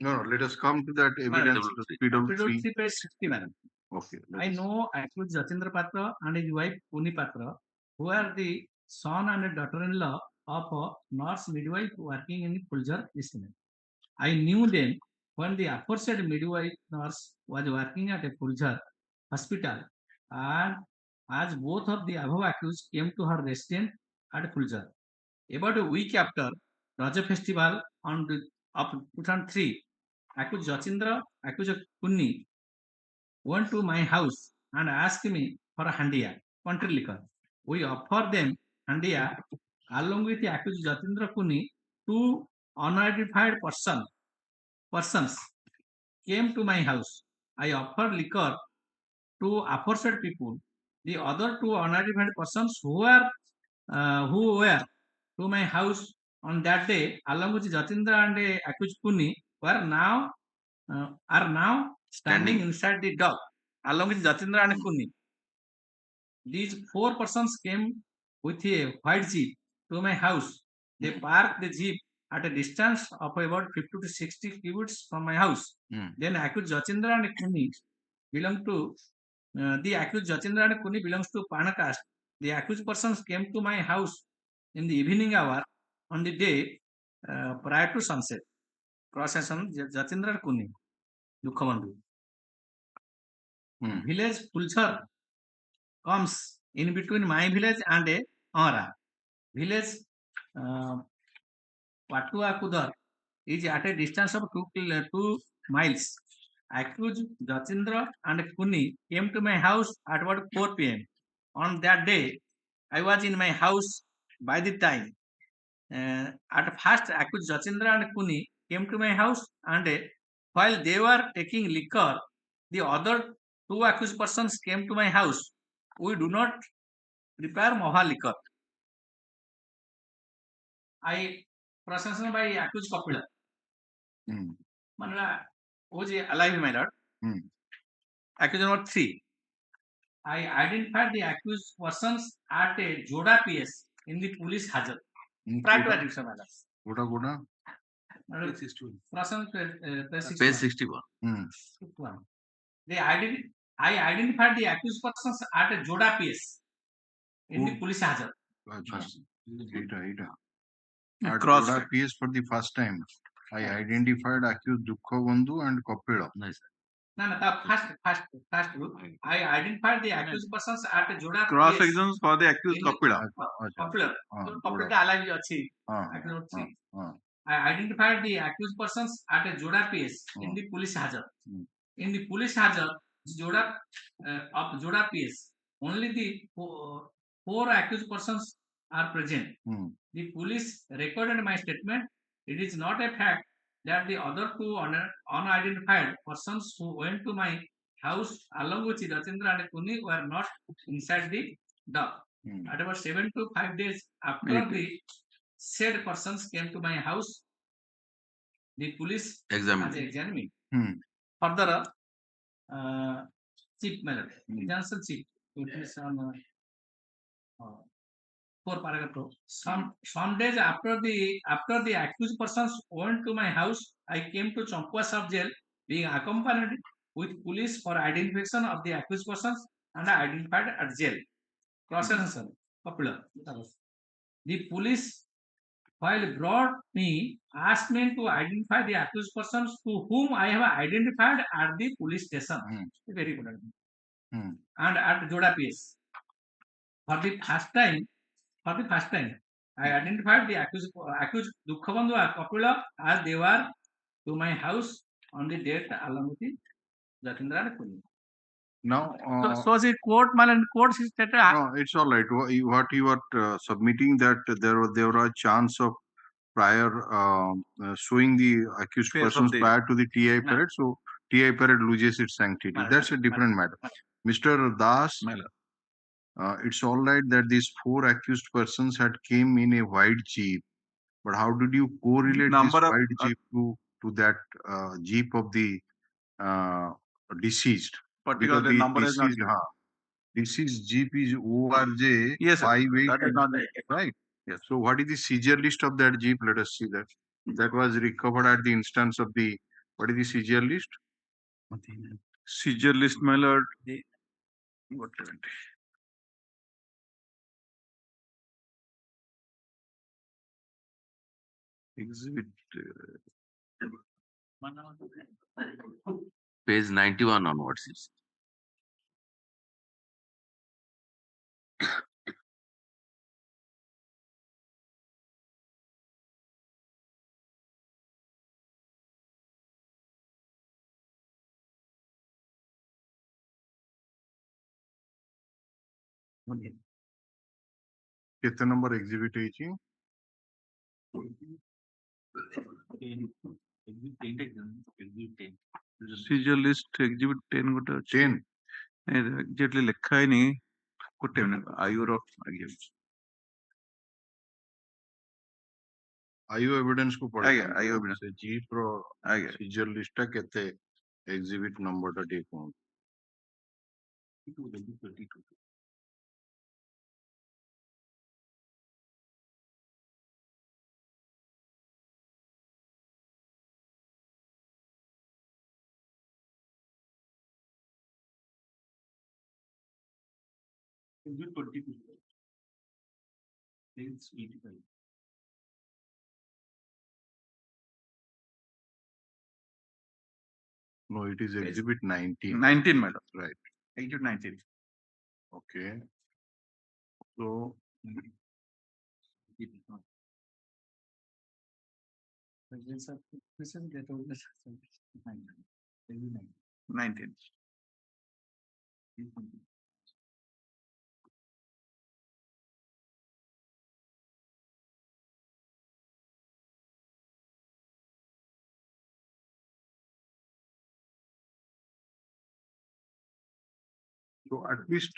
No, let us come to that evidence. P3 page 60, madam. Okay. I know accused Jatindra Patra and his wife Puni Patra, who are the son and daughter-in-law of a nurse midwife working in Fuljar district. I knew them when the aforesaid midwife nurse was working at a Fuljar hospital, and as both of the above accused came to her residence at Fuljar. About a week after Raja festival of 2003, accused Jatindra, accused Punni, went to my house and asked me for a handia, country liquor. We offered them handia along with the accused Jatindra Kuni to unidentified persons came to my house. I offered liquor to aforesaid people. The other two unidentified persons who were to my house on that day, along with Jatindra and accused Puni, are now standing inside the dock, along with Jatindra and Puni. These four persons came with a white jeep to my house. They parked the jeep at a distance of about 50 to 60 cubits from my house. Then accused Jatindra and Kuni belong to the accused Jatindra and Kuni belongs to Pana caste. The accused persons came to my house in the evening hour on the day prior to sunset. Cross-section Jatindra and Kuni, Dukhamandu. Village Pulchar comes in between my village and a Aura. Village Patua Kudar is at a distance of 2 miles. Accused Jatindra and Kuni came to my house at about 4 p.m. On that day, I was in my house by the time. At first, accused Jatindra and Kuni came to my house, and while they were taking liquor, the other two accused persons came to my house. We do not prepare Moha liquor. I processed by accused Kapila. Manala was alive, my lord. Accused number 3. I identified the accused persons at a Joda PS in the police hazard. Prior to addiction, my lord. Page 61. I identified the accused persons at a Joda PS in the police hazard. At Joda PS for the first time, I identified accused Dukhabandhu and Kapila. Nice. No, first group. I identified the accused persons at a Joda Cross PS. sections for the accused Kapila. Kapila. Kapila alive achi. I identified the accused persons at a Joda PS in the police hazard. In the police hazard, of Joda PS, only the four accused persons are present. The police recorded my statement. It is not a fact that the other two unidentified persons who went to my house along with Jatindra and Kuni were not inside the dock. At about 7 to 5 days after the said persons came to my house, the police examined me. Further, chief matter, Johnson chief, witness on 4 paragraph 2. Some days after the accused persons went to my house, I came to Champua sub jail, being accompanied with police for identification of the accused persons and identified at jail. Cross-examination, popular. The police, while brought me, asked me to identify the accused persons to whom I have identified at the police station. Very important. And at Joda PS. For the first time, I identified the accused Dukhabandhu and Kapila as they were to my house on the date along with Jatindra and Kuni. Now, so the court, court is that. No, it's all right. What you are submitting that there were a chance of prior showing the accused persons prior to the TI period, so TI period loses its sanctity. That's a different matter. Mr. Das, it's all right that these 4 accused persons had came in a white jeep, but how did you correlate this white jeep to that jeep of the deceased? Because the number is not deceased jeep is ORJ 58, right? Yes. So what is the seizure list of that jeep? Let us see that. That was recovered at the instance of the, what is the seizure list? Seizure list, my lord. What exhibit? Page 91 onwards. Kete number exhibit है Seizure list exhibit 10 ଗୋଟେ ଅଛି 10 exactly ଲେଖା ହେଇନି ଗୋଟେ minute Ayur ଆଜ୍ଞା आयु evidence को पढ़े ଆଜ୍ଞା ଆୟୁ evidence से जी प्रो ଆଜ୍ଞା सीजर लिस्ट टा केते एग्जिबिट नंबर टा ठीक कोन No, it is exhibit 19. 19 madam Right. exhibit 19 Okay. So 19 So at least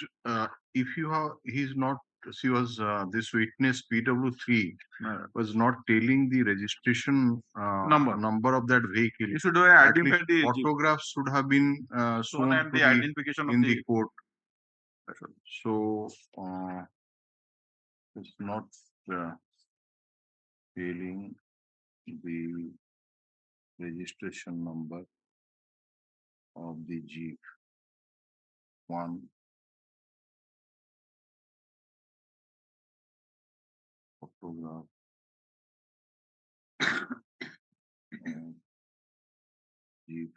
if you have, he's not, she was, this witness PW3 was not telling the registration number of that vehicle. you should have At identified least the photographs should have been shown and to the identification in of the court. So it's not telling the registration number of the Jeep. One photograph and Jeep.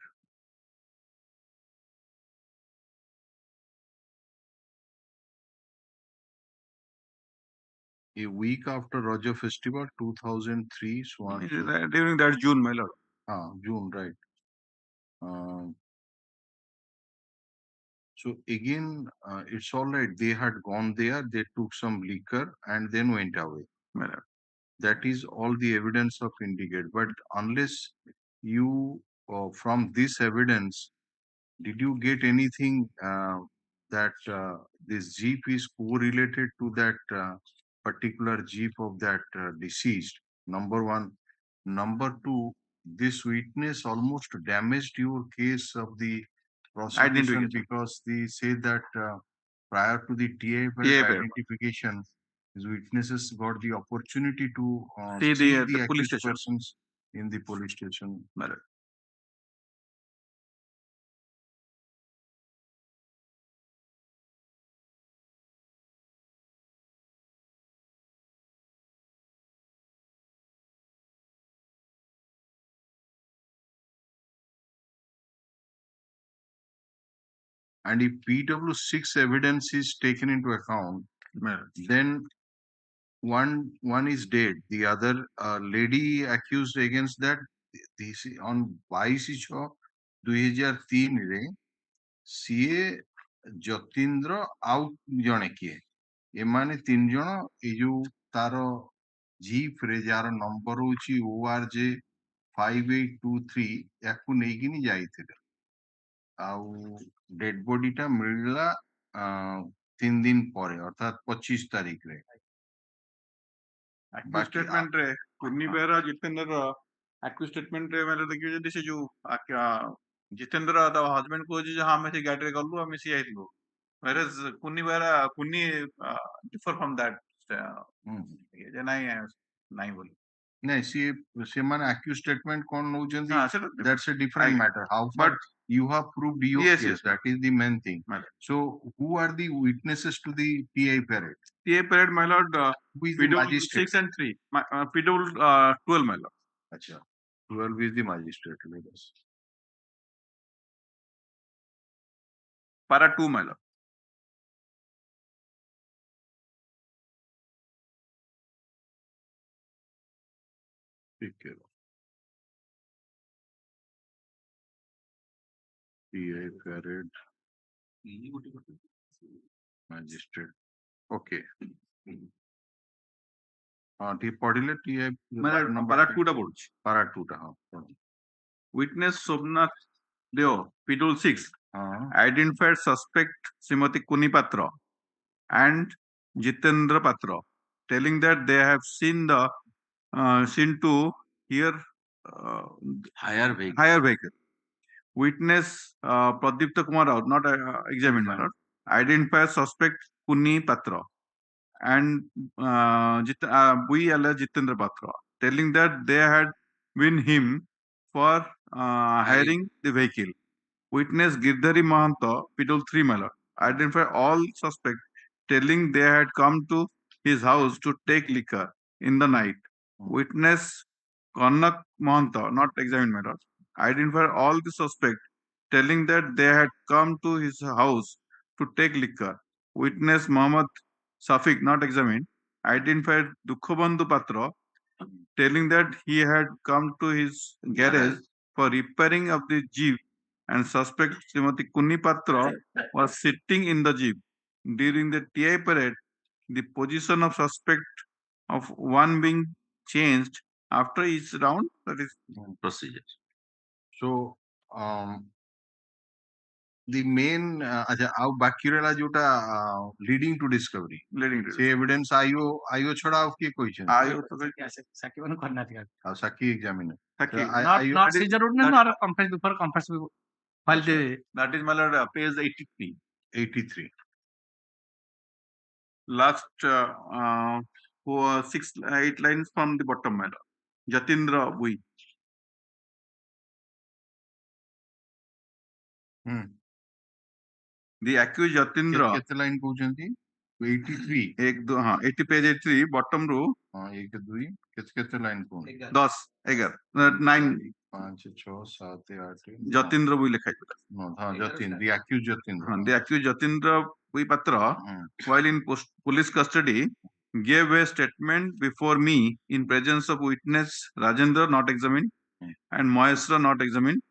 A week after Raja Festival, 2003, Swan. during that June my lord June, right. So again, it's all right. They had gone there, they took some liquor and then went away. my lord That is all the evidence of indicate. But unless you, from this evidence, did you get anything that this Jeep is correlated to that particular Jeep of that deceased? Number one. Number two, this witness almost damaged your case of the prosecution because they say that prior to the TI identification, these witnesses got the opportunity to see the police accused station persons in the police station. And if PW6 evidence is taken into account, then one is dead. The other lady accused against that, this on 22/6/2003 रे ସିଏ ଯତୀନ୍ଦ୍ର ଆଉ ଜଣେ କିଏ ଏମାନେ ତିନି ଜଣ ଏଇ ଯୋଉ ତାର ଜିପ୍ ରେ ଯାହାର ନମ୍ବର ହଉଛି ORJ5823 ୟାକୁ ନେଇକିନି ଯାଇଥିଲେ ଆଉ डेड बॉडी टा मिलला 3 दिन ପରେ ଅର୍ଥାତ 25 ତାରିଖରେ accused statement ରେ କୁନି ବେହେରା ଜିତେନ୍ଦ୍ର accused statement ରେ ମାନେ ଦେଖିବେ ଯଦି ସେ ଯୋଉ ଜିତେନ୍ଦ୍ର ତା ହଜବେଣ୍ଡ କହୁଛି ଯେ ହଁ ଆମେ ସେ ଗାଡିରେ ଗଲୁ ଆମେ ମିଶି ଯାଇଥିଲୁ whereas କୁନି ବେହେରା କୁନି differ from that ଯେ ନାଇଁ ବୋଲି ନାଇଁ ସେମାନେ accused statement କଣ ନଉଛନ୍ତି that's a different matter how far you have proved your case that is the main thing so who are the witnesses to the TI parade my lord who is the magistrate 6 and 3 PW 12 my lord acha 12 is the magistrate let us para 2 my lord take care TI parade magistrate okay T पढ़िले T ମାନେ para 2 ଟା ପଢୁଛି। पारा 2 टा हाँ पढ़ो। Witness Somnath Deo, Pidul 6, हाँ identified suspect Srimati Kuni Patra and Jitendra Patra, telling that they have seen to hear Higher vehicle. higher vehicle. Witness Pradipta Kumar Rao, not examined, my lord, identified suspect Kuni Patra and Jitendra Patra, telling that they had been him for hiring the vehicle. Witness Girdhari Mahanta, Pidol 3, my lord, identified all suspects, telling they had come to his house to take liquor in the night. Witness Kanak Mahanta, not examined, my lord, identified all the suspects, telling that they had come to his house to take liquor. Witness Muhammad Safiq, not examined, identified Dukkhabandhu Patra, telling that he had come to his garage for repairing of the jeep, and suspect Srimati Kuni Patra was sitting in the jeep. During the TI parade, the position of suspect of one being changed after each round, that is Procedure. So the main अच्छा आउ बाकी रहला जोटा leading to discovery leading to से evidence आयो छड़ा आउ किए कोई छन आयो तो साकी वन करना थी आ साकी examiner Saki, not seizure ordinance or conference before conference while the that is my lord, page 83. 83 Last 8 lines from the bottom, my lord. Jatindra Bui. The accused Jatindra, केते लाइन कहउछंती 83 एक दो हाँ 80 page 83 bottom row, हां 1 2 केते line कहउन 10 11 9 5 6 7 8 Jatindra Bui लिखा है। हां Jatin the accused Jatindra The accused Jatindra Bui Patra, while in police custody, gave a statement before me in presence of witness Rajendra, not examined, and Mahesra, not examined,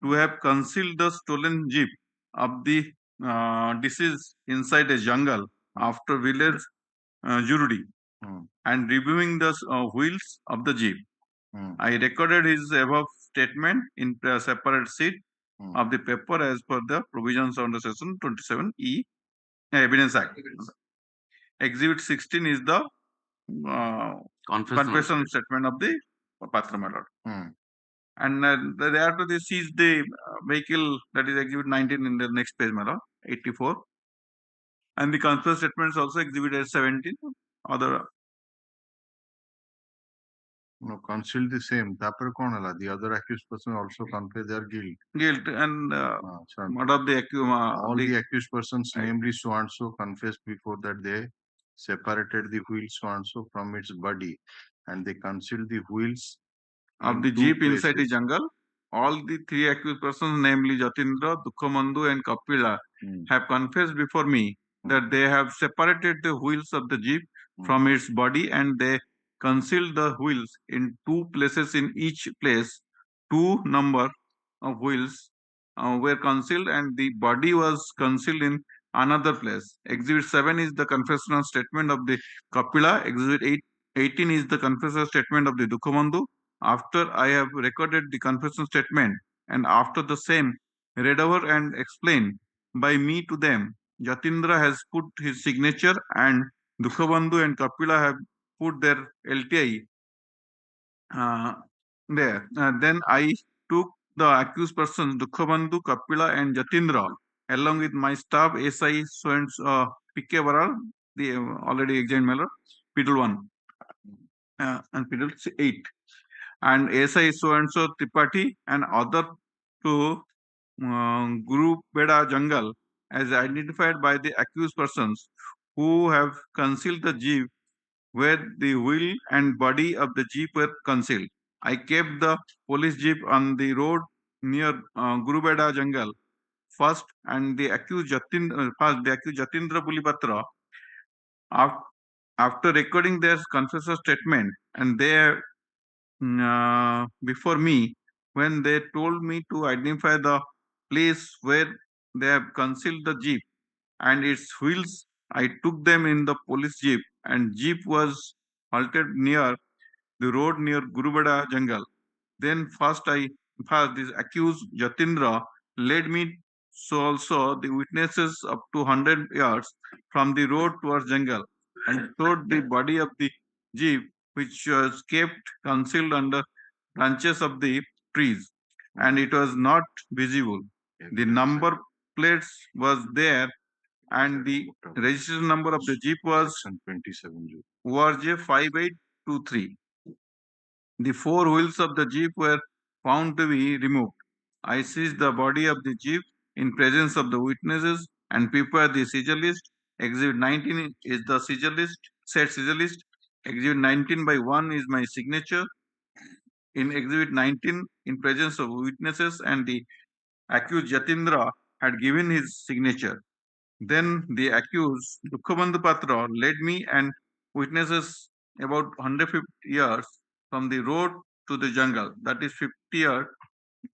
to have concealed the stolen jeep of the deceased inside a jungle after village Jurudi, and reviewing the wheels of the jeep. I recorded his above statement in a separate sheet of the paper as per the provisions under section 27E Evidence Act. Exhibit 16 is the confession statement of the Patra, my lord. And thereafter they seized the vehicle, that is exhibit 19 in the next page, my lord, 84. And the confession statements also exhibited 17. Other no concealed the same tapar kon hala the other accused person also confess their guilt and what of the all the accused persons namely so and so confessed before that they separated the wheel so and so from its body and they concealed the wheels of the jeep inside the jungle. All the 3 accused persons, namely Jatindra, Dukkhamandu, and Kapila, have confessed before me that they have separated the wheels of the jeep from its body, and they concealed the wheels in 2 places. In each place, 2 number of wheels were concealed, and the body was concealed in another place. Exhibit 7 is the confessional statement of the Kapila. Exhibit 18 is the confessional statement of the Dukkhamandu. After I have recorded the confession statement, and after the same read over and explained by me to them, Jatindra has put his signature and Dukkhabandhu and Kapila have put their LTI there. Then I took the accused persons Dukkhabandhu, Kapila, and Jatindra along with my staff SI PK Varal, the already examined Miller, Pidal 1 and Pidal 8. And SI so Tripathi and other to Guru Beda Jungle as identified by the accused persons who have concealed the jeep where the wheel and body of the jeep were concealed. I kept the police jeep on the road near Guru Beda Jungle first, and the accused Jatindra Bulipatra, after recording their confessor statement, and they before me, when they told me to identify the place where they have concealed the jeep and its wheels, I took them in the police jeep, and jeep was halted near the road near Gurubada jungle. Then first this accused Jatindra led me so also the witnesses up to 100 yards from the road towards jungle and showed the body of the jeep which was kept concealed under branches of the trees and it was not visible. The number plates was there and the registration number of the jeep was 27. ORJ5823. The four wheels of the jeep were found to be removed. I seized the body of the jeep in presence of the witnesses and prepared the seizure list. Exhibit 19 is the seizure list, said seizure list. Exhibit 19 by 1 is my signature. In Exhibit 19, in presence of witnesses and the accused Jatindra had given his signature. Then the accused Dukkhabandhu Patra led me and witnesses about 150 yards from the road to the jungle. That is 50 yards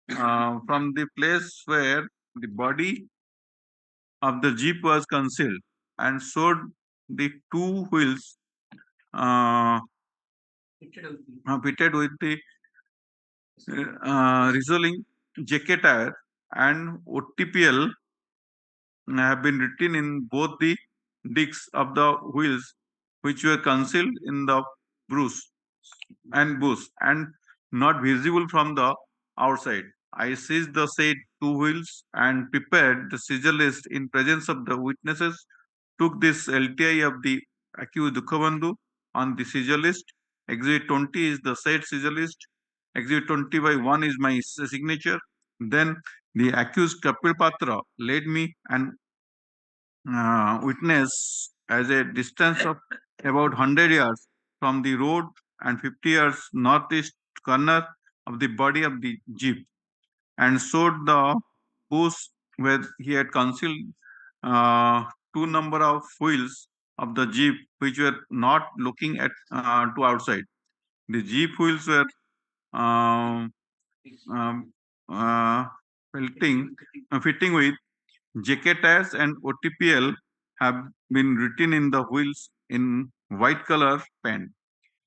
from the place where the body of the jeep was concealed and showed the two wheels fitted with the resolving JK tire and OTPL have been written in both the discs of the wheels which were concealed in the bush and not visible from the outside. I seized the said two wheels and prepared the seizure list in presence of the witnesses, took this LTI of the accused Dukkhabandhu on the seizure list. Exhibit 20 is the said seizure list. Exhibit 20 by 1 is my signature. Then the accused Kapil Patra led me and witness as a distance of about 100 yards from the road and 50 yards northeast corner of the body of the jeep and showed the bush where he had concealed two number of wheels of the jeep which were not looking at to outside. The jeep wheels were fitting with JK tires and OTPL have been written in the wheels in white color pen.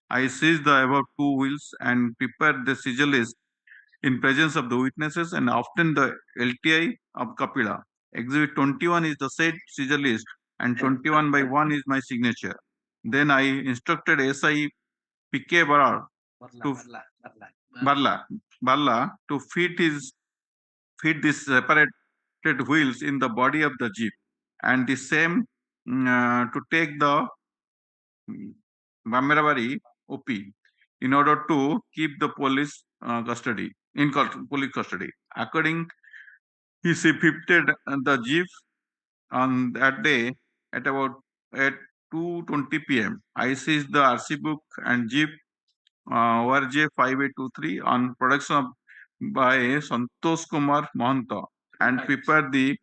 I seized the above two wheels and prepared the seizure list in presence of the witnesses and obtained the LTI of Kapila. Exhibit 21 is the said seizure list and 21 by 1 is my signature. Then I instructed SI PK Barla to fit these separated wheels in the body of the jeep and the same to take the Bameravari OP in order to keep the police police custody. According, he shifted the jeep on that day at about at 2:20 p.m. I seized the RC book and jeep ORJ 5823 on production by Santosh Kumar Mahanta and prepared the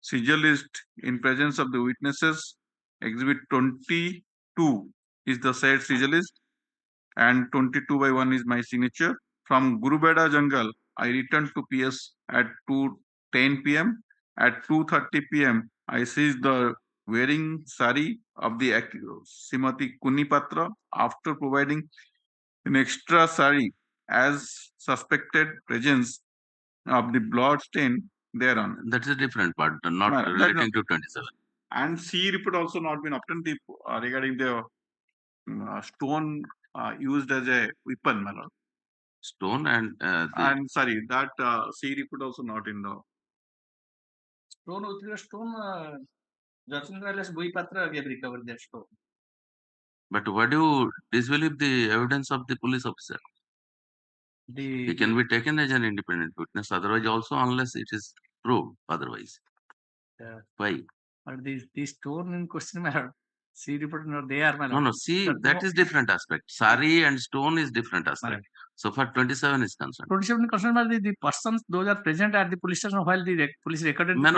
seizure list in presence of the witnesses. Exhibit 22 is the said seizure list and 22 by 1 is my signature. From Gurubeda jungle, I returned to PS at 2:10 p.m. At 2:30 p.m., I seized the wearing sari of the accused Srimati Kunipatra after providing an extra sari as suspected presence of the blood stain thereon. That is a different part, not relating to 27. And C report also not been obtained regarding the stone used as a weapon, my lord. Stone and and sorry, that C report also not in the stone. With the stone, Jatindra Buipatra gave recovered that stone. But why do you disbelieve the evidence of the police officer? He can be taken as an independent witness, otherwise also unless it is proved otherwise. Why? But these stone in question, my lord, C report not they are, my lord. No, see, that is different aspect. Sari and stone is different aspect. So far 27 is concerned. 27 is concerned, but the persons, those are present at the police station while the police recorded the may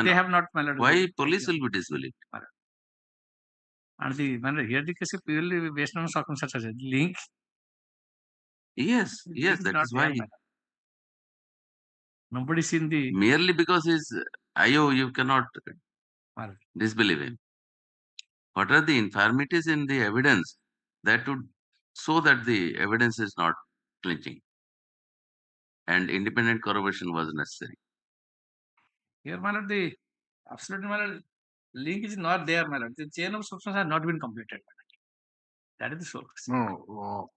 they not. have not, my lord. Why police will be disbelieved? And the man here the case is purely based on circumstances. Link. Yes, that is why. Nobody seen the merely because he's IO, you cannot disbelieve him. What are the infirmities in the evidence that would show that the evidence is not clinching and independent corroboration was necessary. Here, my lord, the absolute, my lord, link is not there, my lord. The chain of substance has not been completed. That is the source. No,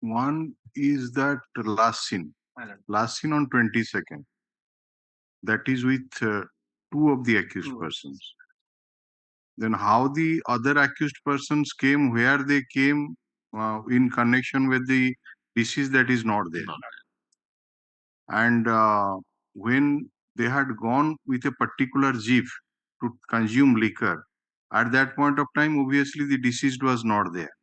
one is that last scene. Last scene on 22nd. That is with two of the accused persons. Then how the other accused persons came, where they came in connection with the deceased, that is not there. And when they had gone with a particular jeep to consume liquor, at that point of time, obviously the deceased was not there.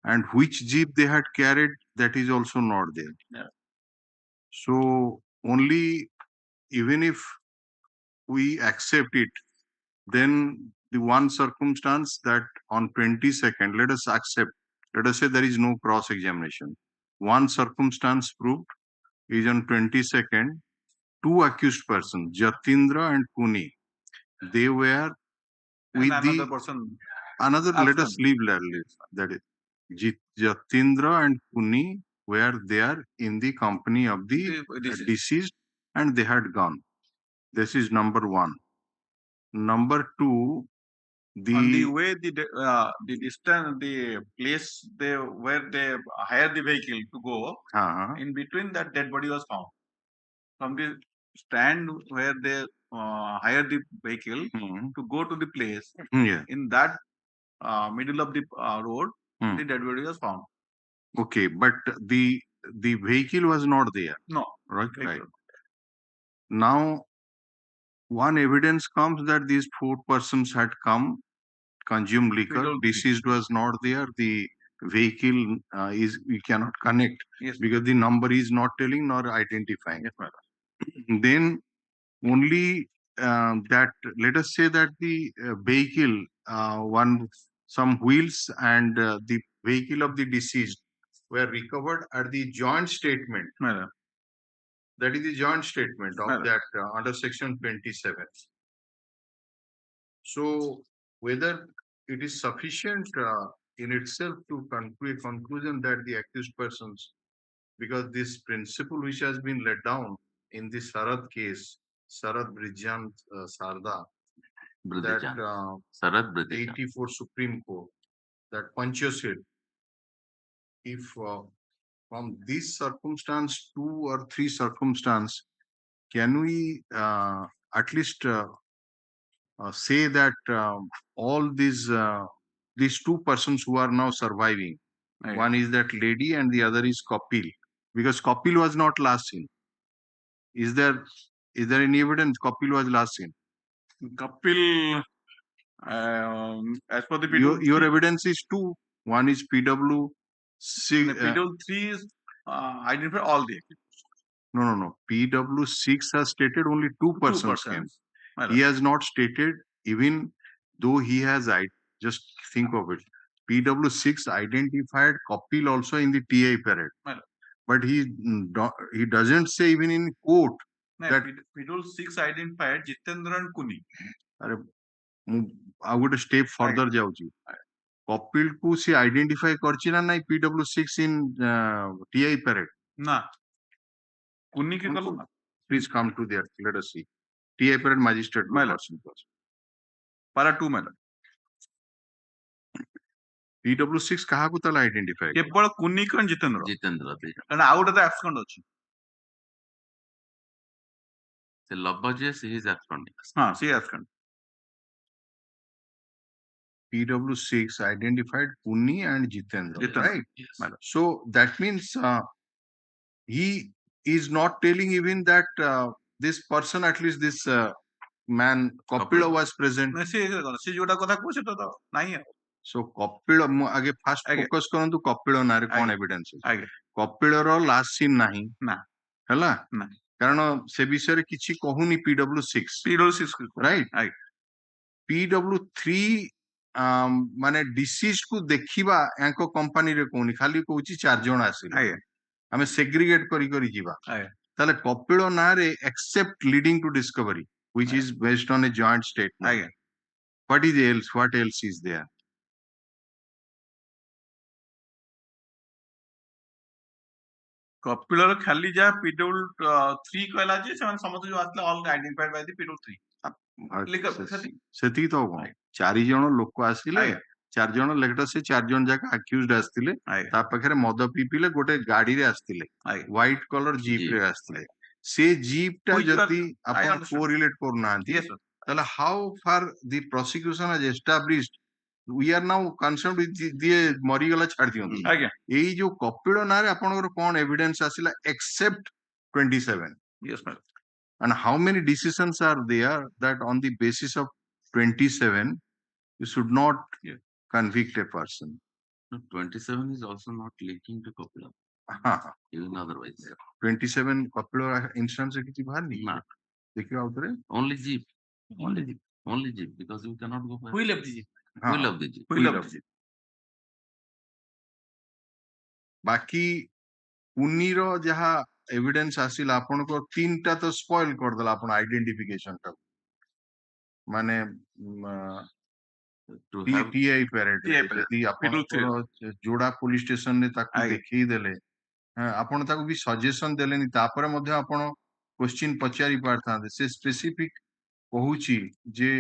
And which jeep they had carried, that is also not there. Yeah. So only, even if we accept it, then the one circumstance that on 22nd, let us accept, let us say there is no cross-examination. One circumstance proved is on 22nd, two accused persons, Jatindra and Puni, they were with another person. Another, let us leave that is, Jatindra and Puni were there in the company of the deceased and they had gone. This is number one. Number two, on the way, the distance, the place where they hired the vehicle to go, in between that dead body was found. From the stand where they hired the vehicle to go to the place, in that middle of the road, the dead body was found. Okay, but the vehicle was not there. No. Right. Now, one evidence comes that these four persons had come, consumed liquor, deceased was not there, the vehicle we cannot connect because the number is not telling nor identifying. Then only that, let us say that the vehicle, some wheels and the vehicle of the deceased were recovered at the joint statement. That is the joint statement of that under section 27. So whether it is sufficient in itself to come to a conclusion that the accused persons, because this principle which has been laid down in the Sarad case, Sarad Bridjan Sarda, that 84 Supreme Court, that Pancho said, if from this circumstance, 2 or 3 circumstance, can we at least say that all these two persons who are now surviving, one is that lady and the other is Kapil, because Kapil was not last seen. Is there any evidence Kapil was last seen? Kapil, as per the PW, your evidence is two. One is PW. PW3 is identify all the. No. PW6 has stated only two persons came. He has not stated, even though he has, just think of it. PW6 identified Kapil also in the TI parade. But he doesn't say even in court that PW6 identified Jitendra and Kuni. I would step further जाऊँगी. Kapil को से identify करची ना नहीं PW6 in TI parade. ना. Kuni के करो ना. Please come to there. Let us see. TI parade magistrate. Para 2 madam. PW6 କାହାକୁ ତାହେଲେ identify କେବଳ କୁନି କଣ ଜିତେନ୍ଦ୍ର କାରଣ ଆଉ ଗୋଟେ ତ abscond ଅଛି. The Lobbages is absconding. हाँ, she abscond. PW6 identified Puni and Jitendra, right? Yes. So that means he is not telling even that this person, at least this man Kapila was present. So Kapila आगे first focus करंतु Kapila नारे कौन evidence है? Kapila रो last scene नहीं हैला कारण से विषय रे किछि कहूनी PW6 right PW3 माने डिसीज को देखिबा यांको कंपनी रे कोनी खाली कहूची 4 जण आसिले हमें सेग्रीगेट करी करी जीवा ताले कपिलो ना रे except leading to discovery which is based on a joint statement what else is there କପିଳର ଖାଲି ଯାହା ପିଡବ୍ଲ୍ୟୁ 3 କହିଲା ଯେ ସେମାନେ ସମସ୍ତେ ଯୋଉ ଆସିଲେ ଅଲ୍ ଆଇଡେଣ୍ଟିଫାଇଡ୍ ବାଇ ଦି ପିଡବ୍ଲ୍ୟୁ 3 ସେତିକି ତ ଆଉ କଣ 4 ଜଣ ଲୋକ ଆସିଲେ, 4 ଜଣ ଲେଟର ସେ 4 ଜଣ ଯାକ ଆକ୍ୟୁଜ୍ଡ ଆସିଥିଲେ, ତା ପାଖରେ ମଦ ପିଇଲେ ଗୋଟେ ଗାଡିରେ ଆସିଥିଲେ, ହ୍ୱାଇଟ କଲର ଜିପ୍ ରେ ଆସିଥିଲେ। ସେ ଜିପ୍ ଟା ଯଦି ଆପଣ କୋରିଲେଟ କରୁନାହାନ୍ତି ତାହେଲେ how far the prosecution has established we are now concerned with the ମରିଗଲା ଛାଡି ଦିଅନ୍ତୁ, ଏଇ ଯୋଉ କପିଳ ନାଁରେ ଆପଣଙ୍କର କଣ ଏଭିଡେନ୍ସ ଆସିଲା except 27? Yes, madam. And how many decisions are there that on the basis of 27 you should not convict a person? No, 27 is also not linking to Kapila. Even otherwise. 27 Kapil instance ରେ କିଛି ବାହାରିନି? ନା, ଦେଖିବା ଆଉଥରେ। only jeep. Only jeep. Only jeep, because you cannot go back. Wheel of the jeep. Wheel of the jeep. Wheel of the jeep. ବାକି ପୁନିର ଯାହା evidence ଆସିଲା ଆପଣଙ୍କ 3ଟା ତ ସ୍ପଏଲ କରିଦେଲା ଆପଣ ଆଇଡେଣ୍ଟିଫିକେସନ ଟା, ମାନେ To have ଟିଆଇ ପ୍ୟାରେଡ୍ ଯଦି ଆପଣଙ୍କର ଯୋଡା ପୋଲିସ ଷ୍ଟେସନ ରେ ତାକୁ ଦେଖେଇ ଦେଲେ, ଆପଣ ତାକୁ ବି ସଜେସନ ଦେଲେନି, ତାପରେ ମଧ୍ୟ ଆପଣ କ୍ୱେଶ୍ଚିନ୍ ପଚାରି ପାରିଥାନ୍ତେ। ସେ ସ୍ପେସିଫିକ କହୁଛି ଯେ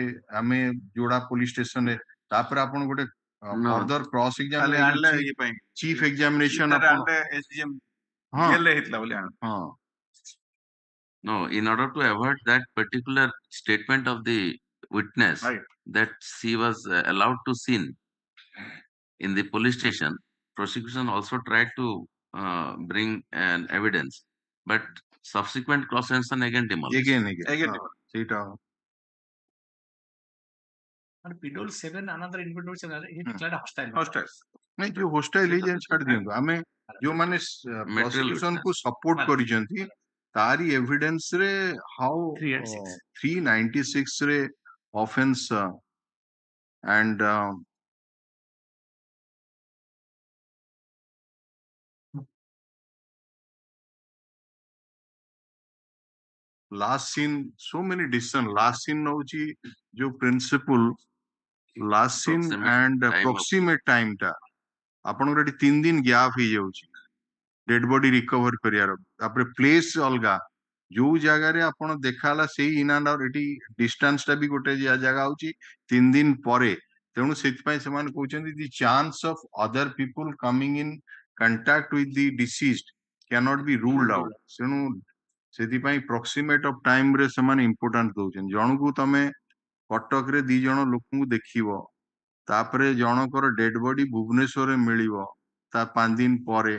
ଆମେ ଯୋଡା ପୋଲିସ ଷ୍ଟେସନ ରେ, ତାପରେ ଆପଣ ଗୋଟେ further cross examination chief examination ଆପଣ no, in order to avoid that particular statement of the witness that she was allowed to sin in the police station, prosecution also tried to bring an evidence, but subsequent cross-examination again demolished. Again. ସେଇଟା And PW 7 another individual he declared hostile. ନାଇଁ ଯୋଉ ହୋଷ୍ଟାଇଲ ହେଇଯାଏ ଛାଡି ଦିଅନ୍ତୁ, ଆମେ ଯୋଉମାନେ prosecution କୁ support କରିଛନ୍ତି ତାରି ଏଭିଡେନ୍ସ ରେ ହାଉ 396 ରେ offence and last scene, so many decision last scene ହଉଛି ଯୋଉ principal last scene and approximate time ଟା ଆପଣଙ୍କର ଏଠି 3 ଦିନ ଗ୍ୟାପ୍ ହେଇଯାଉଛି ଡେଡ ବଡି ରିକଭର କରିବାର, ତାପରେ ପ୍ଲେସ ଅଲଗା, ଯୋଉ ଜାଗାରେ ଆପଣ ଦେଖା ହେଲା ସେଇ ଇନ୍ ଆଣ୍ଡ ଆଉଟ୍, ଏଠି ଡିଷ୍ଟାନ୍ସ ଟା ବି ଗୋଟେ ଜାଗା ହଉଛି 3 ଦିନ ପରେ, ତେଣୁ ସେଥିପାଇଁ ସେମାନେ କହୁଛନ୍ତି the chance of other people coming in contact with the deceased cannot be ruled out, ତେଣୁ ସେଥିପାଇଁ ପ୍ରକ୍ସିମେଟ ଅଫ ଟାଇମ ରେ ସେମାନେ ଇମ୍ପୋର୍ଟାନ୍ସ ଦଉଛନ୍ତି। ଜଣକୁ ତମେ କଟକରେ 2 ଜଣ ଲୋକଙ୍କୁ ଦେଖିବ, ତାପରେ ଜଣଙ୍କର ଡେଡ ବଡି ଭୁବନେଶ୍ୱରରେ ମିଳିବ ତା 5 ଦିନ ପରେ,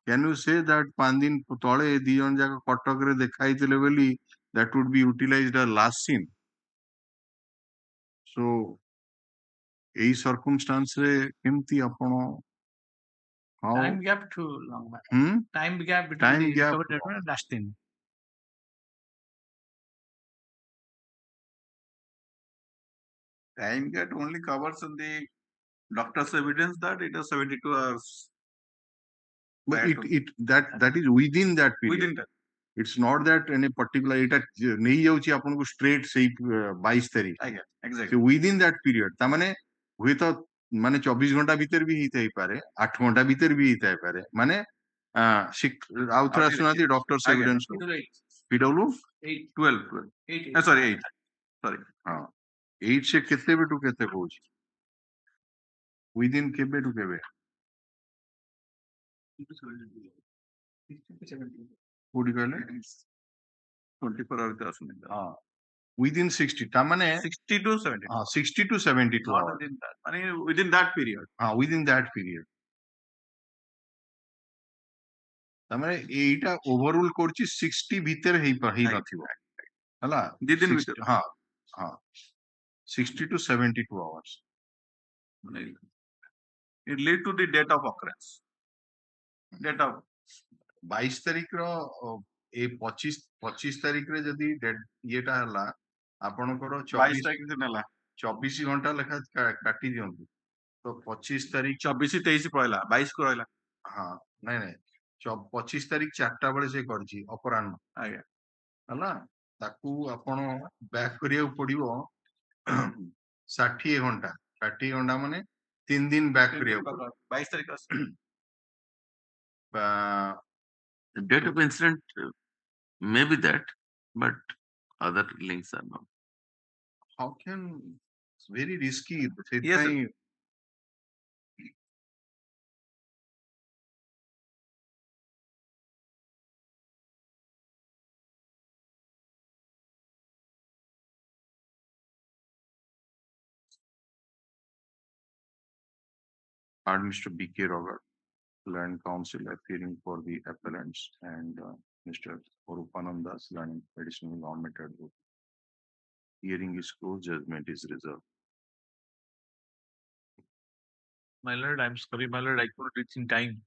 can you say that 5 ଦିନ ତଳେ 2 ଜଣ ଯାକ କଟକରେ ଦେଖା ହେଇଥିଲେ ବୋଲି that would be utilized as last scene? So ଏଇ circumstance ରେ କେମିତି ଆପଣ time gap too long, time gap between the recovered data and last thing. Time gap only covers in the doctor's evidence that it is 72 hours. But that is within that period. Within that. It's not that any particular এটা ନେଇ ଯାଉଛି ଆପଣଙ୍କୁ straight ସେଇ 22 ତାରିଖ, exactly within that period, ତା ମାନେ ହୁଏତ ମାନେ 24 ଘଣ୍ଟା ଭିତରେ ବି ହେଇଥାଇ ପାରେ, 8 ଘଣ୍ଟା ଭିତରେ ବି ହେଇଥାଇ ପାରେ, ମାନେ ଆଉ ଥରେ ଆସୁନାହାନ୍ତି doctors evidence PW 8 sorry 8 sorry 8 ସେ କେତେବେଠୁ କେତେ କହୁଛି, within କେବେଠୁ କେବେ, କୋଉଠି କହିଲେ 24 hours ଭିତରେ ଆସୁନି, within 60, ତା ମାନେ 60 to 70, 60 to 72 hours, within that, ମାନେ within that period, within that period, ତା ମାନେ ଏଇଟା ଓଭରରୁଲ କରୁଛି 60 ଭିତରେ ହେଇ ନଥିବ ହେଲା, 2 ଦିନ ଭିତରେ, 60 to 72 hours. It lead to the date of occurrence, date of 22 ତାରିଖର ଏ 25 ତାରିଖରେ ଯଦି ଇଏଟା ହେଲା ଆପଣଙ୍କର 22 ତାରିଖ ଦିନ ହେଲା 24 ଘଣ୍ଟା ଲେଖା କାଟି ଦିଅନ୍ତୁ, ତ 25 ତାରିଖ 24 23 ପଳେଇଲା 22 କୁ ରହିଲା, ନାଇଁ 25 ତାରିଖ 4ଟା ବେଳେ ସେ କରିଛି ଅପରାହ୍ନ, ହେଲା, ତାକୁ ଆପଣ ବ୍ୟାକ୍ କରିବାକୁ ପଡିବ 60 ଘଣ୍ଟା, 60 ଘଣ୍ଟା ମାନେ 3 ଦିନ ବ୍ୟାକ୍ କରିବାକୁ ପଡିବ, 22 ତାରିଖ The date of incident may be that, but other links are not. How can, it's very risky. Yes, sir. ସେଥିପାଇଁ are Mr. B.K. Robert, Land Counsel appearing for the appellants, and Mr. Orupanandas, Land Additional Government Advocate. Hearing is closed, judgment is reserved. My lord, I'm sorry, my lord, I couldn't reach in time.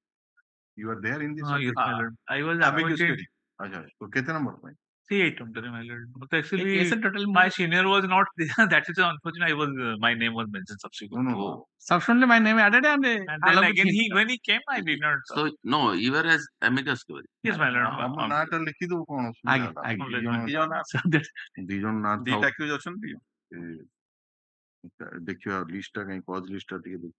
You are there in this? Yes, my lord. I was Amicus appointed. अच्छा, तो कितने number पे? See, my lord. But actually, my senior was not there. That is unfortunate. My name was mentioned subsequently. No. Subsequently, my name added and then again, when he came, I did not. So no, you were as amicus curiae. Yes, my lord. ଆମ ନାଁଟା ଲିଖିଦବୁ କଣ ଅସୁବିଧା ହେଲା? ଦି ଜଣ ନାଁ ଥାଉ। ଦିଟା accused ଅଛନ୍ତି। ଦେଖିବା ଲିଷ୍ଟଟା କାଇଁ କଜ ଲିଷ୍ଟଟା ଟିକେ ଦେଖ।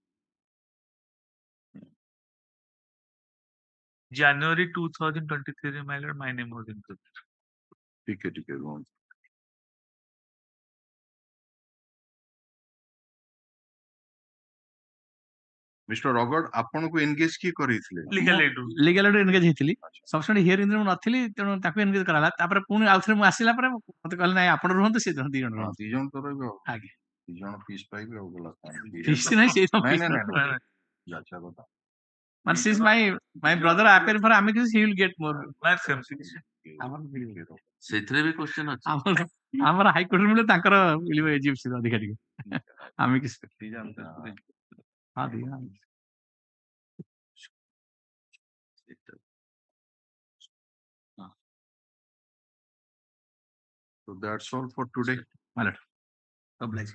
January 2023, my lord, my name was included. ठीक है ରୁହନ୍ତୁ। ମିଷ୍ଟର ରଗଡ଼ ଆପଣଙ୍କୁ ଏନଗେଜ କିଏ କରିଥିଲେ? ଲିଗାଲ ଏଡ୍ ଏନଗେଜ ହେଇଥିଲି। ସବସିଡି ହିୟରିଂ ରେ ମୁଁ ନଥିଲି, ତେଣୁ ତାକୁ ଏନଗେଜ କରାହେଲା। ତାପରେ ପୁଣି ଆଉଥରେ ମୁଁ ଆସିଲା ପରେ ମତେ କହିଲେ ନାଇଁ ଆପଣ ରୁହନ୍ତୁ, ସେ ଦି ଜଣ ରୁହନ୍ତୁ। ଦି ଜଣ ତ ରହିବେ ଆଉ। ଆଜ୍ଞା। ଦି ଜଣ ଫିସ୍ ପାଇବେ ଆଉ ଗଲା। ଫିସ୍ ନାହିଁ, ସେ ଯାଚା କଥା। ମାନେ since my brother appear for amicus, he will get more. ସେଥିରେ ବି କ୍ୱେଶ୍ଚନ ଅଛି। ଆମର ହାଇକୋର୍ଟ ମିଳିବ, ତାଙ୍କର ମିଳିବ ଏଜିପ୍ସି ଅଧିକାରୀ amicus। ହଁ ଦି ଜଣ। So that's all for today. My lord. Oblige.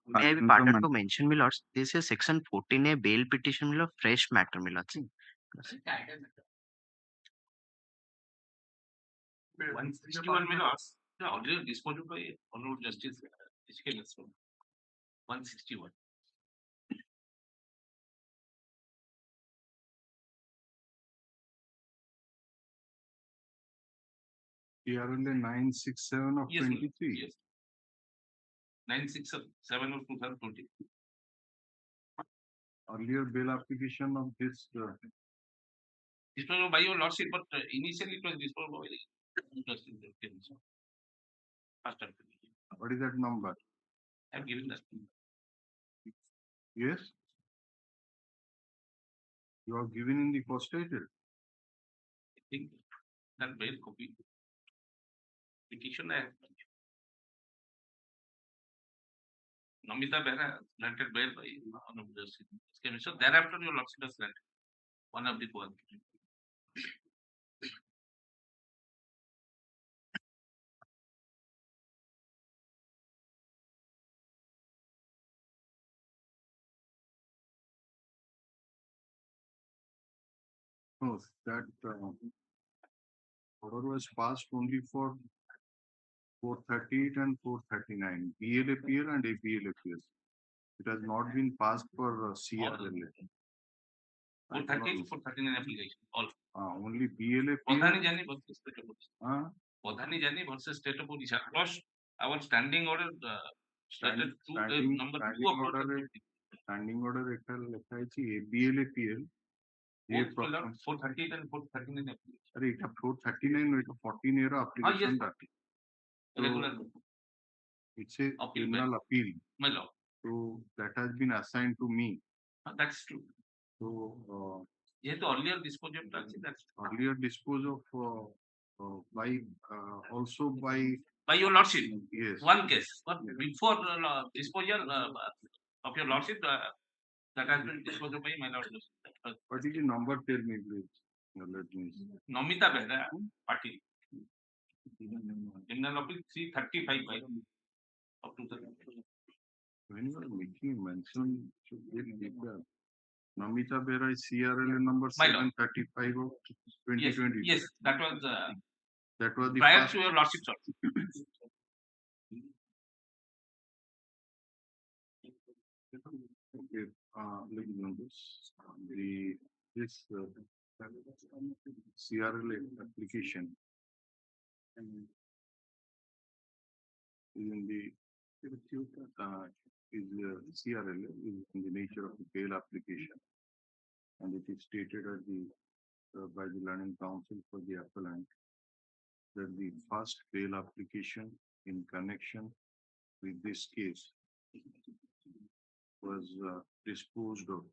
May I be pardoned to mention, my lords, this is section 14A bail petition, my lord, fresh matter, my lords. 161 minutes. Already disposed by Honorable Justice S.K.SAHOO. 161. TRLA 967 of 23. Yes. 967 of 2020. Earlier bail application of this. Disposed by your lordship, but initially it was disposed by Justice. What is that number? I have given that. Yes. You are given in the postdated. I think that bail copy. Petition I have. Namita Behra granted bail by Honorable Justice. So thereafter your lordship has granted. one of the one. No, that order was passed only for 438 and 439, BLAPL and APLAPL. It has not been passed for CRLA. 438, 439 application. All. Only BLAPL. Pradhanijani versus State of Odisha. Pradhanijani versus State of Odisha. Plus, our standing order stated number 2 of standing order লেখা আছে ABLAPL. 438 and 439 application. अरे এটা 439 এটা 14 এর application টা Regular. It's a criminal appeal. My lord. So that has been assigned to me. That's true. So earlier disposal tax, that's earlier dispose of by also by your lordship. Yes. One case, but before disposal of your lordship, that has been disposed of by my lord. What is the number? Tell me, please. Let me see. Nomita Behra, party. Criminal appeal 335 of 2000. When you are making mention, should be later. Namita Behra is CRLA number 735 of 2020. Yes, that was the prior first. to your lordship, sir. Okay, this CRLA application is in the CRLA is in the nature of the bail application, and it is stated at the by the learning counsel for the appellant that the first bail application in connection with this case was disposed of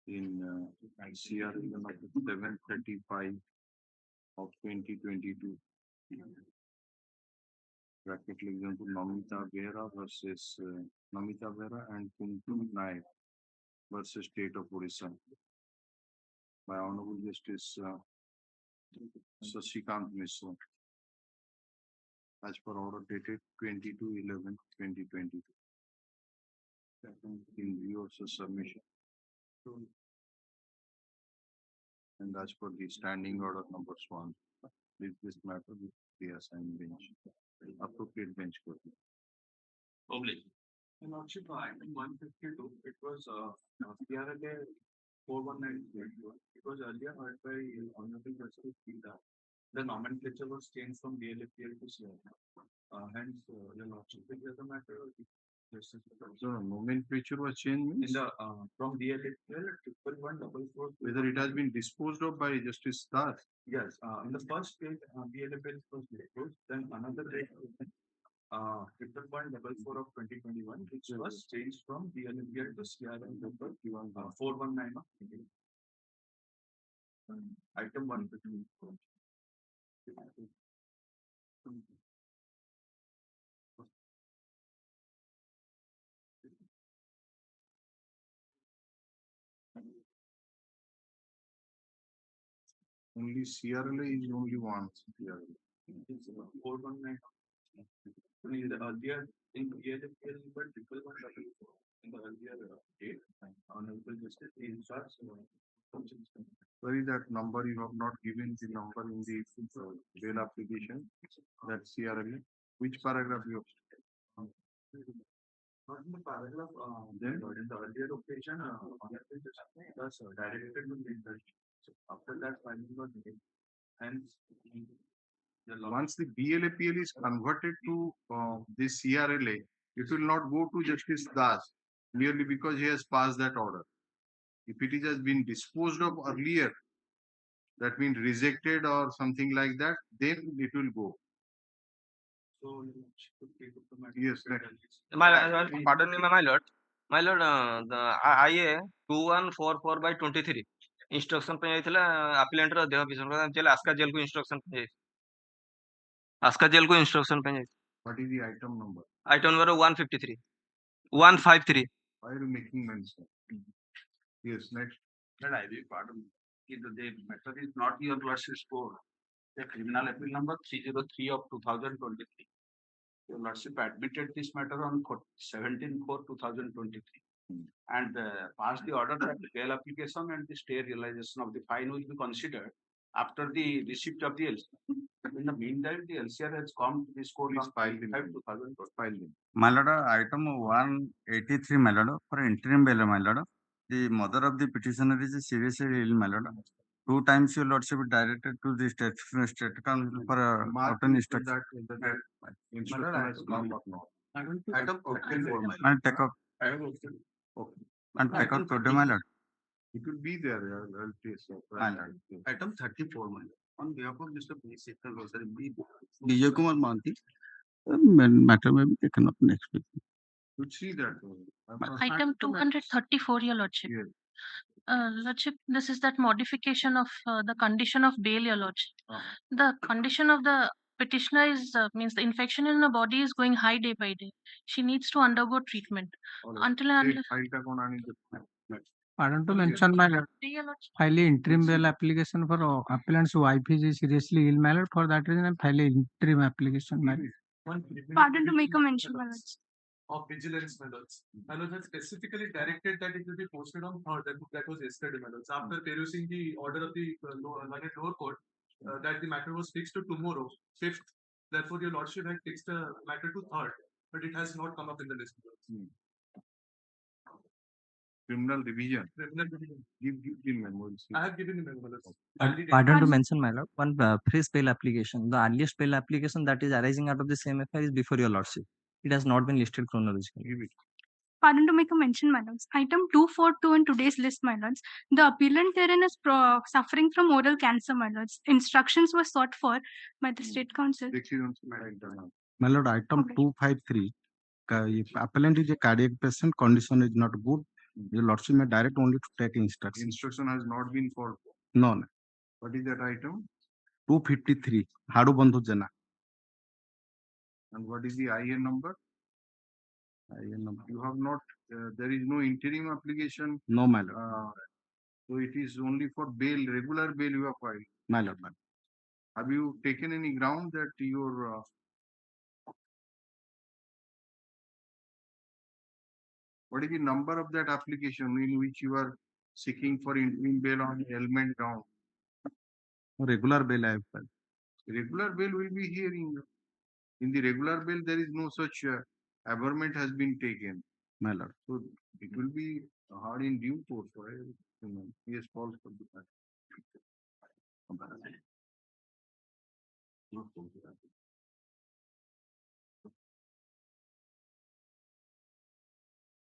in CRLA number 735 of 2022. Bracket example Namita Behra versus Namita Behra and Kuntum Naik versus State of Orissa by Honorable Justice Sashikant Mishra as per order dated 22/11/2022 in view of the submission and as per the standing order number 1, this matter with the assigned bench, appropriate bench court. Public. In Lordship, item 152, it was CRLA 419. It was earlier heard by Honorable Justice Pita. The nomenclature was changed from BLAPL to CRLA. Hence, your Lordship, is the matter. So nomenclature was changed in the from BLAPL 11144. Whether it has been disposed of by Justice Das? Yes. In the first case, BLAPL was disposed. Then another date. 11144 of 2021, which was changed from BLAPL to CRM number 419 of 2021. Item 154. Only CRLA is only one. CRLA. 419. In the earlier in BLAPL, but people were in the earlier date. Honorable Justice in such. Where is that number? You have not given the number in the bail application. That CRLA. Which paragraph you have? Not in the paragraph. Then in the earlier occasion, Honorable Justice was directed to the industry. After that, filing was made. Hence, once the BLAPL is converted to this CRLA, it will not go to Justice Das merely because he has passed that order. If it has been disposed of earlier, that means rejected or something like that, then it will go. So, yes, pardon me, my lord. My lord, the IA 2144/23 instruction पे जाइथिला appellant रो देह विषय को चले Aska jail को instruction पे जाइथि Aska jail को instruction पे जाइथि. What is the item number? Item number 153. 153. Why are you making mention? Yes, next. That I beg pardon. The matter is not your lordship's score. The criminal appeal number 303 of 2023. Your lordship admitted this matter on 17/4/2023 and passed the order that the bail application and the stay realization of the fine will be considered after the receipt of the LCR. In the meantime, the LCR has come to this court on 5/2012. My lord, item 183, my lord, for interim bail, my lord. The mother of the petitioner is seriously ill, my lord. 2 times your lordship directed to the state council for certain instruction. Instruction has come up now. Item 34, my lord. And take out. Okay. And take out today, my lord. It will be there, LTS. My lord. Item 34, my lord. On behalf of Mr. Vijay Kumar Manti, matter may be taken up next week. You see that. Item 234, your lordship. Yes. Lordship, this is that modification of the condition of bail, your lordship. The condition of the petitioner is means the infection in her body is going high day by day. She needs to undergo treatment until and unless. Pardon to mention, my lord, file interim bail application for appellant's wife is seriously ill, my lord. For that reason, I file interim application, my lord. Pardon to make a mention, my lord. Of vigilance, my lords. My lords had specifically directed that it will be posted on third. That was yesterday, my lords. After perusing the order of the lower court, that the matter was fixed to tomorrow, 5th. Therefore, your lordship had fixed the matter to third, but it has not come up in the list. Criminal division. Criminal division. Give the memo. I have given the memo, my lords. Pardon to mention, my lord, one fresh bail application. The earliest bail application that is arising out of the same affair is before your lordship. It has not been listed chronologically. Pardon to make a mention, my lords. Item 242 in today's list, my lords. The appellant therein is suffering from oral cancer, my lords. Instructions were sought for by the State Council. My lord, item 253. Appellant is a cardiac patient, condition is not good. Your lordship may direct only to take instruction. Instruction has not been followed. No. What is that item? 253. Hadu Bandhu Jana. And what is the IN number? IN number. You have not, there is no interim application. No, my lord. So it is only for bail, regular bail you have filed. My lord. Have you taken any ground that your what is the number of that application in which you are seeking for interim bail on ailment ground? Regular bail I have filed. Regular bail will be here in the regular bail. There is no such aberrament has been taken. My lord. So it will be hard in due course. Yes, false for the fact.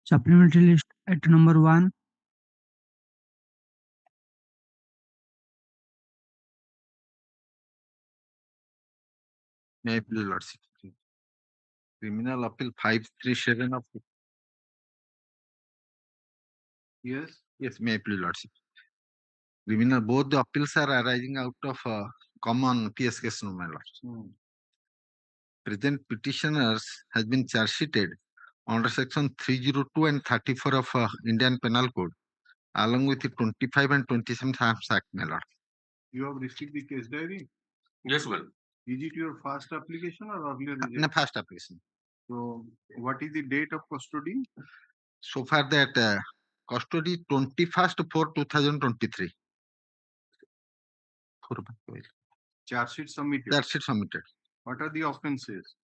Supplementary list at number 1. May I please, lordship. Criminal appeal 537 of. Yes. Yes, may I please, lordship. Criminal, both the appeals are arising out of common PS case, no, my lord. Present petitioners has been charge sheeted under section 302 and 34 of Indian Penal Code, along with the 25 and 27 Arms Act, my lord. You have received the case diary? Yes, well. Is it your first application or earlier? No, first application. So, what is the date of custody? So far that custody 21/4/2023. Charge sheet submitted. Charge sheet submitted. What are the offences?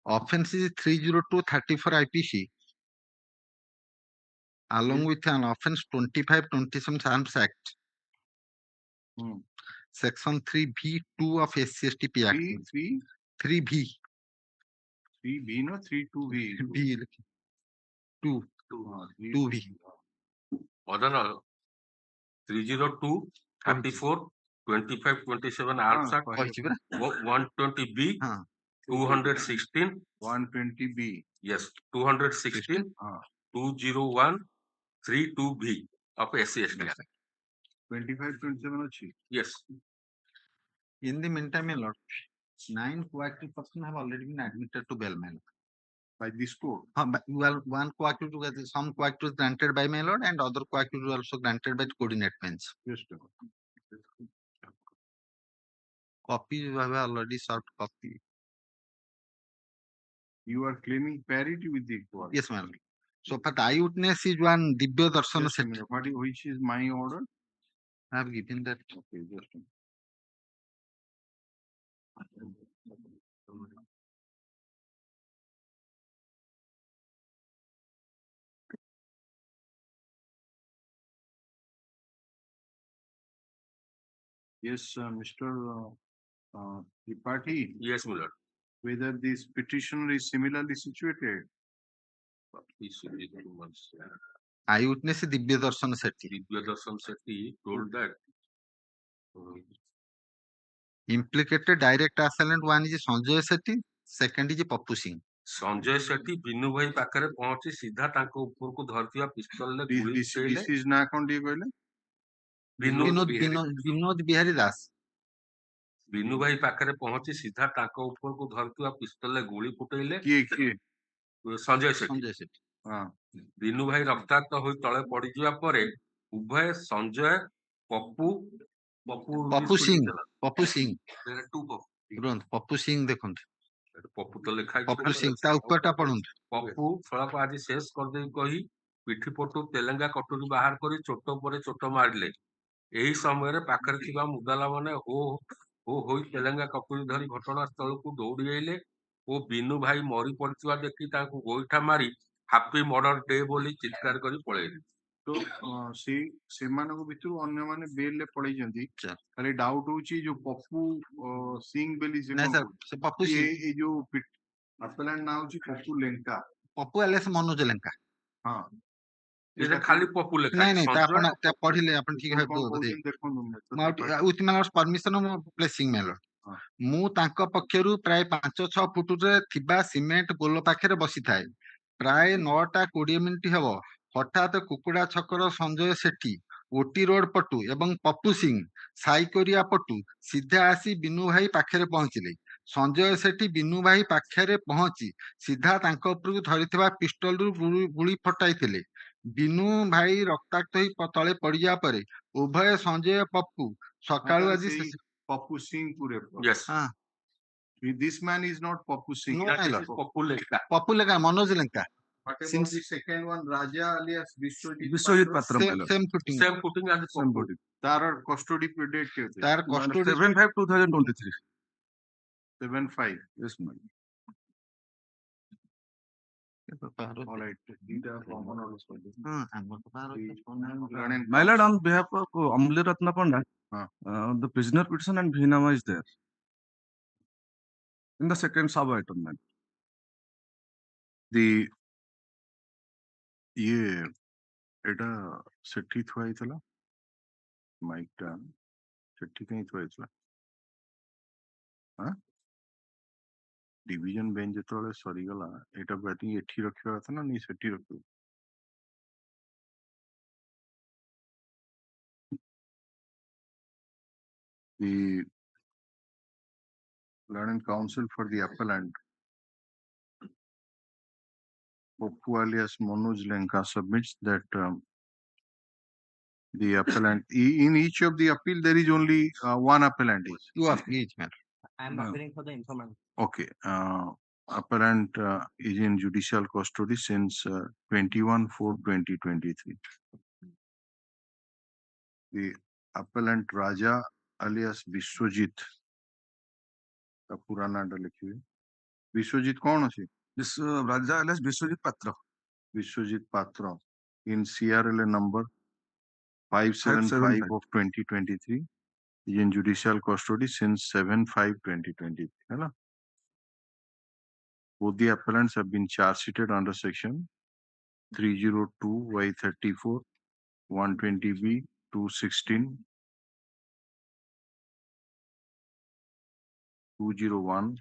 Offense is 302/34 IPC, along with an offense 25/27 Arms Act. Section 3B2 of SC/ST Act. 3B. 3B, no 32B. B. 2B. Order 302, 34, 25, 27 Arms Act, 120B, 216. 120B. Yes, 216, 201, 32B of SC/ST Act. 25-27 Yes. In the meantime, my lord, 9 coactive persons have already been admitted to bail, my lord. by this court. Well, one co-accused, some co-accused granted by my lord, and other co-accused also granted by the coordinate bench. Yes, sir. Copy you have already served copy. You are claiming parity with the court. Yes, my lord. So, but eyewitness is one Divya Darsana Just a set. minute. Which is my order? I have given that. Okay, just a minute. Yes, Mr. Tripathi. Yes, my lord. Whether this petitioner is similarly situated? Eyewitness is Divya Darsana Sethi. Divya Darshan Sethi told that Implicated direct assailant one is Sanjay Sethi, second is Pappu Singh. Sanjay Sethi ବିନୁ ଭାଇ ପାଖରେ ପହଞ୍ଚି ସିଧା ତାଙ୍କ ଉପରକୁ ଧରିଥିବା ପିସ୍ତଲରେ ଗୁଳି ଫୁଟେଇଲେ। This is ନା କଣ ଟିକେ କହିଲେ? ବିନୋଦ ବିହାରୀ ଦାସ। ବିନୁ ଭାଇ ପାଖରେ ପହଞ୍ଚି ସିଧା ତାଙ୍କ ଉପରକୁ ଧରିଥିବା ପିସ୍ତଲରେ ଗୁଳି ଫୁଟେଇଲେ। କିଏ? ସଞ୍ଜୟ ସେଠୀ। ବିନୁ ଭାଇ ରକ୍ତାକ୍ତ ହୋଇ ତଳେ ପଡିଯିବା ପରେ ଉଭୟ ସଞ୍ଜୟ ପପୁ ସିଂ ପପୁ ସିଂ ଦେଖନ୍ତୁ। ପପୁ ତ ଲେଖା ପପୁ ସିଂ ତା ଉପରଟା ପଢନ୍ତୁ। ପପୁ ଫଳକ ଆଜି ଶେଷ କରିଦେଇ କହି ପିଠି ପଟୁ ତେଲେଙ୍ଗା କଟୁରୀ ବାହାର କରି ଚୋଟ ପରେ ଚୋଟ ମାରିଲେ। ଏହି ସମୟରେ ପାଖରେ ଥିବା ମୁଦାଲା ମାନେ ହୋ ହୋଇ ତେଲେଙ୍ଗା କଟୁରୀ ଧରି ଘଟଣା ସ୍ଥଳକୁ ଦୌଡ଼ି ଆଇଲେ ଓ ବିନୁ ଭାଇ ମରି ପଡିଥିବା ଦେଖି ତାଙ୍କୁ ଗୋଇଠା ମାରି ହାପି ମର୍ଡର ଡେ ବୋଲି ଚିତ୍କାର କରି ପଳେଇଲେ। ତ ସେମାନଙ୍କ ଭିତରୁ ଅନ୍ୟମାନେ ବେଲରେ ପଳେଇଛନ୍ତି। ଖାଲି ଡାଉଟ ହଉଛି ଯୋଉ ପପୁ ସିଂ ବୋଲି ସେ ପପୁ ସିଂ ଏଇ ଯୋଉ ଆପେଲାଣ୍ଟ ନାଁ ହଉଛି ପପୁ ଲେଙ୍କା। ପପୁ ଆଲେସ ମନୋଜ ଲେଙ୍କା। ହଁ, ଏଟା ଖାଲି ପପୁ ଲେଖା। ନାଇଁ ଆପଣ ପଢିଲେ ଆପଣ ଠିକ ଭାବେ ଦେଖନ୍ତୁ। With my lord permission placing my lord. ମୁଁ ତାଙ୍କ ପକ୍ଷରୁ ପ୍ରାୟ 5-6 ଫୁଟରେ ଥିବା ସିମେଣ୍ଟ ପୋଲ ପାଖରେ ବସିଥାଏ। ପ୍ରାୟ 9:20 ମିନିଟ୍ ହେବ ହଠାତ୍ କୁକୁଡା ଛକର ସଞ୍ଜୟ ସେଠୀ ଓଟି ରୋଡ ପଟୁ ଏବଂ ପପୁ ସିଂ ସାଇକୋରିଆ ପଟୁ ସିଧା ଆସି ବିନୁ ଭାଇ ପାଖରେ ପହଞ୍ଚିଲେ। ସଞ୍ଜୟ ସେଠୀ ବିନୁ ଭାଇ ପାଖରେ ପହଞ୍ଚି ସିଧା ତାଙ୍କ ଉପରକୁ ଧରିଥିବା ପିଷ୍ଟଲରୁ ଗୁଳି ଫଟାଇଥିଲେ। ବିନୁ ଭାଇ ରକ୍ତାକ୍ତ ହୋଇ ତଳେ ପଡିଯିବା ପରେ ଉଭୟ ସଞ୍ଜୟ ପପୁ ସକାଳୁ ଆଜି Pappu Singh ପୁରେ। This man is not Papu Singh. Papu Lega, Manoj Lenka. Since the second one, Raja alias Vishwajit Patra. Same footing and same footing. Tar custody date ke the? Tar custody 7/5/2023. 7/5. Yes, ma'am. All right. My lord, on behalf of Amle Ratna Panda, the prisoner petition and Bhinama is there in the second sub item, ma'am. ଏଟା ସେଠି ଥୁଆ ହେଇଥିଲା Mike ଟା ସେଠି କାହିଁ ଥୁଆ ହେଇଥିଲା? Division bench ଯେତେବେଳେ ସରିଗଲା ଏଟା ବ୍ୟାଟିଂ ଏଠି ରଖିବା କଥା ନା ନାଇଁ ସେଠି ରଖିବ? The learned counsel for the appellant Poppu alias Manoj Lenka submits that the appellant in each of the appeal there is only one appellant. You are each man. I am appearing for the informant. Okay. Appellant is in judicial custody since 21/4/2023. The appellant Raja alias Vishwajit का पूरा नाम लिखिए। विश्वजीत कौन अछि? Raja alias Vishwajit Patra. Vishwajit Patra in CRLA number 575 of 2023 is in judicial custody since 7/5/2023. है ना? Both the appellants have been charge sheeted under section 302Y34, 120B, 216, 201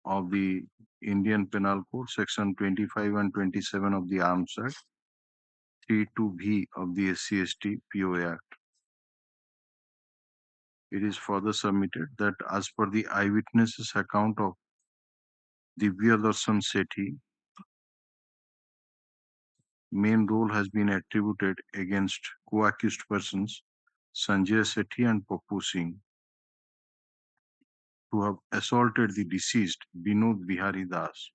of the Indian Penal Code, section 25 and 27 of the Arms Act, 32B of the SC/ST POA Act. It is further submitted that as per the eyewitnesses account of Divya Darshan Sethi, main role has been attributed against co-accused persons Sanjay Sethi and Pappu Singh to have assaulted the deceased Binod Bihari Das.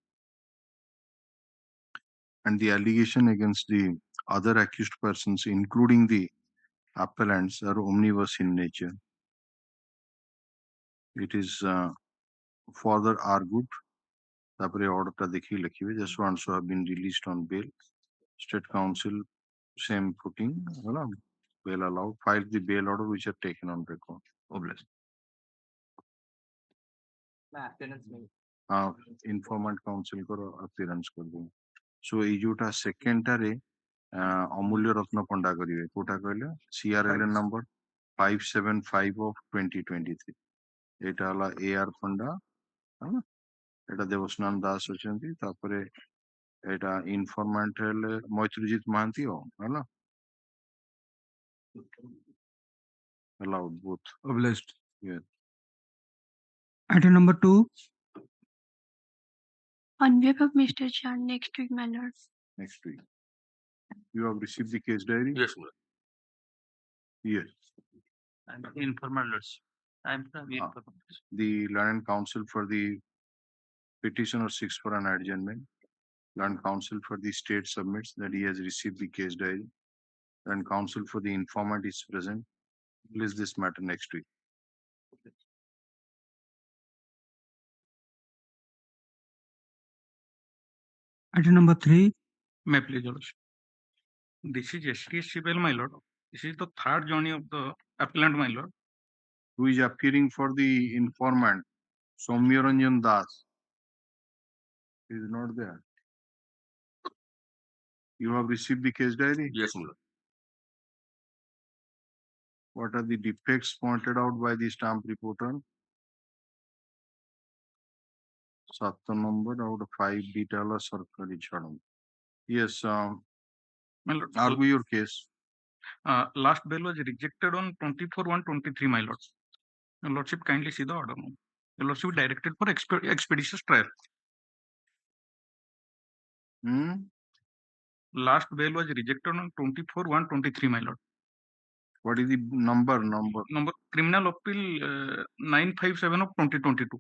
And the allegation against the other accused persons, including the appellants, are omnibus in nature. It is further argued, tapare order ta dekhi likhibe, Jaswant so have been released on bail. State Council, same footing, bail allowed, filed the bail order which are taken on record. Oblast. Informant council koro appearance kar do. So ei jota second tare Amulya Ratna Panda karibe. Kota kahile CRL number 575 of 2023. Eta hala AR Panda, eta Devasnan Das ochanti, tapare eta informant hele Moitrujit Mahanti ho, hala. Allowed both. Obliged. Yeah. Item number 2. On behalf of Mr. Chan, next week, my lord. Next week. You have received the case diary? Yes, ma'am. Yes. I'm informal lords. I'm from The Learned Counsel for the petitioner seeks for an adjournment. Learned Counsel for the state submits that he has received the case diary. Learned Counsel for the informant is present. Place this matter next week. Item number 3. May I please, Your Lordship? This is S.K. Sahoo, my lord. This is the third journey of the appellant, my lord. Who is appearing for the informant? Soumyaranjan Das. He is not there. You have received the case diary? Yes, my lord. What are the defects pointed out by the stamp reporter? 7 number out of 5 detail sarkari chadam. Yes, My lord. argue your case. Last bail was rejected on 24/1/23, my lord. Your Lordship, kindly see the order. Your Lordship directed for expeditious trial. Last bail was rejected on 24/1/23, my lord. What is the number? Number criminal appeal 957 of 2022.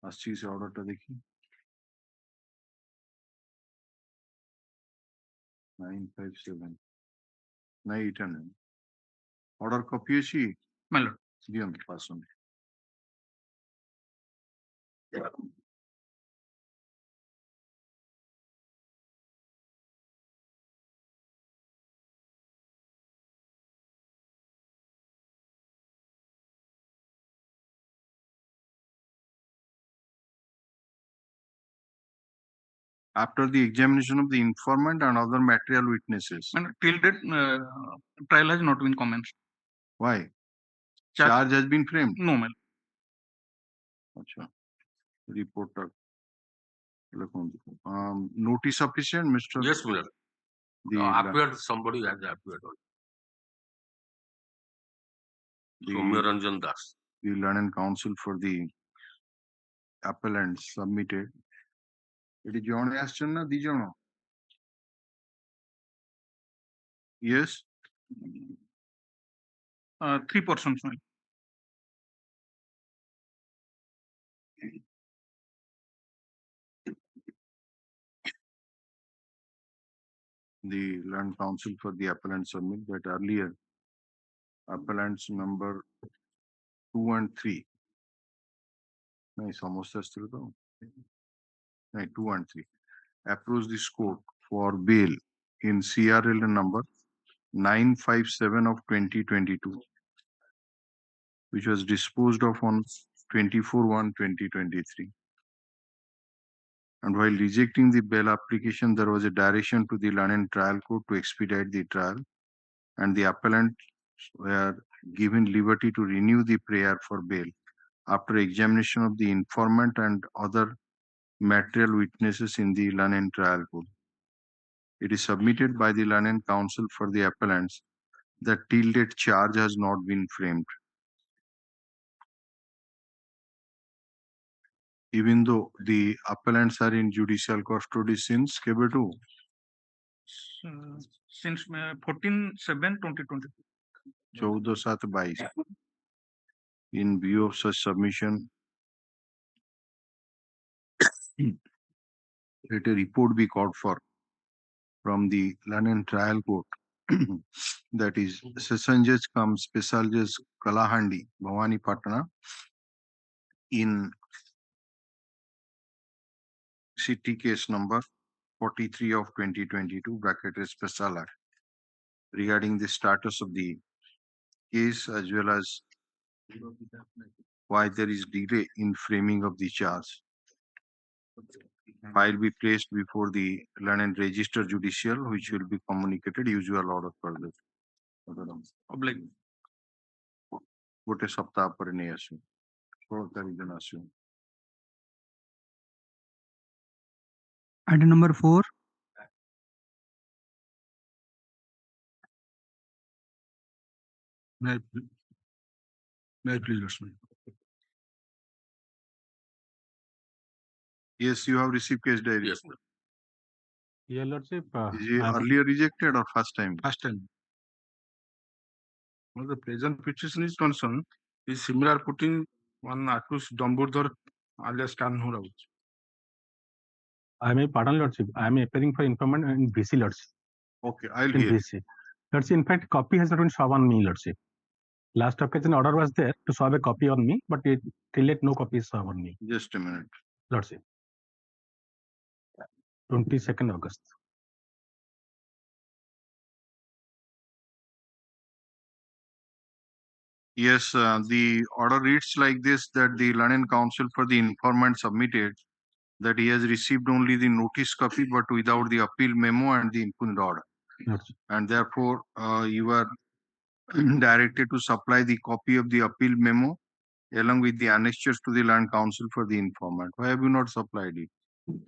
अच्छी से order टा देखिए. 957. नहीं इटा नहीं. Order copy है शी. My lord. दियम पास on. After the examination of the informant and other material witnesses. And till date, trial has not been commenced. Why? Charge has been framed? No, my lord. Achha. Report. Notice sufficient, Mr. Yes, my lord. Appeared, somebody has appeared. Soumyaranjan Das. The Learned Counsel for the appellant submitted. It is John Ashton na Dijon. Yes. 3 persons. The Learned Counsel for the appellant submit that earlier appellants number 2 and 3. No, almost as still though. No, 2 and 3. Approach this court for bail in CRL number 957 of 2022, which was disposed of on 24/1/2023. And while rejecting the bail application, there was a direction to the Learned Trial Court to expedite the trial, and the appellant were given liberty to renew the prayer for bail after examination of the informant and other material witnesses in the Learned Trial Court. It is submitted by the Learned Counsel for the appellants that till date charge has not been framed. Even though the appellants are in judicial custody since Kebetu. since 14/7/2022. 14/7/22. In view of such submission, let a report be called for from the London Trial Court, that is Session Judge cum Special Judge Kalahandi, Bhavani Patna, in city case number 43 of 2022, bracketed Special Act, regarding the status of the case as well as why there is delay in framing of the charge. File be placed before the London Register Judicial, which will be communicated usual order further. What is saptah par nahi assume. 16 तारीख दिन assume. Item number 4. May I please respond? Yes, you have received case diary. Yes, sir. Your Lordship, Is he earlier rejected or first time? First time. Well, the present petition is concerned is similar putting one accused Damburdhar alias Kanhu Raut. I may pardon Lordship. I am appearing for informant in VC Lordship. Okay, I'll In hear. VC. Lordship, in fact, copy has not been shown on me, Lordship. Last occasion order was there to show a copy on me, but till yet no copy is shown on me. Just a minute. Lordship. 22nd August. Yes, the order reads like this, that the London Council for the informant submitted that he has received only the notice copy but without the appeal memo and the impugned order. Yes. And therefore, you are directed to supply the copy of the appeal memo along with the annexures to the Land Council for the informant. Why have you not supplied it?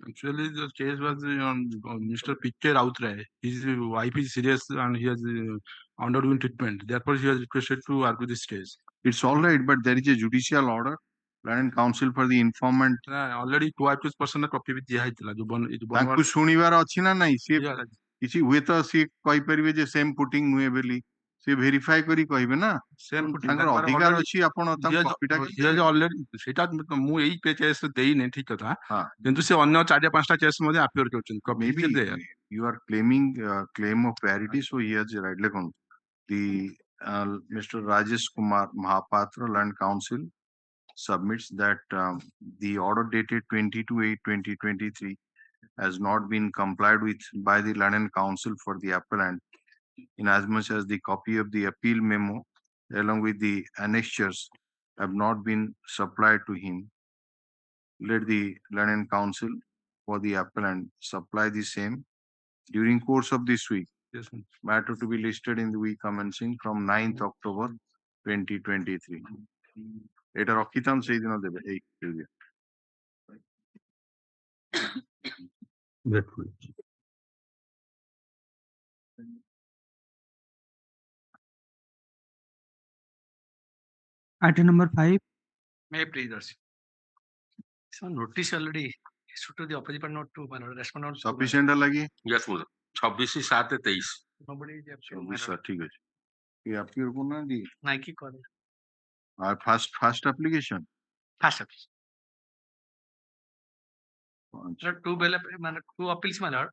Actually, the case was on Mr. P.K. Rautray. His wife is serious and he has undergoing treatment. Therefore, he has requested to argue this case. It's all right, but there is a judicial order. London Council for the informant. Already two accused person copy with दिया है तांकु सुनिवार अछि ना नहीं से किछि हुए तो से कहि परिबे जे सेम पुटिंग नुए बेली से वेरीफाई करी कहिबे ना सेम पुटिंग तांकर अधिकार अछि आपण तां कॉपीटा हिज ऑलरेडी सेटा मु एई पे केस देई नै ठीक कथा किंतु से अन्य 4-5टा केस मध्ये अपियर करछन कॉपी दे you are claiming claim of parity, so he has right lekon the Mr. Rajesh Kumar Mahapatra, Land Council, submits that the order dated 22/8/2023 has not been complied with by the London Council for the appellant, in as much as the copy of the appeal memo along with the annexures have not been supplied to him. Let the London Council for the appellant supply the same during course of this week. Yes, sir. Matter to be listed in the week commencing from 9th October 2023. এটা রক্ষিতাম সেই দিনও দেবে এই Item number 5. May I please, Lordship? So notice already issued to the opposite but not to respond on sufficient লাগি Yes, sir. 26/7/23. Nobody is appearing. 26 ঠিক আছে এই appear কোন না দি Nike করে আর first application first appeal two bail মানে two appeals my lord.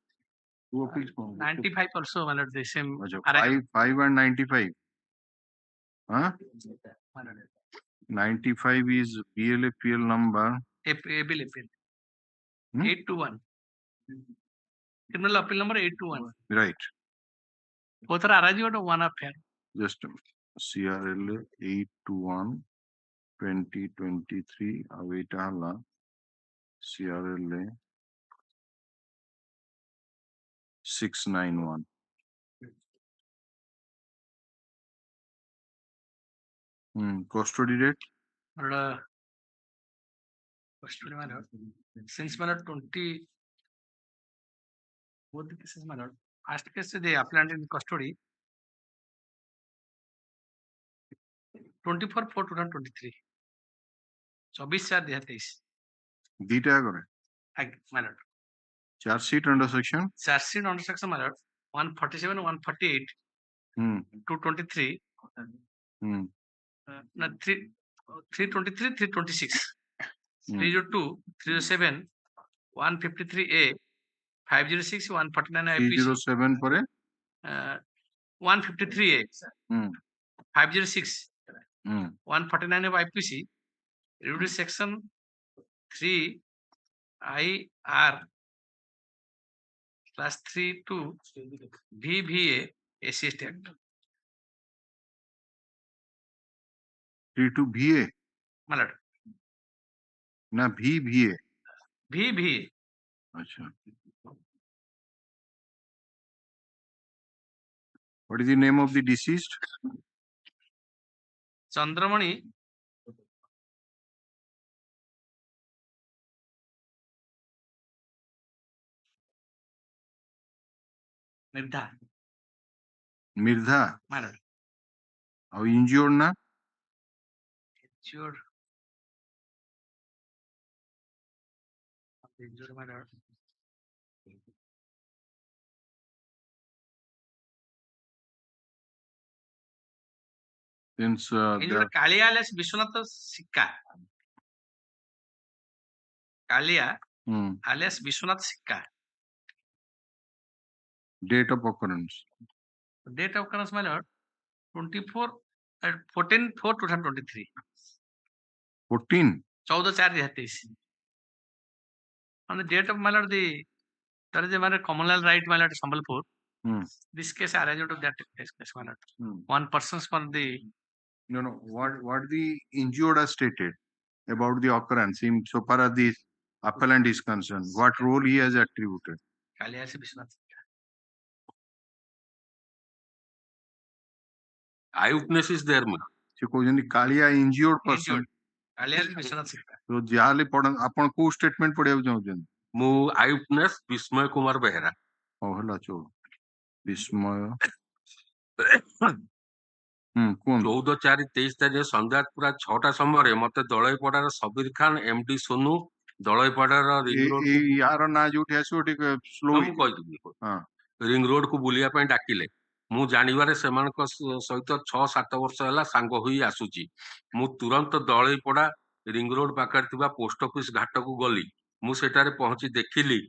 Two appeals 95 also my lord the same. 5 and 95. Huh? 95 is BLAPL number. Appeal. 821. Criminal appeal number 821. Right. Both are arranged to one affair. Just CRLA 821 2023 await hala CRLA 691. Custody date? Custody my lord. Since my lord 20 both the cases my lord. First case the appellant in custody 24/4/2023. 24/4/2023. Dita করে my lord. Charge sheet under section? Charge sheet under section my lord. 147, 148, 223, no, 323, 326, 302, 307, 153A, 506, 149 IPC. 307 পরে 153A, 506, 149 of IPC, reduced section 3 IR class 3 to VVA SC Act. 32 VA My lord. না VVA VVA. আচ্ছা what is the name of the deceased? Chandramani Mirdha. Mirdha My lord. how injured na Sure. Injured, my lord. since Kalia alias Vishwanath Sikka. Kalia alias Vishwanath Sikka. date of occurrence Date of occurrence, my lord, 14/4/2023. 14 14/4/2023. On the date of, my lord, that is the common law right, my lord, Sambalpur. This case arises out of that case, my lord. One person's for the no what the injured has stated about the occurrence in so far as the appellant is concerned, what role he has attributed. Kalia alias Vishwanath. Eyewitness is there, man. ସେ କହୁଛନ୍ତି Kalia injured person Kalia alias Vishwanath Sikka. ତ ଯାହାହେଲେ ଆପଣ କୋଉ statement ପଢିବାକୁ ଚାହୁଁଛନ୍ତି? ମୁଁ eyewitness ବିସ୍ମୟ କୁମାର ବେହେରା। ହଉ ହେଲା ଚଉ ବିସ୍ମୟ 14/4/23 ତାରିଖ ସନ୍ଧ୍ୟା ପୁରା 6ଟା ସମୟରେ ମତେ ଦଳଇପଡାର ସବିର ଖାନ MD ସୋନୁ ଦଳଇପଡାର ୟାର ନାଁ ଯୋଉଠି ଆସିବ ଟିକେ ସ୍ଲୋ ମୁଁ କହିଦେବି ରିଙ୍ଗ ରୋଡ କୁ ବୁଲିବା ପାଇଁ ଡାକିଲେ। ମୁଁ ଜାଣିବାରେ ସେମାନଙ୍କ ସହିତ 6-7 ବର୍ଷ ହେଲା ସାଙ୍ଗ ହୋଇ ଆସୁଛି। ମୁଁ ତୁରନ୍ତ ଦଳଇପଡା ରିଙ୍ଗ ରୋଡ ପାଖରେ ଥିବା ପୋଷ୍ଟ ଅଫିସ ଘାଟକୁ ଗଲି। ମୁଁ ସେଠାରେ ପହଞ୍ଚି ଦେଖିଲି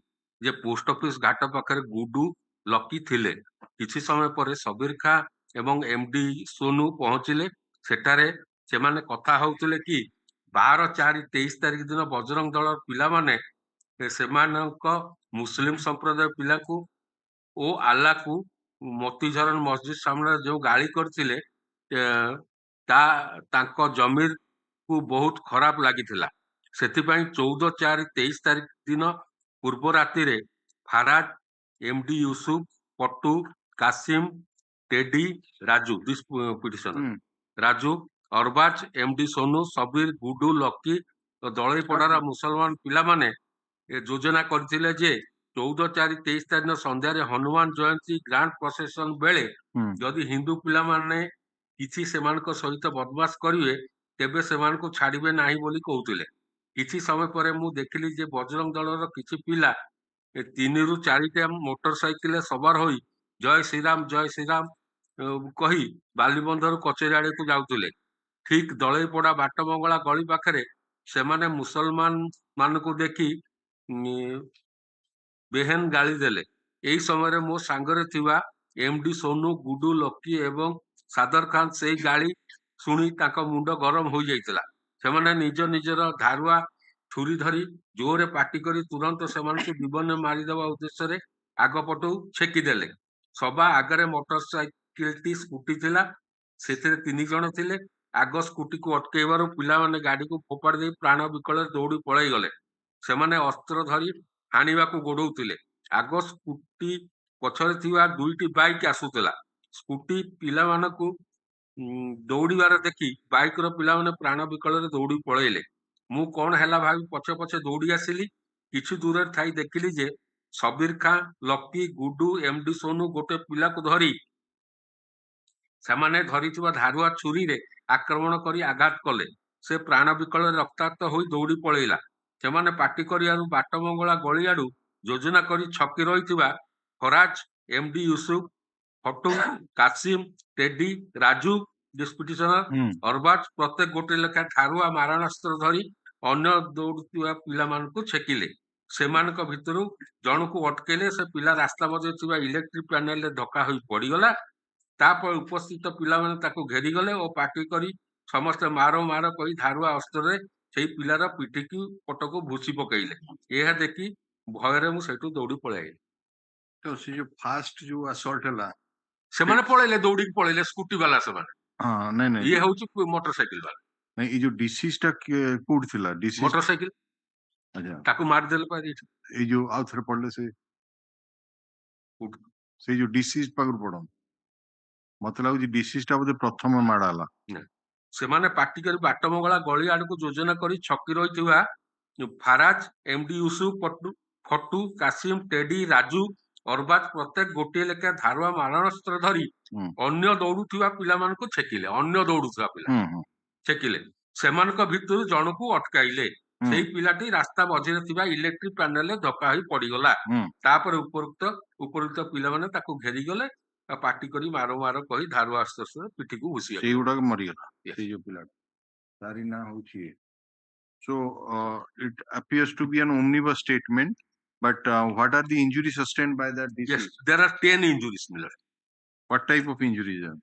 ଯେ ପୋଷ୍ଟ ଅଫିସ ଘାଟ ପାଖରେ ଗୁଡୁ ଲକି ଥିଲେ। କିଛି ସମୟ ପରେ ସବିର ଖାଁ ଏବଂ MD ସୋନୁ ପହଞ୍ଚିଲେ। ସେଠାରେ ସେମାନେ କଥା ହଉଥିଲେ କି 12/4/23 ତାରିଖ ଦିନ ବଜରଙ୍ଗ ଦଳ ପିଲାମାନେ ସେମାନଙ୍କ ମୁସଲିମ ସମ୍ପ୍ରଦାୟ ପିଲାକୁ ଓ ଆଲ୍ଲାକୁ ମୋତିଝରଣ ମସଜିଦ ସାମ୍ନାରେ ଯୋଉ ଗାଳି କରିଥିଲେ ତାଙ୍କ ଜମିରକୁ ବହୁତ ଖରାପ ଲାଗିଥିଲା। ସେଥିପାଇଁ 14/4/23 ତାରିଖ ଦିନ ପୂର୍ବ ରାତିରେ ଫାରାଦ, MD Yusuf, Patu, Kasim, Teddy, Raju this petition Raju, Arbaz, MD Sonu, Sabir, Gudu, Lucky ଓ ଦଳଇପଡାର ମୁସଲମାନ ପିଲାମାନେ ଯୋଜନା କରିଥିଲେ ଯେ 14/4/23 ତାରିଖ ସନ୍ଧ୍ୟାରେ ହନୁମାନ ଜୟନ୍ତୀ ଗ୍ରାଣ୍ଡ ପ୍ରସେସନ ବେଳେ ଯଦି ହିନ୍ଦୁ ପିଲାମାନେ କିଛି ସେମାନଙ୍କ ସହିତ ବଦମାସ କରିବେ ତେବେ ସେମାନଙ୍କୁ ଛାଡିବେ ନାହିଁ ବୋଲି କହୁଥିଲେ। କିଛି ସମୟ ପରେ ମୁଁ ଦେଖିଲି ଯେ ବଜରଙ୍ଗ ଦଳର କିଛି ପିଲା 3ରୁ 4ଟା ମୋଟର ସାଇକେଲରେ ସବାର ହୋଇ ଜୟ ଶ୍ରୀରାମ କହି ବାଲିବନ୍ଧରୁ କଚେରୀ ଆଡକୁ ଯାଉଥିଲେ। ଠିକ ଦଳଇପଡା ବାଟମଙ୍ଗଳା ଗଳି ପାଖରେ ସେମାନେ ମୁସଲମାନ ମାନଙ୍କୁ ଦେଖି ବେହେନ ଗାଳି ଦେଲେ। ଏହି ସମୟରେ ମୋ ସାଙ୍ଗରେ ଥିବା MD ସୋନୁ, ଗୁଡୁ, ଲକି ଏବଂ ସାଦର ଖାନ ସେଇ ଗାଳି ଶୁଣି ତାଙ୍କ ମୁଣ୍ଡ ଗରମ ହୋଇଯାଇଥିଲା। ସେମାନେ ନିଜ ନିଜର ଧାରୁଆ ଛୁରୀ ଧରି ଜୋରରେ ପାଟି କରି ତୁରନ୍ତ ସେମାନଙ୍କୁ ଜୀବନରେ ମାରିଦେବା ଉଦ୍ଦେଶ୍ୟରେ ଆଗ ପଟୁ ଛେକିଦେଲେ। ସବା ଆଗରେ ମୋଟର ସାଇକେଲଟି ସ୍କୁଟି ଥିଲା। ସେଥିରେ 3 ଜଣ ଥିଲେ। ଆଗ ସ୍କୁଟିକୁ ଅଟକେଇବାରୁ ପିଲାମାନେ ଗାଡିକୁ ଫୋପାଡ଼ି ଦେଇ ପ୍ରାଣ ବିକଳରେ ଦୌଡ଼ି ପଳାଇଗଲେ। ସେମାନେ ଅସ୍ତ୍ର ଧରି ହାଣିବାକୁ ଗୋଡଉଥିଲେ। ଆଗ ସ୍କୁଟି ପଛରେ ଥିବା 2ଟି ବାଇକ୍ ଆସୁଥିଲା। ସ୍କୁଟି ପିଲାମାନଙ୍କୁ ଦୌଡ଼ିବାର ଦେଖି ବାଇକର ପିଲାମାନେ ପ୍ରାଣ ବିକଳରେ ଦୌଡ଼ି ପଳେଇଲେ। ମୁଁ କଣ ହେଲା ଭାବି ପଛେ ପଛେ ଦୌଡ଼ି ଆସିଲି। କିଛି ଦୂରରେ ଥାଇ ଦେଖିଲି ଯେ ସବିର ଖାଁ, ଲକି, ଗୁଡୁ, MD ସୋନୁ ଗୋଟେ ପିଲାକୁ ଧରି ସେମାନେ ଧରିଥିବା ଧାରୁଆ ଛୁରୀରେ ଆକ୍ରମଣ କରି ଆଘାତ କଲେ। ସେ ପ୍ରାଣ ବିକଳରେ ରକ୍ତାକ୍ତ ହୋଇ ଦୌଡ଼ି ପଳେଇଲା। ସେମାନେ ପାଟି କରିବାରୁ ବାଟମଙ୍ଗଳା ଗଳିଆଡୁ ଯୋଜନା କରି ଛକି ରହିଥିବା Faraz, MD Yusuf, Hottu, Kasim, Teddy, Raju, this petitioner, Orbat, ପ୍ରତ୍ୟେକ ଗୋଟେ ଲେଖା ଠାରୁଆ ମାରଣାସ୍ତ୍ର ଧରି ଅନ୍ୟ ଦୌଡୁଥିବା ପିଲାମାନଙ୍କୁ ଛେକିଲେ। ସେମାନଙ୍କ ଭିତରୁ ଜଣକୁ ଅଟକେଇଲେ, ସେ ପିଲା ରାସ୍ତା ମଝିରେ ଥିବା ଇଲେକ୍ଟ୍ରିକ ପ୍ୟାନେଲରେ ଧକ୍କା ହୋଇ ପଡିଗଲା। ତାପରେ ଉପସ୍ଥିତ ପିଲାମାନେ ତାକୁ ଘେରିଗଲେ ଓ ପାଟି କରି ସମସ୍ତେ ମାର ମାର କହି ଧାରୁଆ ଅସ୍ତ୍ରରେ ସେଇ ପିଲାର ପିଠିକୁ ପଟକୁ ଭୁସି ପକେଇଲେ। ଏହା ଦେଖି ଭୟରେ ମୁଁ ସେଇଠୁ ଦୌଡ଼ି ପଳେଇଲି। ତ ସେ ଯୋଉ ଫାଷ୍ଟ ଯୋଉ assault ହେଲା ସେମାନେ ପଳେଇଲେ, ଦୌଡ଼ିକି ପଳେଇଲେ, ସ୍କୁଟି ବାଲା ସେମାନେ। ହଁ ନାଇଁ ନାଇଁ ଇଏ ହଉଛି ମୋଟରସାଇକେଲ ବାଲା। ନାଇଁ ଏଇ ଯୋଉ ଡିସିଜ ଟା କୋଉଠି ଥିଲା? ଡିସିଜ ମୋଟରସାଇକେଲ ଆଚ୍ଛା ତାକୁ ମାରିଦେଲେ ପା ଏଇଠି। ଏଇ ଯୋଉ ଆଉ ଥରେ ପଡିଲେ ସେଇ ଯୋଉ ଡିସିଜ ପାଖରୁ ପଡ ମତେ ଲାଗୁଛି ଡିସିଜ ଟା ବୋଧେ ପ୍ରଥମ ମାଡ ହେଲା। ସେମାନେ ପାଟି କରି ବାଟ ମଙ୍ଗଳା ଗଳି ଆଡକୁ ଯୋଜନା କରି ଛକି ରହିଥିବା ଫାରାଜ, MD Yusuf, photo, Qasim, Teddy, Raju, Arbaaz ପ୍ରତ୍ୟେକ ଗୋଟିଏ ଲେଖା ଧାରୁଆ ମାରଣାସ୍ତ୍ର ଧରି ଅନ୍ୟ ଦୌଡୁଥିବା ପିଲାମାନଙ୍କୁ ଛେକିଲେ। ଅନ୍ୟ ଦୌଡୁଥିବା ପିଲା ଛେକିଲେ। ସେମାନଙ୍କ ଭିତରୁ ଜଣକୁ ଅଟକାଇଲେ। ସେଇ ପିଲାଟି ରାସ୍ତା ମଝିରେ ଥିବା ଇଲେକ୍ଟ୍ରିକ ପ୍ୟାନେଲରେ ଧକ୍କା ହୋଇ ପଡିଗଲା। ତାପରେ ଉପରୋକ୍ତ ପିଲାମାନେ ତାକୁ ଘେରିଗଲେ, ପାଟି କରି ମାର ମାର କହି ଧାରୁଆ ଅସ୍ତ୍ରରେ ପିଠିକୁ ଭୁସିଗଲେ। ସେଇଗୁଡାକ ମରିଗଲା ସେଇ ଯୋଉ ପିଲାଟା। ତାରି ନାଁ ହଉଛି so it appears to be an omnibus statement, but what are the injuries sustained by that disease? Yes, there are 10 injuries, Miller. What type of injuries are?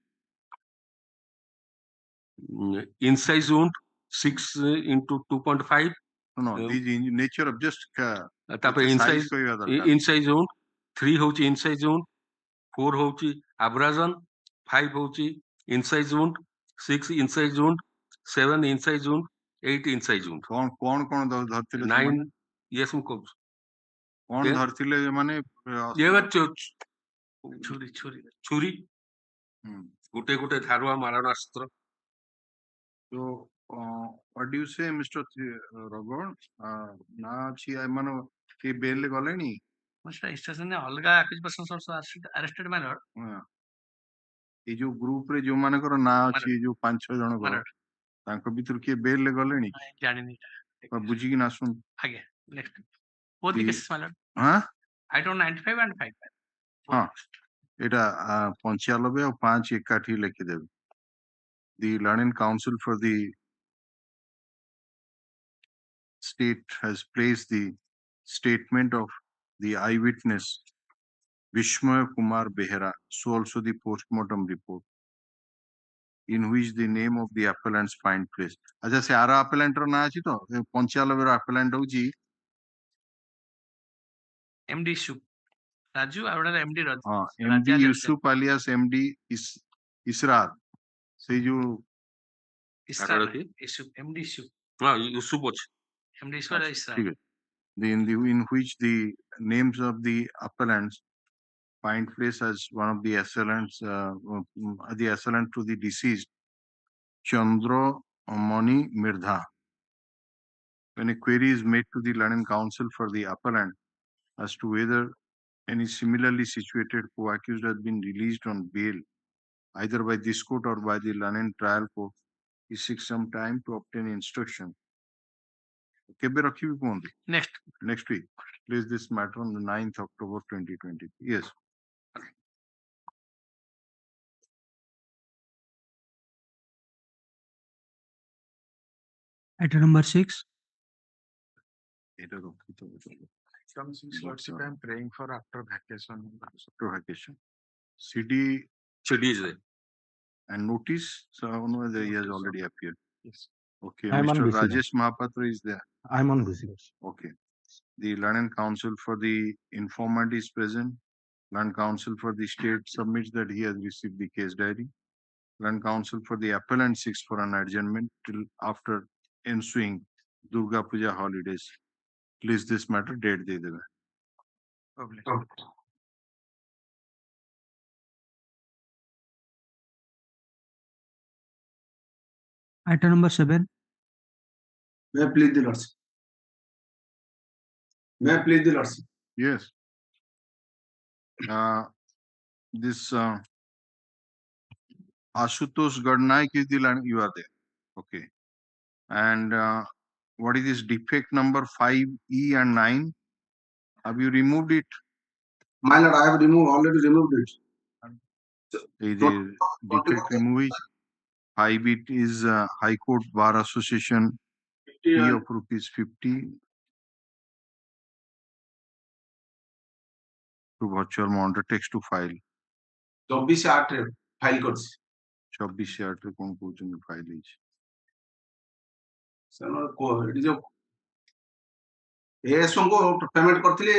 Incise wound 6 into 2.5. No, these nature of just incise wound 3 ହଉଛି incise wound, 4 ହଉଛି abrasion, 5 ହଉଛି incise wound, 6 incise wound, 7 incise wound, 8 incise wound. କଣ ଧରିଥିଲେ? 9 yes ମୁଁ କହୁଛି। କଣ ଧରିଥିଲେ ମାନେ? ଛୁରୀ ଗୋଟେ ଗୋଟେ ଧାରୁଆ ମାରଣାସ୍ତ୍ର। So what do you say, Mr. Raghavan? ନା ଅଛି ଏମାନେ କି ବେଲ ରେ ଗଲେଣି? ଅଲଗା arrested my lord. ଏଇ ଯୋଉ ଗ୍ରୁପ ରେ ଯୋଉ ମାନଙ୍କର ନାଁ ଅଛି, ଯୋଉ 5-6 ଜଣଙ୍କର, ତାଙ୍କ ଭିତରୁ କିଏ ବେଲ ରେ ଗଲେଣି? ଜାଣିନି ବୁଝିକି ନା ଆସନ୍ତୁ। ଆଜ୍ଞା next both the cases my lord. I don't 95 and 5. ହଁ ଏଇଟା 95 ଆଉ 5 ଏକାଠି ଲେଖିଦେବେ। The Learning Council for the state has placed the statement of the eyewitness Vishmaya Kumar Behera, so also the postmortem report, in which the name of the appellants find place. अच्छा से आरा appellant रो ना अछि तो 95 रो appellant होची MD Yusuf Raju और MD Raju। हाँ MD Yusuf alias MD इसरार से जो MD Yusuf यूसुफ ଅଛି। MD Yusuf Isra। in which the names of the appellants find place as one of the assailants, the assailant to the deceased Chandra Mani Mirdha. When a query is made to the Learning Council for the appellant as to whether any similarly situated co-accused has been released on bail either by this court or by the Learning Trial Court, he seeks some time to obtain instruction. Next week. Place this matter on the 9th October 2020. Yes. Item number 6. Lordship, I am praying for after vacation. After vacation. CD is there. And notice, so he has already appeared. Yes. Okay, I'm Mr. on visiting. Rajesh Mahapatra is there. I'm on visiting. Okay. The Learning Council for the informant is present. Learning Council for the state submits that he has received the case diary. Learning Council for the appellant seeks for an adjournment till after ensuing Durga Puja holidays. Please this matter date de debe. Item number 7. May I plead the lordship? May I plead the lordship? Yes. This Ashutosh Gadnaik is the line you are there. Okay. And what is this defect number 5E and 9? Have you removed it? My lord, I have already removed it. The defect remove 5 bit is High Court Bar Association fee of ₹50 to virtual monitor text to file. 24/8 file করছি 24/8 কোন পর্যন্ত file হয়েছে sir এটি যে ASO को payment करथिले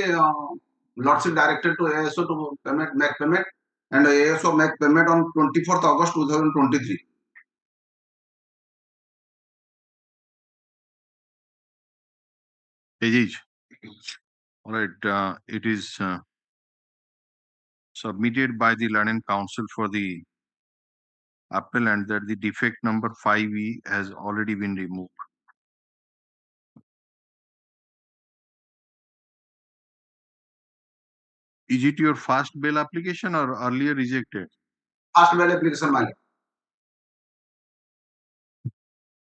lordship directed to ASO to make payment and ASO make payment on 24th August 2023. All right, it is submitted by the learned counsel for the appellant that the defect number 5E has already been removed. Is it your first bail application or earlier rejected? First bail application, my lord.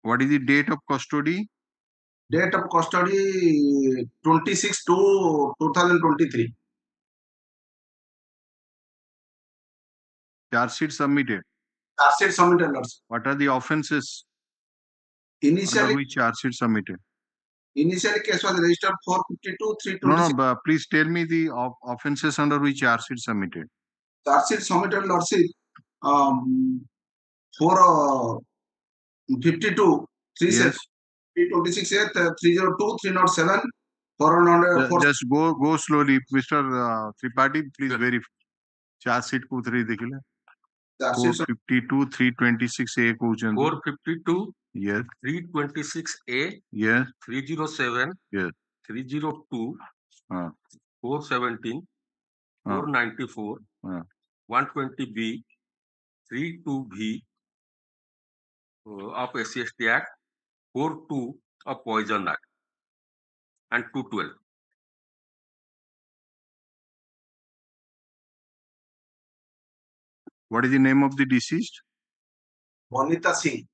What is the date of custody? Date of custody 26 to 2023. Charge sheet submitted. Charge sheet submitted, lords. What are the offenses? Initially, under which charge sheet submitted? Initially, case was registered 452 326. No, but please tell me the offenses under which charge sheet submitted. Charge sheet submitted, lordship, 452 Yes. 326 302 307 400. Just go slowly, Mr. Tripathi. Please verify. Charge sheet को three देखिले. 452 326A कौन? 452. Yes. 326A. Yes. 307. Yes. 302. 417. 494. 120B. 32B of SCST Act. 42 of Poison Act. And 212. What is the name of the deceased? Bonita Singh.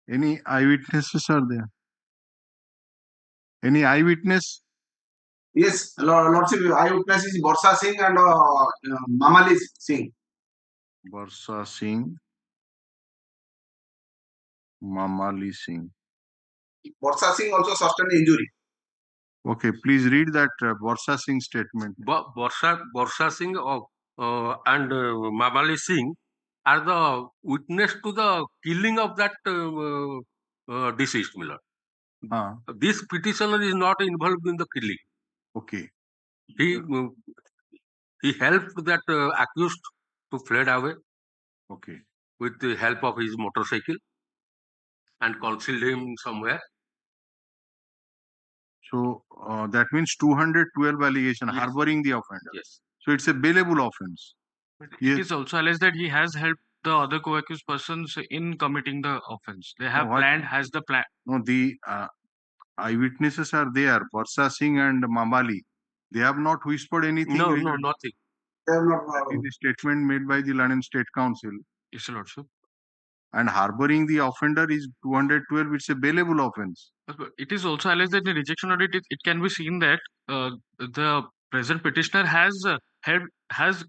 Any eyewitnesses are there? Any eyewitness? Yes, lordship, eyewitness is Borsa Singh and Mamali Singh. Borsa Singh, Mamali Singh. Borsa Singh also sustained injury. Okay, please read that Borsa Singh statement. Borsa Singh and Mamali Singh are the witness to the killing of that deceased Miller. This petitioner is not involved in the killing. Okay. He helped that accused to fled away. Okay. With the help of his motorcycle and concealed him somewhere. So that means 212 allegation, yes. Harboring the offender. Yes. So it's a bailable offense. But it is also alleged that he has helped the other co-accused persons in committing the offense. They have planned, has the plan. No, the eyewitnesses are there, Borsa Singh and Mamali. They have not whispered anything. No, nothing. They have not. The statement made by the London State Council. Yes, Lordship. And harboring the offender is 212. It's a bailable offense. It is also alleged that the rejection of it can be seen that the present petitioner has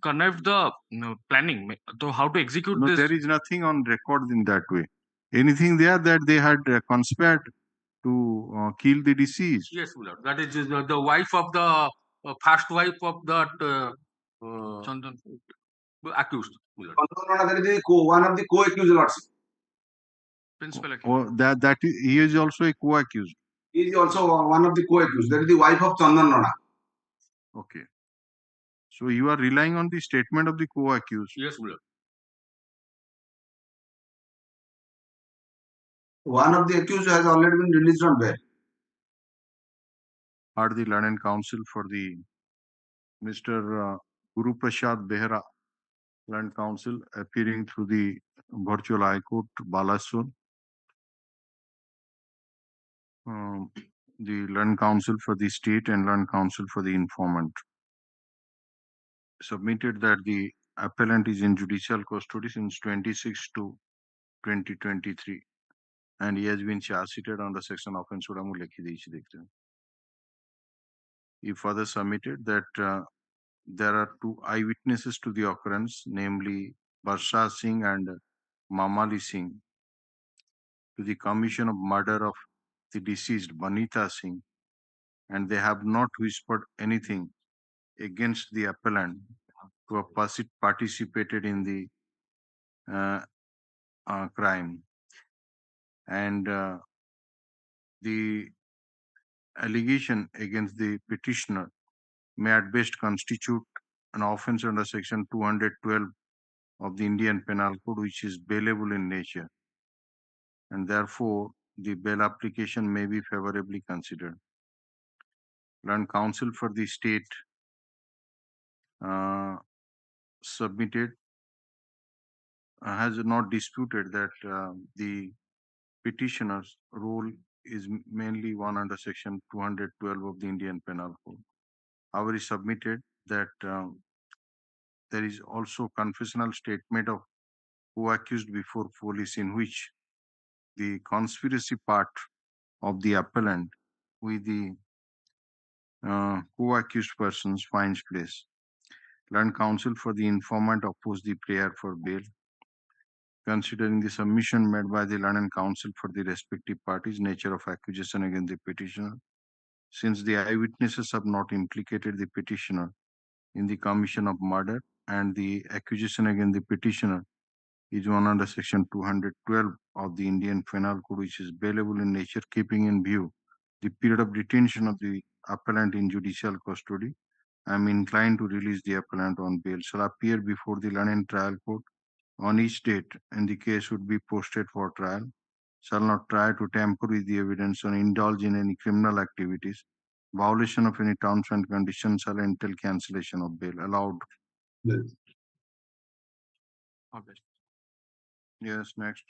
connived the planning to how to execute this. There is nothing on record in that way. Anything there that they had conspired to kill the deceased? Yes, my lord. That is the wife of the first wife of that Chandan accused. One of the co-accused, lordship. Principal accused. Oh, that is, he is also a co-accused. He is also one of the co-accused. That is the wife of Chandan Rana. Okay. So you are relying on the statement of the co-accused. Yes, my lord. One of the accused has already been released on bail. Are the London Council for the Mr. Guru Prasad Behra, London Council, appearing through the virtual High Court, Balasur. The London Council for the State and London Council for the Informant. Submitted that the appellant is in judicial custody since 26 to 2023 and he has been charge sheeted under section offense guda mu lekhi deyichi dekhte. He further submitted that there are two eyewitnesses to the occurrence, namely Barsha Singh and Mamali Singh, to the commission of murder of the deceased Banita Singh, and they have not whispered anything against the appellant who have participated in the crime. And the allegation against the petitioner may at best constitute an offense under section 212 of the Indian Penal Code, which is bailable in nature, and therefore the bail application may be favorably considered. Learned counsel for the state submitted has not disputed that the petitioner's role is mainly one under section 212 of the Indian Penal Code. However, he submitted that there is also confessional statement of co-accused before police in which the conspiracy part of the appellant with the co-accused persons finds place. Learned counsel for the informant opposed the prayer for bail. Considering the submission made by the learned counsel for the respective parties, nature of accusation against the petitioner, since the eyewitnesses have not implicated the petitioner in the commission of murder, and the accusation against the petitioner is one under section 212 of the Indian Penal Code, which is bailable in nature, keeping in view the period of detention of the appellant in judicial custody, I am inclined to release the appellant on bail. Shall appear before the London trial court on each date, and the case would be posted for trial. Shall not try to tamper with the evidence or indulge in any criminal activities. Violation of any terms and conditions shall entail cancellation of bail. Allowed. Yes. Okay. Yes, next.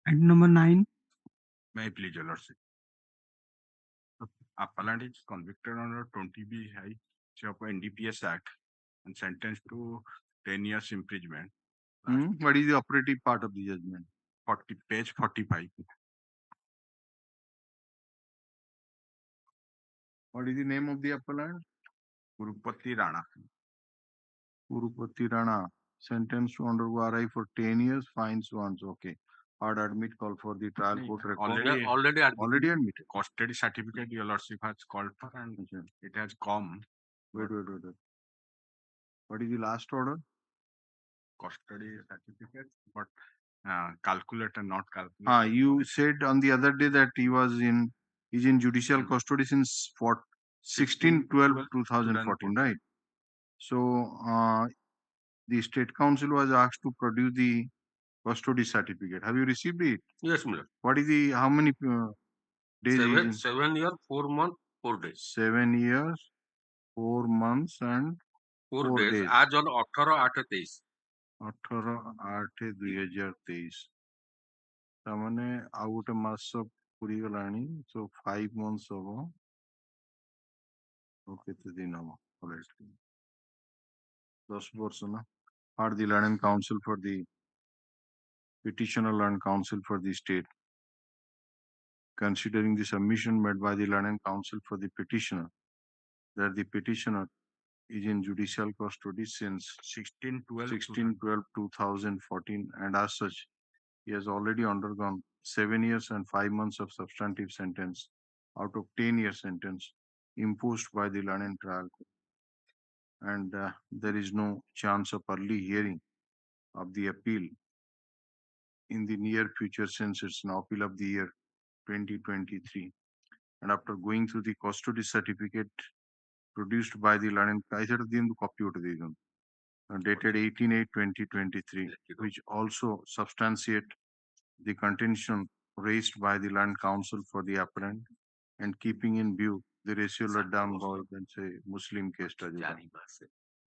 Item number 9. May I please, Your Lordship? The appellant is convicted under 20B High of NDPS Act and sentenced to 10 years imprisonment. What is the operative part of the judgment? Page 45. What is the name of the appellant? Gurupati Rana. Gurupati Rana. Sentenced to undergo RI for 10 years, fines once. Okay. Hard admit, call for the trial court record. Already admitted. Custody certificate, Your Lordship has called for, and it has come. Wait. What is the last order? Custody certificate, but calculator, not calculator. You said on the other day that he's in judicial custody since 16/12/2014, right? So the State Council was asked to produce the custody certificate. Have you received it? Yes, my lord. What is the, how many days? 7 years, 4 months, 4 days. 7 years, 4 months and 4 days. आज on 18/8/23. 18/8/2023 तामाने ଆଉ ଗୋଟେ ମାସ ପୁରୀ ଗଲାଣି, so 5 months ହବ, ଓ କେତେ ଦିନ ହବ, 10 ବର୍ଷ ନା. Had the Land and Council for the petitioner Land Council for the state, considering the submission made by the Land and Council for the petitioner that the petitioner is in judicial custody since 16/12/2014, and as such, he has already undergone 7 years and 5 months of substantive sentence out of 10-year sentence imposed by the Land and Trial Court. And there is no chance of early hearing of the appeal in the near future, since it's an appeal of the year 2023. And after going through the custody certificate produced by the Land and copy dated 18/8/2023, which also substantiate the contention raised by the Land Council for the appellant, and keeping in view the ratio let down by say Muslim case.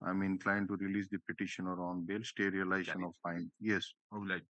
I'm inclined to release the petitioner on bail, stay realization of fine. Yes, obliged.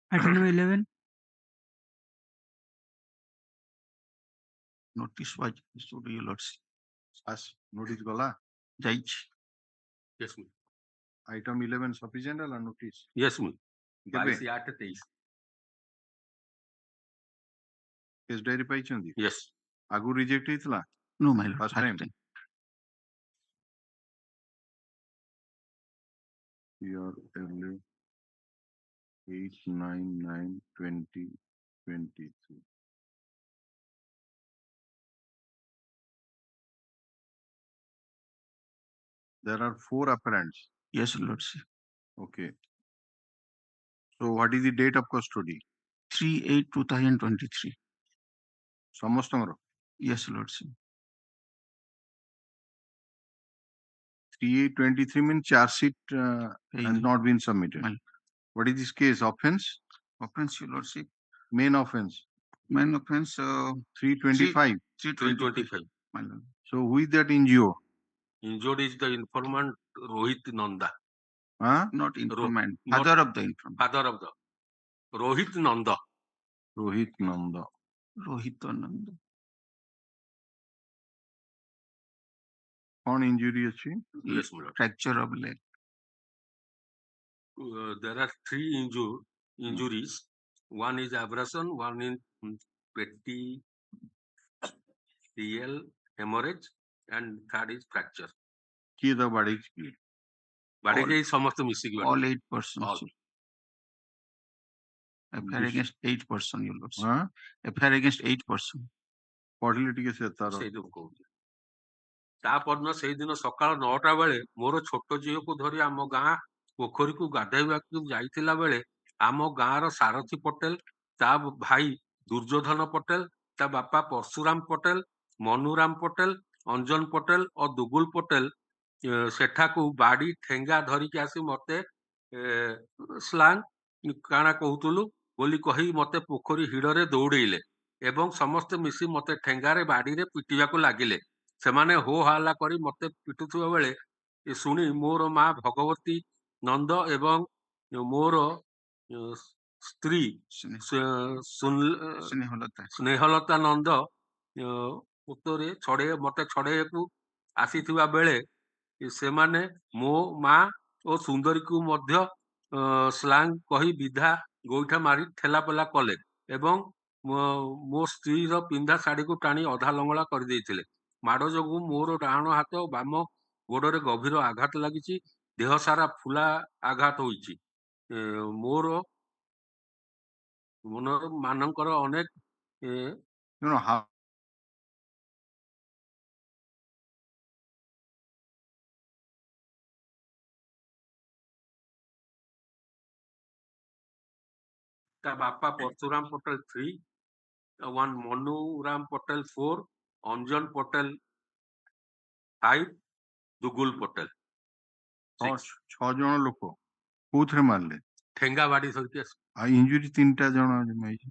Item number 11. Notice was issued to your lordship. As notice gala, judge. Yes, ma'am. Item 11 sufficient or notice? Yes, ma'am. Kebe? 22/8/23. Case diary ପାଇଛନ୍ତି? Yes. ଆଗୁ reject ହେଇଥିଲା? No, my lord. First time? Your early 8/9/2023. There are 4 appellants. Yes, lordship. Okay. So what is the date of custody? 3/8/2023. ସମସ୍ତଙ୍କର? Yes, lordship. 3/8/23 means charge sheet has not been submitted. What is this case? Offense? Offense, your lordship. Main offense? Main offense 325. 325. My lord. So who is that injured? Injured is the informant Rohit Nanda. Huh? Not informant. not- Father of the informant. Father of the Rohit Nanda. Rohit Nanda. Rohit Nanda. कौन injury अच्छी? Yes, my lord. Fracture of leg. there are three injuries. One is abrasion, one is petechial hemorrhage, and third is fracture. କିଏ ତାକୁ ବାଡେଇଛି କି? ବାଡେଇକି ସମସ୍ତେ ମିଶିକି All 8%. All. FIR against 8%, your lords. ହଁ FIR against 8%. ପଢିଲେ ଟିକେ ସେ ତାର ସେଇଠୁ କହୁଛି। ତା ପରଦିନ ସେଇଦିନ ସକାଳ 9ଟା ବେଳେ ମୋର ଛୋଟ ଝିଅକୁ ଧରି ଆମ ଗାଁ ପୋଖରୀକୁ ଗାଧୋଇବାକୁ ଯାଇଥିଲା ବେଳେ ଆମ ଗାଁର ସାରଥୀ ପଟେଲ, ତା ଭାଇ ଦୁର୍ଯ୍ୟୋଧନ ପଟେଲ, ତା ବାପା ପରଶୁରାମ ପଟେଲ, ମନୁରାମ ପଟେଲ, ଅଞ୍ଜନ ପଟେଲ ଓ ଦୁଗୁଲ ପଟେଲ ସେଠାକୁ ବାଡି ଠେଙ୍ଗା ଧରିକି ଆସି ମତେ ସ୍ଲାଙ୍ଗ କାଣା କହୁଥିଲୁ ବୋଲି କହି ମତେ ପୋଖରୀ ହିଡରେ ଦୌଡେଇଲେ ଏବଂ ସମସ୍ତେ ମିଶି ମତେ ଠେଙ୍ଗାରେ ବାଡିରେ ପିଟିବାକୁ ଲାଗିଲେ। ସେମାନେ ହୋ ହାଲ୍ଲା କରି ମତେ ପିଟୁଥିବା ବେଳେ ଶୁଣି ମୋର ମା ଭଗବତୀ ନନ୍ଦ ଏବଂ ମୋର ସ୍ତ୍ରୀ ସ୍ନେହଲତା ନନ୍ଦ ଉତ୍ତରେ ମତେ ଛଡେଇବାକୁ ଆସିଥିବା ବେଳେ ସେମାନେ ମୋ ମା ଓ ସୁନ୍ଦରୀକୁ ମଧ୍ୟ ସ୍ଲାଙ୍ଗ କହି ବିଧା ଗୋଇଠା ମାରି ଠେଲାପେଲା କଲେ ଏବଂ ମୋ ସ୍ତ୍ରୀର ପିନ୍ଧା ଶାଢୀକୁ ଟାଣି ଅଧା ଲଙ୍ଗଳା କରିଦେଇଥିଲେ। ମାଡ ଯୋଗୁଁ ମୋର ଡାହାଣ ହାତ ଓ ବାମ ଗୋଡରେ ଗଭୀର ଆଘାତ ଲାଗିଛି। ଦେହ ସାରା ଫୁଲା ଆଘାତ ହୋଇଛି। ମୋର ମାନଙ୍କର ଅନେକ ତା ବାପା ପରଶୁରାମ ପଟେଲ 3, one ମନୁରାମ ପଟେଲ 4, ଅଞ୍ଜନ ପଟେଲ 5, ଦୁଗୁଲ ପଟେଲ 6 ଜଣ ଲୋକ କୋଉଥିରେ ମାରିଲେ? ଠେଙ୍ଗା ବାଡି ଧରିକି ଆସି ଆଉ ଇଞ୍ଜୁରି 3ଟା ଜଣ ହେଇଛି।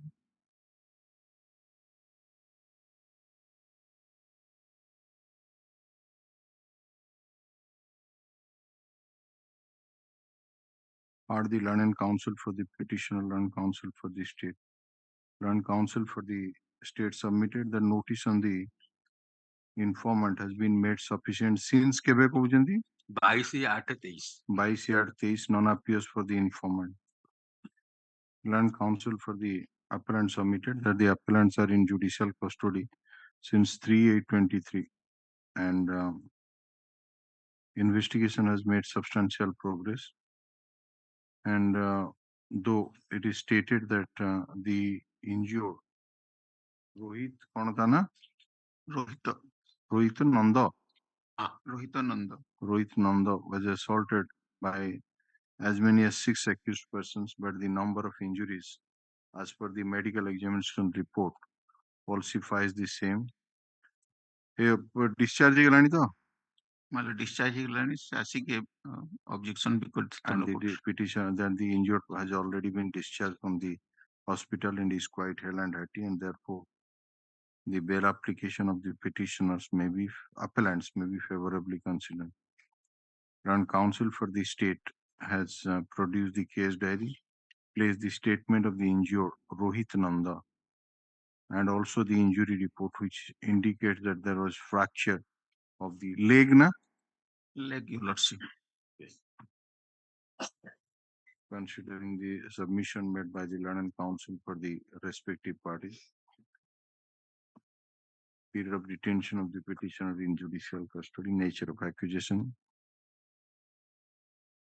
Are the learned counsel for the petitioner, learned counsel for the state? Learned counsel for the state submitted the notice on the informant has been made sufficient since କେବେ କହୁଛନ୍ତି? 22/8/23 non appears for the informant. Learned counsel for the appellant submitted that the appellants are in judicial custody since 3/8/23 and investigation has made substantial progress. And though it is stated that the injured Rohit Konatana Rohit Nanda was assaulted by as many as 6 accused persons, but the number of injuries as per the medical examination report falsifies the same. Discharge ହେଇଗଲାଣି ତ? मतलब discharge ହେଇଗଲାଣି ଆସିକି objection ବି କରିଥିଲେ and the petition that the injured has already been discharged from the hospital and is quite hale and hearty, and therefore the bail application of the petitioners appellants may be favorably considered. Learned counsel for the state has produced the case diary, placed the statement of the injured Rohit Nanda and also the injury report which indicates that there was fracture of the leg, your lordship. Yes. Considering the submission made by the learned counsel for the respective parties, period of detention of the petitioner in judicial custody, nature of accusation,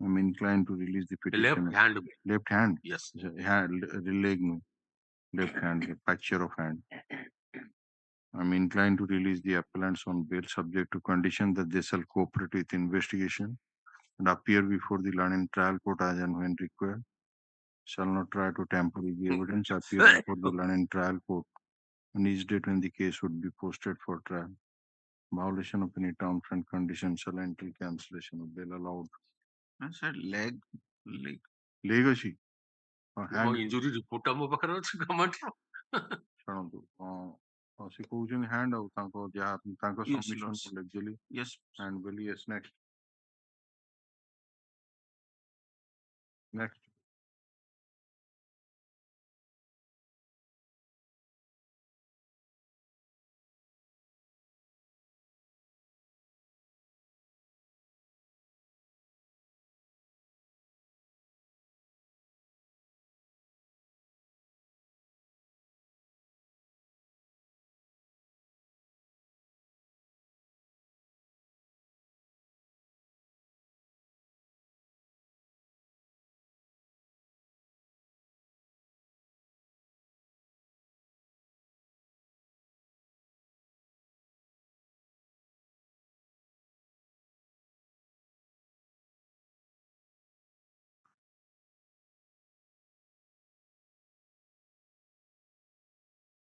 I'm inclined to release the petitioner. Left hand? Yes. Leg, left hand, fracture of hand. I'm inclined to release the appellants on bail subject to condition that they shall cooperate with investigation and appear before the learned trial court as and when required. Shall not try to tamper with the evidence, appear before the learned trial court on each date when the case would be posted for trial. Violation of any terms and conditions shall entail cancellation of bail allowed. Sir, leg. ଅଛି injury report ମୋ ପାଖରେ ଅଛି ଗଭର୍ଣ୍ଣମେଣ୍ଟର। ଛାଡ଼ନ୍ତୁ ସେ କହୁଛନ୍ତି hand ଆଉ ତାଙ୍କ submission ଲେଖିଦେଲି hand ବୋଲି yes next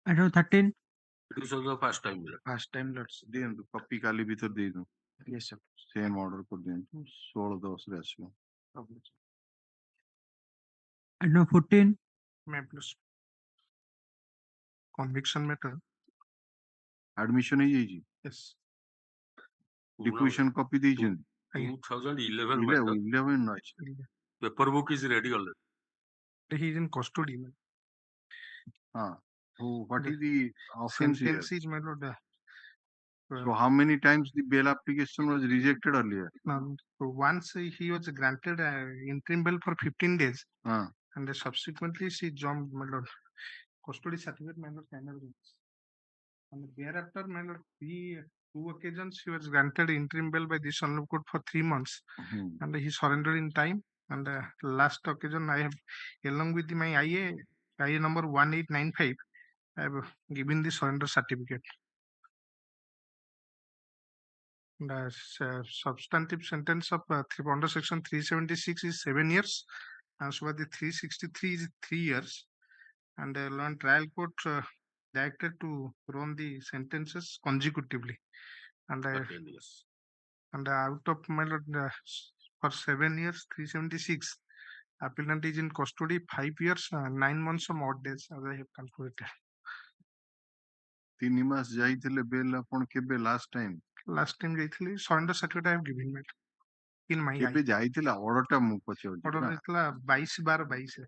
Item 13. This was the first time. First time let's दियंतु कॉपी काली भीतर दे दूं. Yes, sir. Same order को दियंतु 16-10 रे आसियो. Item 14. May I please? Conviction matter. Admission है ये जी. Yes. Deposition copy दीजिए. 2011 matter. 11 nights. Paper book is ready already. He is in custody. So what is the offense here? Sentence is, my lord. So how many times the bail application was rejected earlier? So once he was granted interim bail for 15 days, and subsequently she jumped, my lord. Custody certificate, my lord, and thereafter, my lord, two occasions he was granted interim bail by this honorable court for 3 months, and he surrendered in time. And last occasion, I have, along with my IA number 1895, I have given the surrender certificate. The substantive sentence of under section 376 is 7 years, and so the 363 is 3 years, and the law and trial court directed to run the sentences consecutively, and out of my lord, for 7 years 376, appellant is in custody 5 years 9 months some odd days, as I have calculated. 3 मास जाइथिले bail आपण केबे last time ଯାଇଥିଲି surrender certificate I have given me in my केबे जाइथिला ऑर्डरटा मु पछे order ହେଇଥିଲା 22/12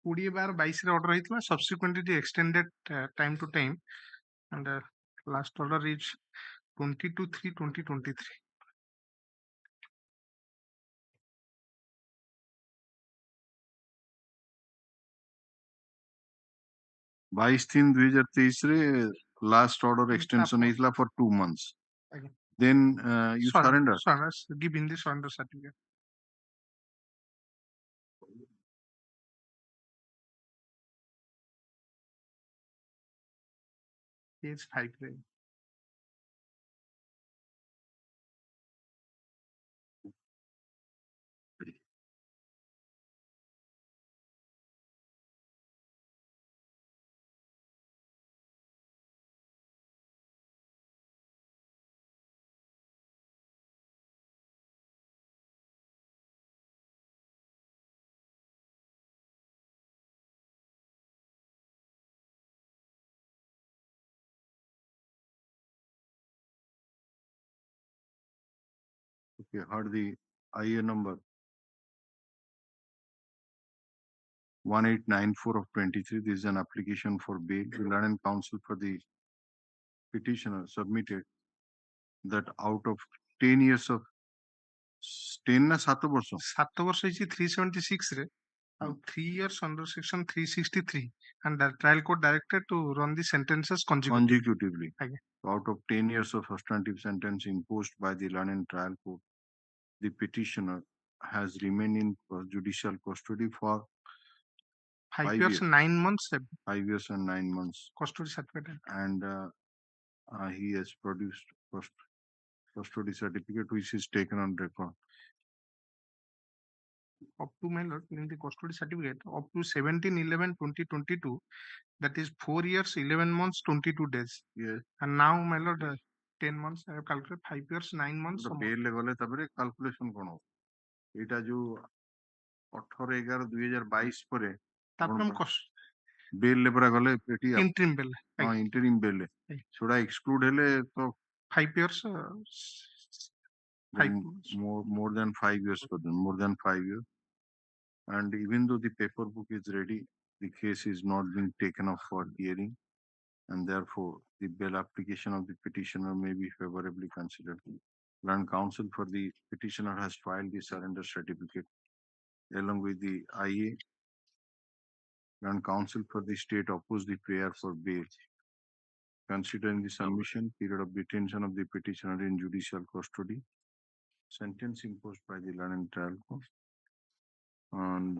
20/22 ରେ ऑर्डर ହେଇଥିଲା, subsequently extended time to time, and last order is 22/3/2023. बाईस 3/2023 रे last order extension ହେଇଥିଲା for 2 months. Then you surrender. Give in the surrender certificate. Page 5. Okay, heard the IA number 1894 of 23. This is an application for bail. The Law and Counsel for the petitioner submitted that out of 10 years of 10 na 7 ବର୍ଷ 7 ବର୍ଷ ହେଇଛି 376 ରେ, ଆଉ 3 years under section 363, and the trial court directed to run the sentences consecutively. So out of 10 years of substantive sentence imposed by the Law and Trial Court, the petitioner has remained in judicial custody for 5 years and 9 months. 5 years and 9 months. Custody certificate. And he has produced custody certificate which is taken on record. Up to my lord, in the custody certificate, up to 17/11/2022, that is 4 years 11 months 22 days. Yes. And now my lord, 10 months I have calculated 5 years 9 months. Bail le gale tabare calculation kono eta jo 18/11/2022 pare tapram bail le pura gale peti interim bail. Interim bail should I exclude hele to 5 years more than 5 years for them, more than 5 years. And even though the paper book is ready, the case is not being taken up for hearing, and therefore the bail application of the petitioner may be favorably considered. Land counsel for the petitioner has filed the surrender certificate along with the IA. Land counsel for the state opposed the prayer for bail. Considering the submission, period of detention of the petitioner in judicial custody, sentence imposed by the Law and Trial Court, and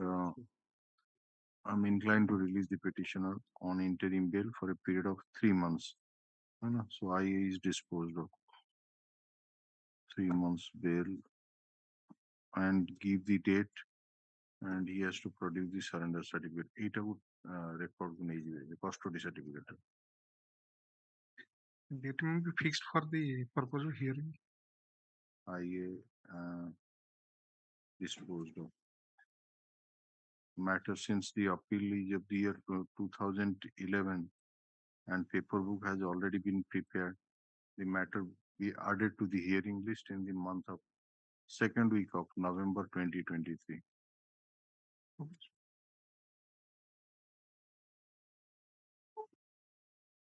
I'm inclined to release the petitioner on interim bail for a period of 3 months. So IA is disposed of 3 months bail and give the date, and he has to produce the surrender certificate. record the custody certificate. Date may be fixed for the purpose of hearing. Disposed of matter since the appeal is of the year 2011 and paper book has already been prepared. The matter be added to the hearing list in the month of second week of November 2023.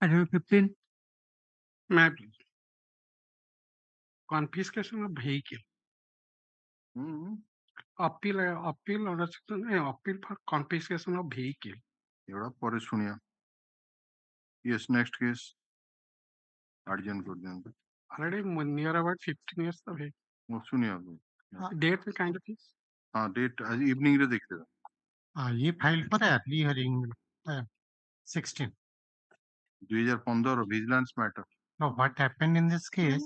Item 15. May I please? Confiscation of vehicle. Appeal order section, appeal for confiscation of vehicle. Yes, next case. Arjan Gordon. Already near about 15 years of age. Date we kind of is. Date as evening re dekhte. ये file पर है early hearing 16 2015 vigilance matter. No, what happened in this case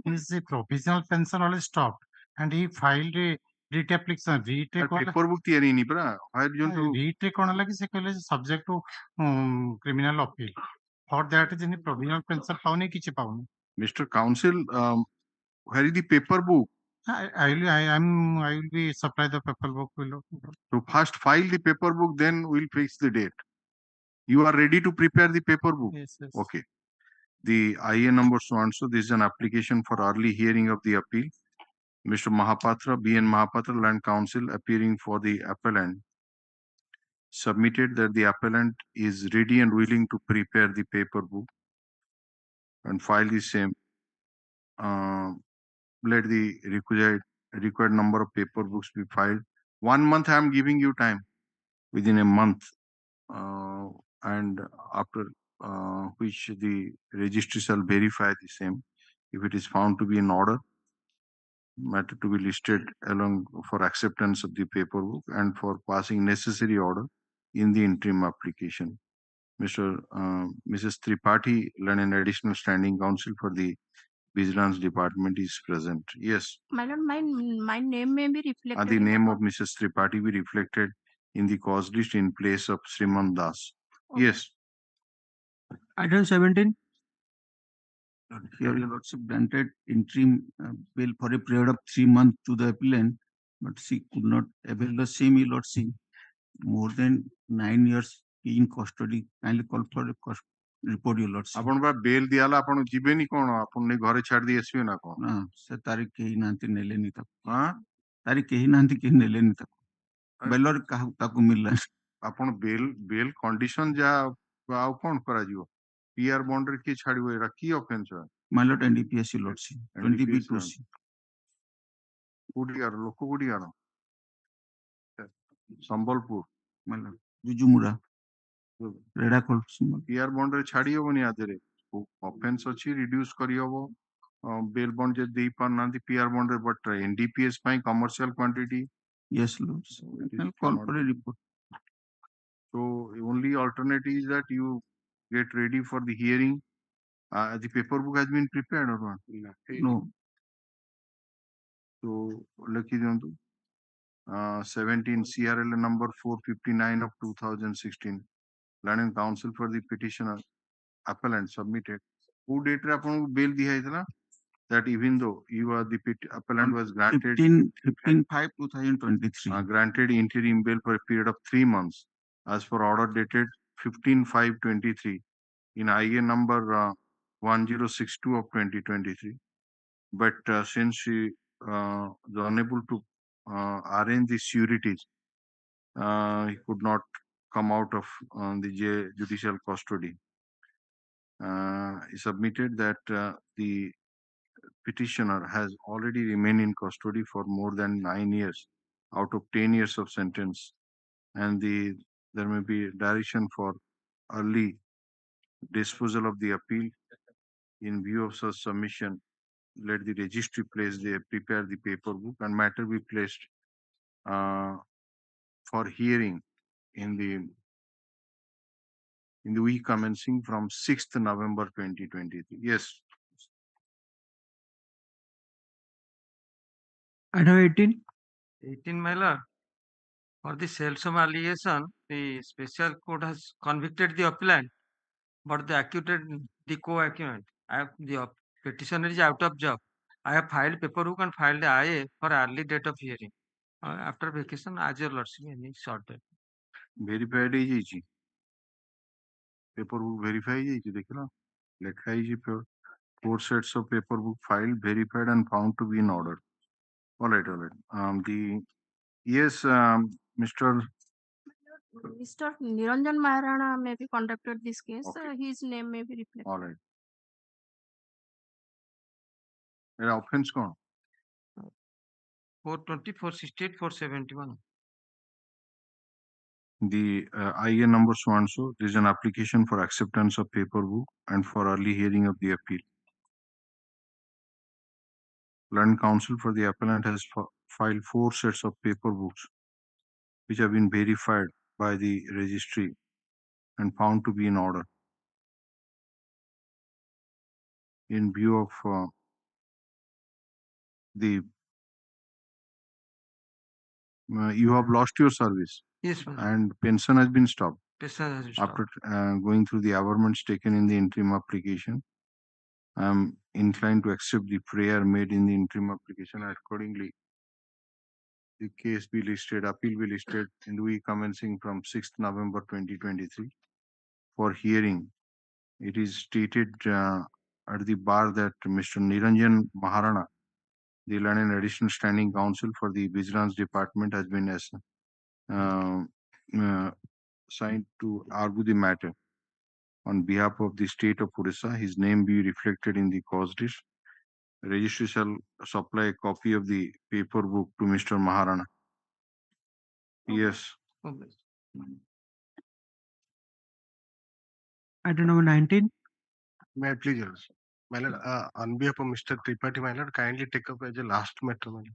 is the provisional pension already stopped and he filed a retake application. Retake paper book tiari ni pra. Retake on like se कहले subject to criminal appeal. For that is any provisional pension पाउने किचे पाउने. Mr. Counsel, where is the paper book? I will be supply the paper book below. So first file the paper book, then we'll fix the date. You are ready to prepare the paper book? Yes, yes. Okay. The IA number so and so. This is an application for early hearing of the appeal. Mr. Mahapatra, B.N. Mahapatra, Land Counsel, appearing for the appellant, submitted that the appellant is ready and willing to prepare the paper book and file the same. Let the required number of paper books be filed. 1 month I am giving you time. Within a month, and after which the registry shall verify the same. If it is found to be in order, matter to be listed along for acceptance of the paperwork and for passing necessary order in the interim application. Mrs. Tripathi, an additional standing counsel for the Vigilance Department, is present. Yes. My lord, my name may be reflected. The name of Mrs. Tripathi be reflected in the cause list in place of Sriman Das. Okay. Yes. Item 17. Here, Your Lordship granted interim bail for a period of 3 months to the appellant, but she could not avail the same, Your Lordship. More than 9 years in custody. Kindly call for a report, Your Lordship. आपन बा bell दियाला आपन जीबेनी कोन आपन ने घरे छाड़ दी SB ना कोन ना से तारीख केही नांती नेलेनी तक हां तारीख केही नांती के नेलेनी तक बेलर ताकू मिलला आपन बेल कंडीशन जा आउ कोन करा जिवो पीआर बॉन्ड रे की छाड़िबो एरा की ऑफेंस है माइलॉट एनडीपीएस Your Lordship 20B2C गुडियार लोक गुडियार संबलपुर माइलॉट जुजुमुरा रेडाकोल पीआर बॉन्ड रे छाड़ी होबनी आदरे ऑफेंस अछि रिड्यूस करी होबो बेल बॉन्ड जे देई पार नांती पीआर बॉन्ड रे but NDPS pi commercial quantity yes Lord call for a report. So only alternative is that you get ready for the hearing. The paper book has been prepared or not? No. So lucky 17 CRL number 459 of 2016. Land Counsel for the petitioner appellant submitted. Who date upon bail diha that even though you are the appellant was granted 15/5/2023 granted interim bail for a period of 3 months as per order dated 15/5/23 in IA number 1062 of 2023. But since she was unable to arrange the sureties, he could not come out of the judicial custody. He submitted that the petitioner has already remained in custody for more than 9 years out of 10 years of sentence, and there may be direction for early disposal of the appeal. In view of such submission, let the registry prepare the paper book and matter be placed for hearing in the week commencing from 6th November 2023. Yes. Item 18. 18 my lord. For the self-sum allegation, the special court has convicted the appellant, but they acquitted the co-accusant. The petitioner is out of job. I have filed paperwork and filed the IA for early date of hearing. After vacation, as your lordship, any short date. Verified ହେଇଯାଇଛି paperwork verify ହେଇଯାଇଛି ଦେଖିଲ ଲେଖା ହେଇଛି 4 sets of paperwork filed, verified and found to be in order. All right. Mr. Mr. Niranjan Maharana may be conducted this case. His name may be reflected. All right. Offense कौन? 420, 468, 471. The IA number so and so. There is an application for acceptance of paperwork and for early hearing of the appeal. Learned counsel for the appellant has filed 4 sets of paperbooks which have been verified by the registry and found to be in order. In view of you have lost your service. Yes, madam. And pension has been stopped. Pension has been stopped. After going through the averments taken in the interim application, I am inclined to accept the prayer made in the interim application. Accordingly, the case be listed, appeal be listed in the week commencing from 6th November 2023 for hearing. It is stated at the bar that Mr. Niranjan Maharana, the learned and additional standing counsel for the Vigilance Department, has been assigned to argue the matter on behalf of the state of Orissa. His name be reflected in the cause list. Registry shall supply a copy of the paperwork to Mr. Maharana. Yes. Item number 19. May I please, my lord, on behalf of Mr. Tripathi, my lord, kindly take up as a last matter, my lord.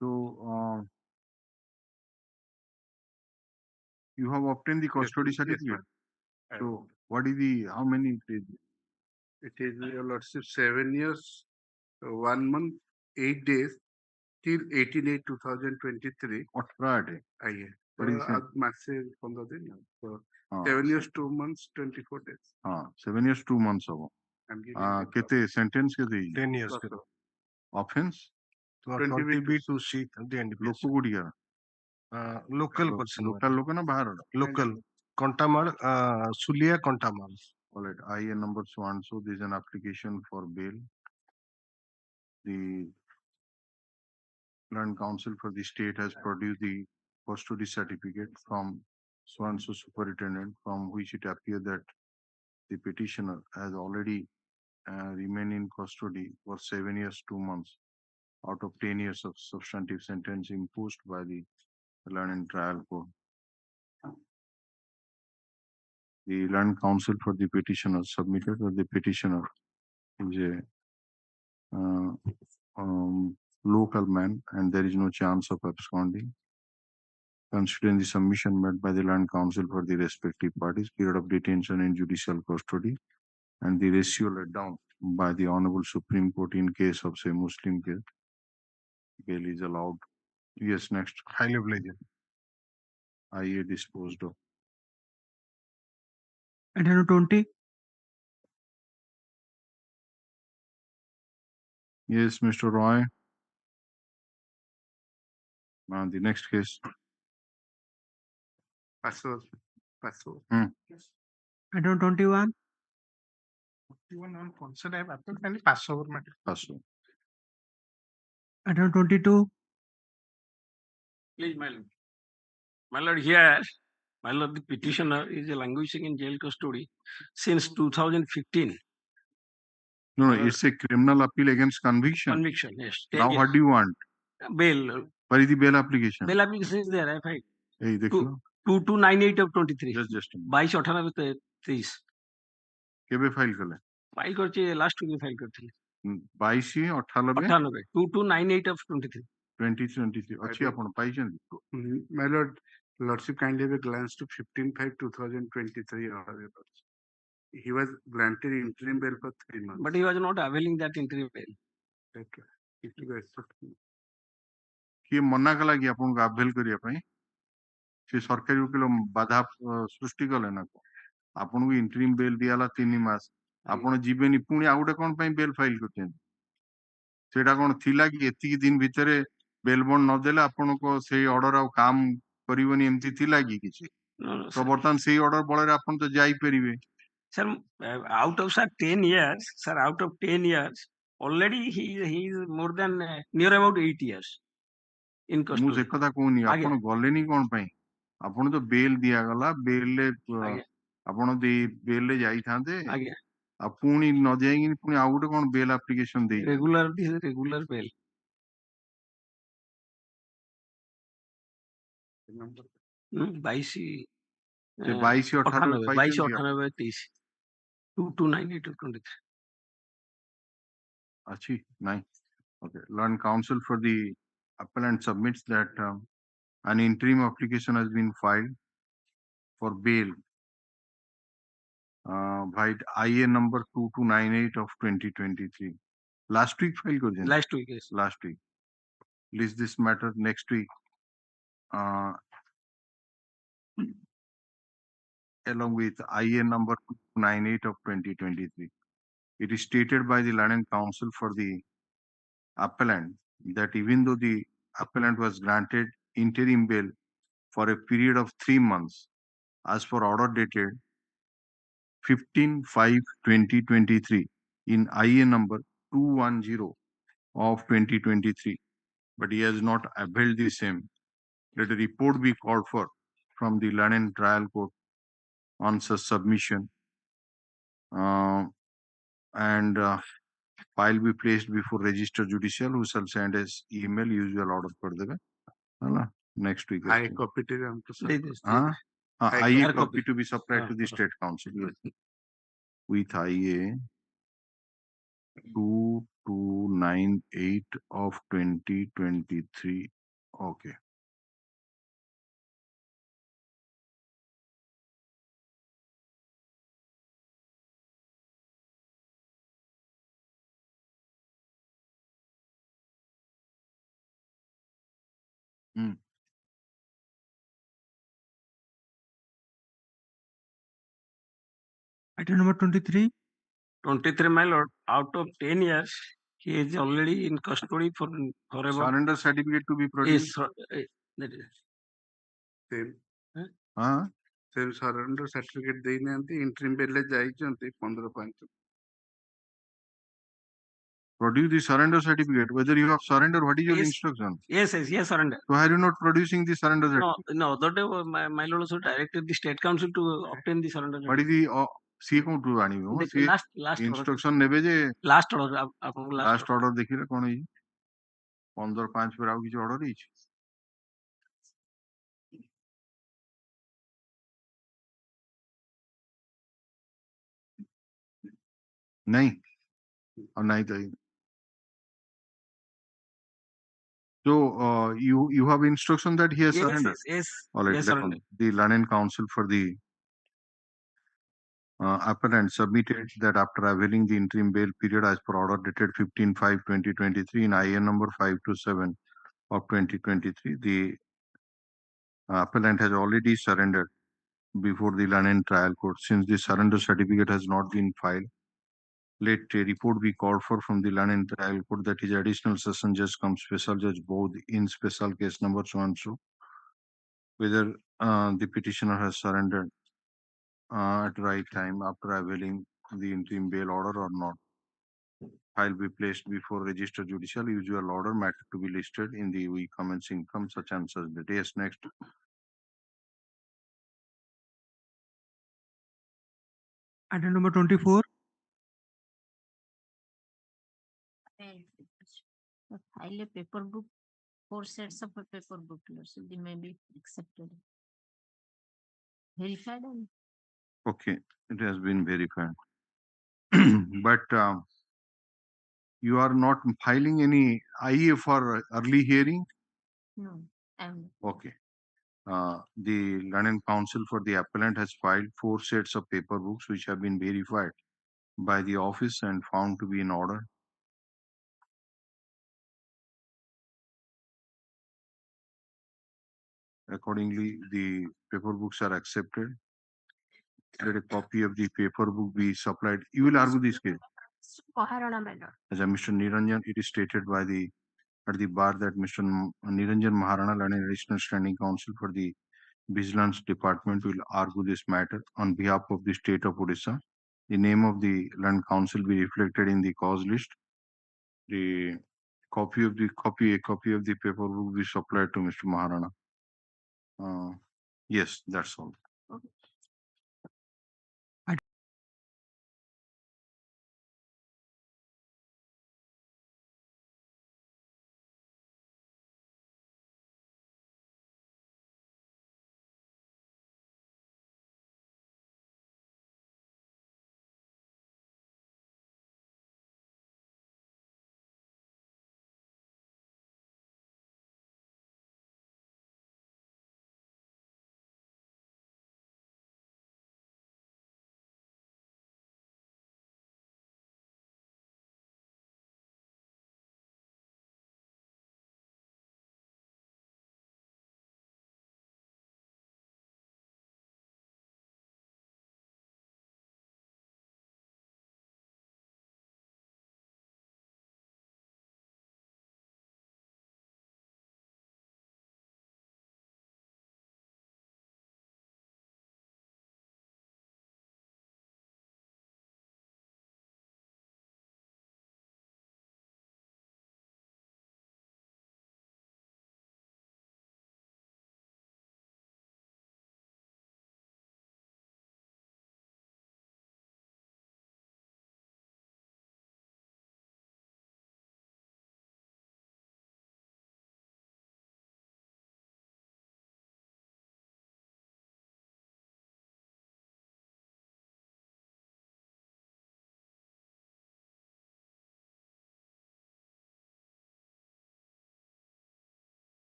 So, you have obtained the custody certificate. So, what is how many days? It is, your lordship, 7 years, 1 month, 8 days till 18/8/2023. What Friday? What is it? 7 years, 2 months, 24 days. 7 years, 2 months ago. I'm giving Kete sentence kete? 10 years. Offense? 20B to C, the NDPS. Local gudiya. Local person. Local na bahar? Local. Contamal, Sulia Contamal. All right. IA number so and so. There is an application for bail. The learned counsel for the state has produced the custody certificate from so and so superintendent, from which it appears that the petitioner has already remained in custody for 7 years, 2 months out of 10 years of substantive sentence imposed by the learned trial court. The learned counsel for the petitioner submitted that the petitioner is a local man and there is no chance of absconding. Considering the submission made by the learned counsel for the respective parties, period of detention in judicial custody, and the ratio laid down by the Honorable Supreme Court in case of, say, Muslim case, bail is allowed. Yes, next. Highly obliged. IA disposed of. Item number 20. Yes, Mr. Roy. The next case. Password. Item number 21. 21 on consent, I have applied any Passover matter. Passover. Item number 22. Please, my lord. My lord, here, my lord, the petitioner is languishing in jail custody since 2015. No, it's a criminal appeal against conviction. Conviction, yes. Now, Yes. what do you want? Bail. Where is the bail application? Bail application is there, I find. Hey, देखो. 2298 of 23. Just a minute. 22/98/23. केबे file कले? File करछि last week file करथिले 22 98 98 2298 of 23. 2023 अच्छी आपण पाइछन. My lord, Lordship, kindly have a glance to 15/5/2023 order. He was granted interim bail for 3 months. But he was not availing that interim bail. किए मना कला कि आपन को अवेल करिया पई से सरकारी वकील बाधा सृष्टि कले ना को आपन को इंटरिम बेल दियाला 3 मास आपन जीवेनी पुणी आ गुटे कोन पई बेल फाइल करछन सेटा कोन थिला कि एति दिन भितरे बेल बॉन्ड न देले आपन को सेही ऑर्डर आ काम करिवनी एमती थिला कि किछि तो बर्तमान सेही ऑर्डर बळे आपन तो जाई परिबे Sir, out of 10 years, sir, out of 10 years, already he is more than near about 8 years in मु custody. से कथा कोनी आपन गलेनी कोन पई आपन तो बेल दिया गला बेल ले आपन दे बेल ले जाई थांते आ पुणी न जाईगी पुणी आ गुटे कोन बेल एप्लीकेशन देई regular bail. नंबर 22 से 22 18 22 98 23 2298 23 अच्छी nice okay learn counsel for the appellant submits that an interim application has been filed for bail by IA number 2298 of 2023 last week file kar diyan last week yes last week list this matter next week along with IA number 298 of 2023. It is stated by the learned counsel for the appellant that even though the appellant was granted interim bail for a period of 3 months as per order dated 15/5/2023 in IA number 210 of 2023, but he has not availed the same. Let a report be called for from the London trial court on such submission and file be placed before registered judicial who shall send his email usual order कर देवे है ना next week I copy to them to IA copy to be supplied to the state council with IA 2298 of 2023 okay Item number 23. 23 my lord out of 10 years he is already in custody for about surrender certificate to be produced that is same हाँ same surrender certificate देई नांती interim bail ले जाई चंती 15/5 produce the surrender certificate whether you have surrender what is your instruction yes surrender so are you not producing the surrender certificate no other day my lord also directed the state council to obtain the surrender what is the सी कोन टू आनी हो सी last instruction नेबे जे last order आपन last order देखिले कोन है 15/5 पर आउ किछ order हिच नहीं और नहीं तो so you have instruction that he has surrendered yes all right yes surrender the learned counsel for the appellant submitted that after availing the interim bail period as per order dated 15/5/2023 in IA number 527 of 2023, the appellant has already surrendered before the London trial court. Since the surrender certificate has not been filed, let a report be called for from the London trial court that is additional session judge cum special judge both in special case number so and so, whether the petitioner has surrendered at right time after availing the interim bail order or not. File be placed before registered judicial usual order matter to be listed in the week commencing from such and such date. Yes, next. Item number 24. File a paper book, 4 sets of a paper book, so they may be accepted. Verified? Okay, it has been verified. But you are not filing any IA for early hearing? No, I'm okay. The learned counsel for the appellant has filed 4 sets of paper books which have been verified by the office and found to be in order. Accordingly, the paper books are accepted. Let a copy of the paper book be supplied. You will argue this case. Maharana, my lord. As a Mr. Niranjan, it is stated by the at the bar that Mr. Niranjan Maharana, an additional standing counsel for the Vigilance Department, will argue this matter on behalf of the state of Odisha. The name of the land counsel be reflected in the cause list. The a copy of the paper will be supplied to Mr. Maharana. Yes, that's all. Okay.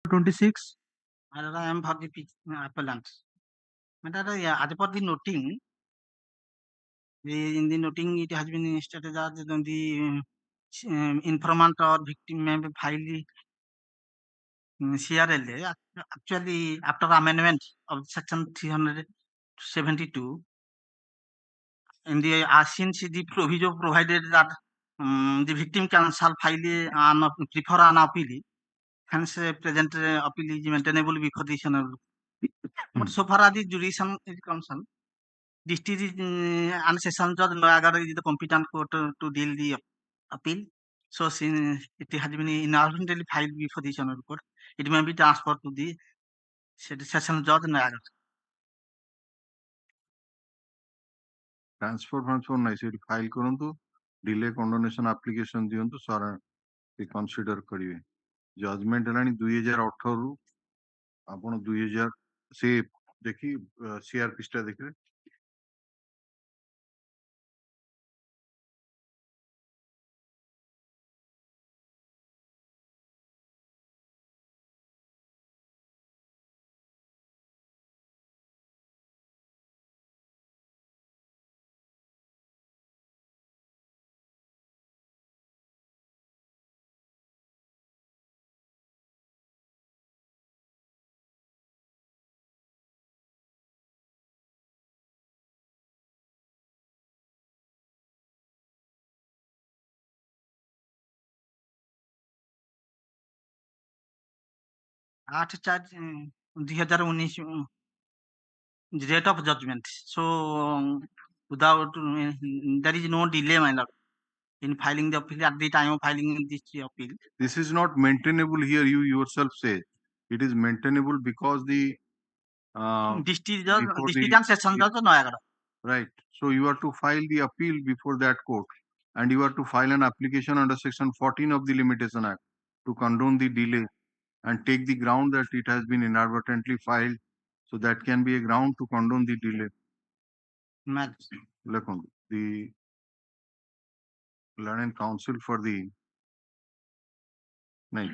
'26. Madam, I am for the appellant. Madam, as per the noting, in the noting it has been stated that the informant or victim may file the CRLA. Actually, after amendment of section 372, in the since the provision provided that the victim shall file prefer an appeal, hence present appeal is maintainable before the Honorable. But so far as the jurisdiction is concerned, district and session judge Noyagarh is the competent court to deal the appeal. So since it has been inadvertently filed before the Honorable court, it may be transferred to the session judge Noyagarh. Transfer ନାହିଁ ସେଠି file କରନ୍ତୁ delay condonation application ଦିଅନ୍ତୁ sir ସେ consider କରିବେ judgement ହେଲାଣି 2018 ରୁ ଆପଣ 2000 ସେ ଦେଖି CRP ଟା ଦେଖିବେ 8/4/2019 date of judgment. So without there is no delay, my lord, in filing the appeal at the time of filing this appeal. This is not maintainable here. You yourself say it is maintainable because the District before and session judge Noyagara. right. So you are to file the appeal before that court, and you are to file an application under section 14 of the Limitation Act to condone the delay and take the ground that it has been inadvertently filed. So that can be a ground to condone the delay. The learned counsel for the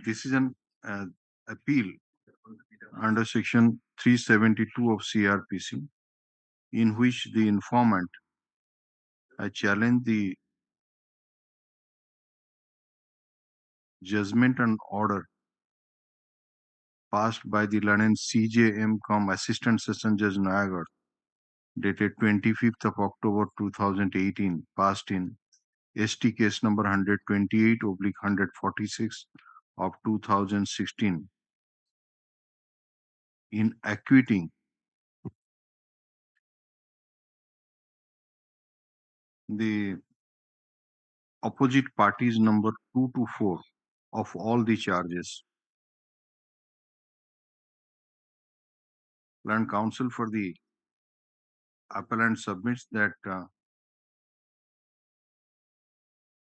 this is an appeal under section 372 of CRPC, in which the informant challenged the judgment and order passed by the London CJM Assistant Session Judge Niagara, dated 25th of October 2018, passed in ST case number 128/146 of 2016, in acquitting the opposite parties number 2 to 4 of all the charges. Learned counsel for the appellant submits that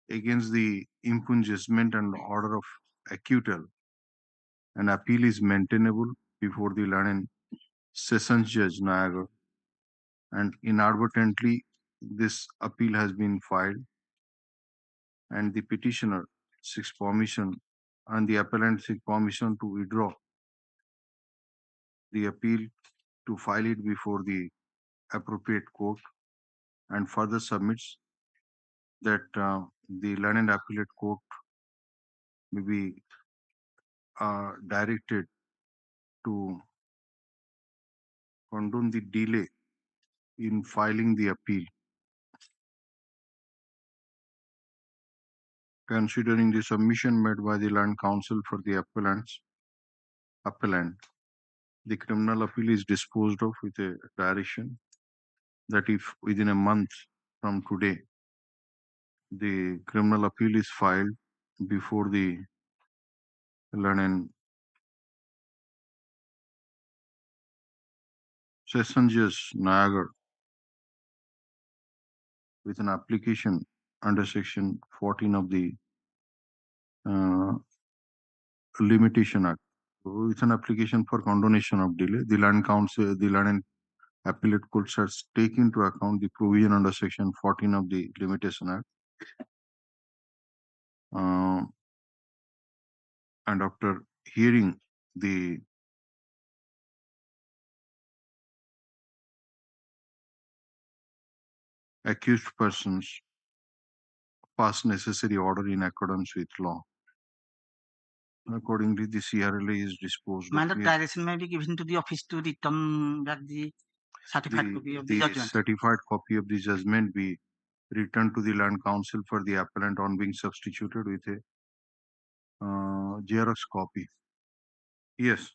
against the impugned judgment and order of acquittal, an appeal is maintainable before the London Sessions Judge Niagara, and inadvertently this appeal has been filed, and the petitioner seeks permission and the appellant seeks permission to withdraw the appeal to file it before the appropriate court, and further submits that the London Appellate Court may be directed to condone the delay in filing the appeal. Considering the submission made by the Land Counsel for the appellant, the criminal appeal is disposed of with a direction that if within a month from today the criminal appeal is filed before the London Session Judge Niagara with an application under section 14 of the Limitation Act, with an application for condonation of delay, the Land Council, the Land Appellate Court has taken into account the provision under section 14 of the Limitation Act, and after hearing the accused persons, pass necessary order in accordance with law. Accordingly, the CRLA is disposed My of. lord, direction may be given to the office to return back the certified copy of the judgment. Certified copy of the judgment be returned to the Land Council for the appellant on being substituted with a Xerox copy. Yes.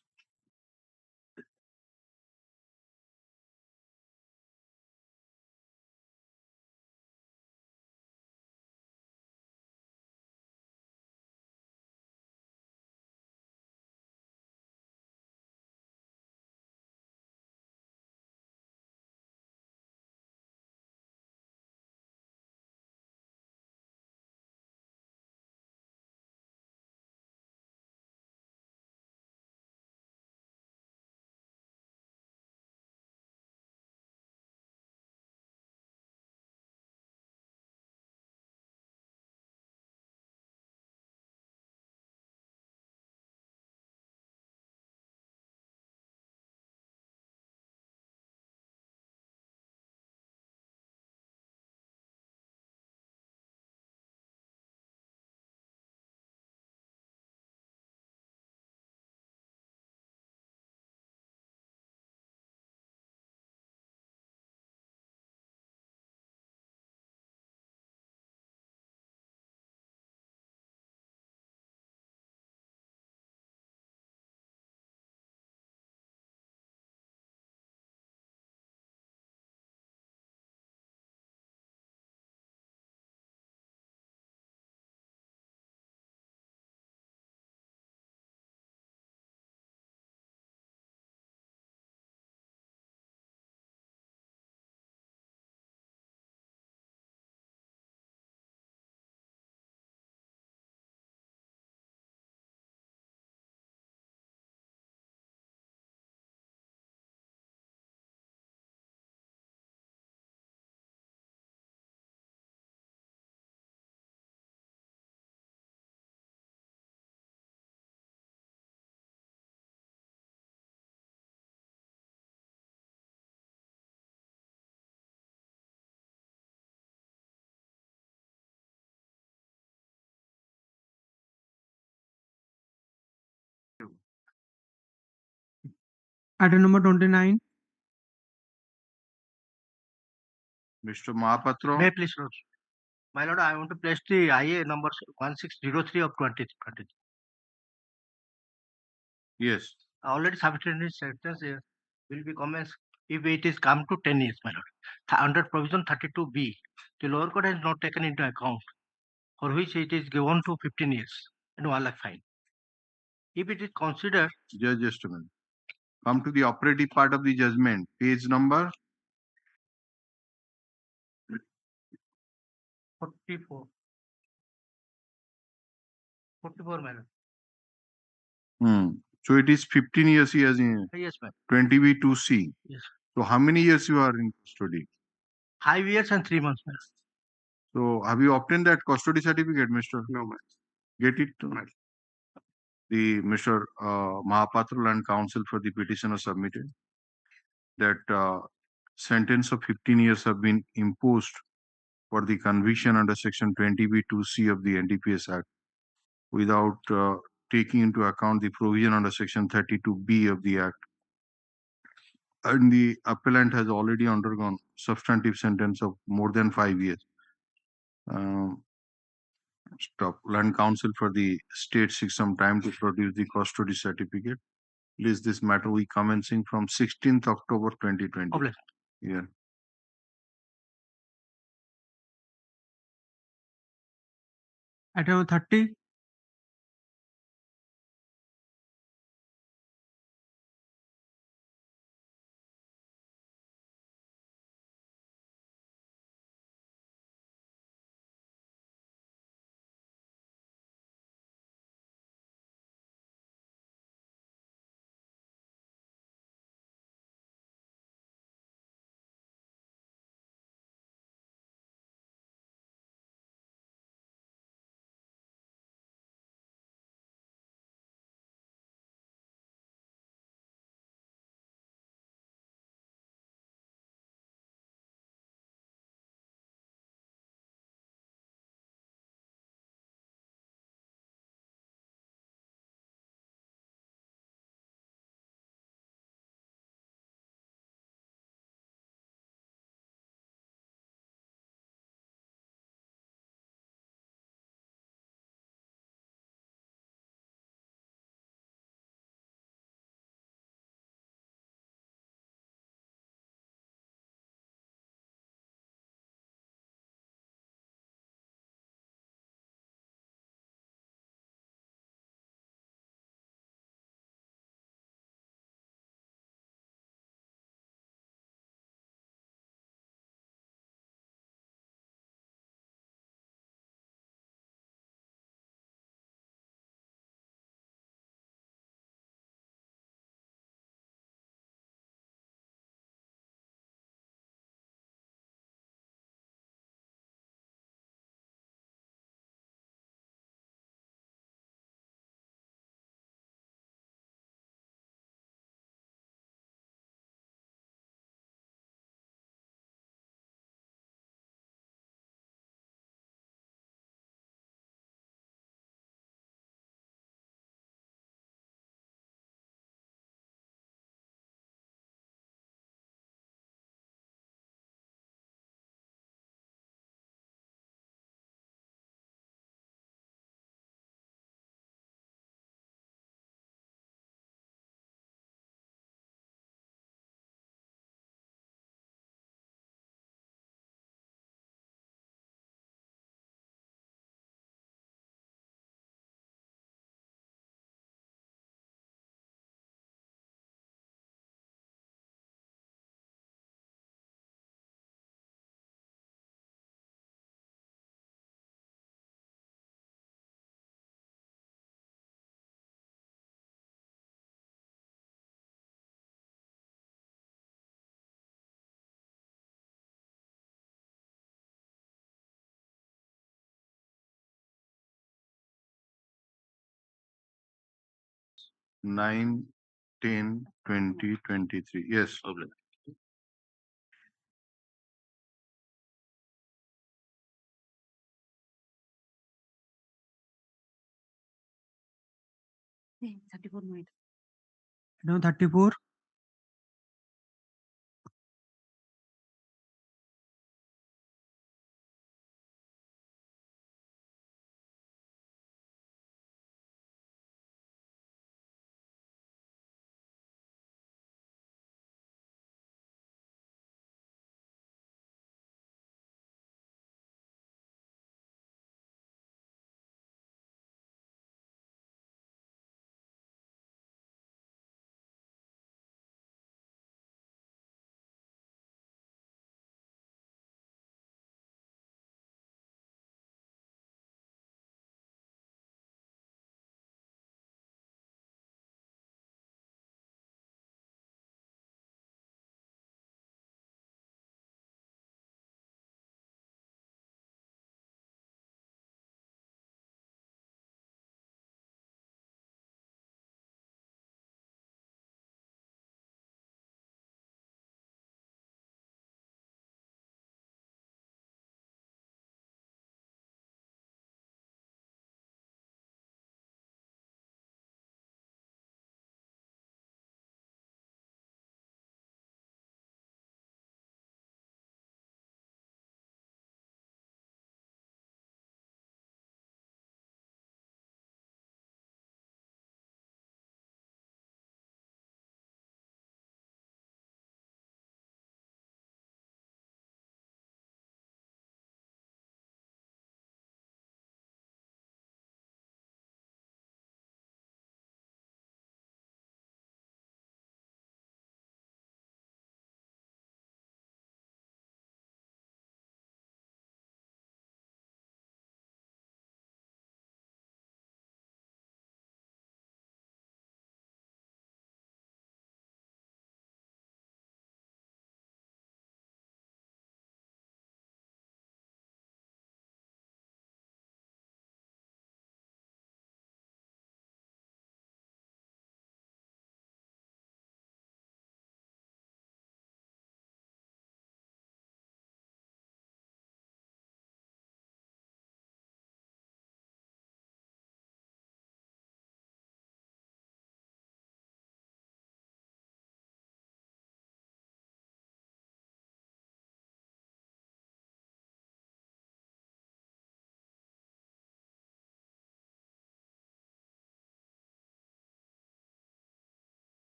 Item number 29. Mr. Mahapatra. May I please, Lord? My Lord, I want to place the IA number 1603 of 2020. Yes. Already submitted in sentence will be commenced if it is come to 10 years, my Lord. Under provision 32B, the lower court has not taken into account, for which it is given to 15 years and 1 lakh fine. If it is considered. Just a minute. Come to the operative part of the judgment. Page number 44. 44, my Lord. So it is 15 years he has in Yes, ma'am. 20B2C. Yes. So how many years you are in custody? 5 years and 3 months, ma'am. So have you obtained that custody certificate, Mr.? No, ma'am. Get it? The Mr. Mahapatra and counsel for the petitioner submitted that sentence of 15 years have been imposed for the conviction under section 20B2C of the NDPS Act without taking into account the provision under section 32B of the Act. And the appellant has already undergone substantive sentence of more than 5 years. Land counsel for the state seeks some time to produce the custody certificate. Please, this matter we commencing from 16th October 2020. Okay. Yeah. Item number 30. Nine, 10, 20, 23. Yes. Okay. Item 34.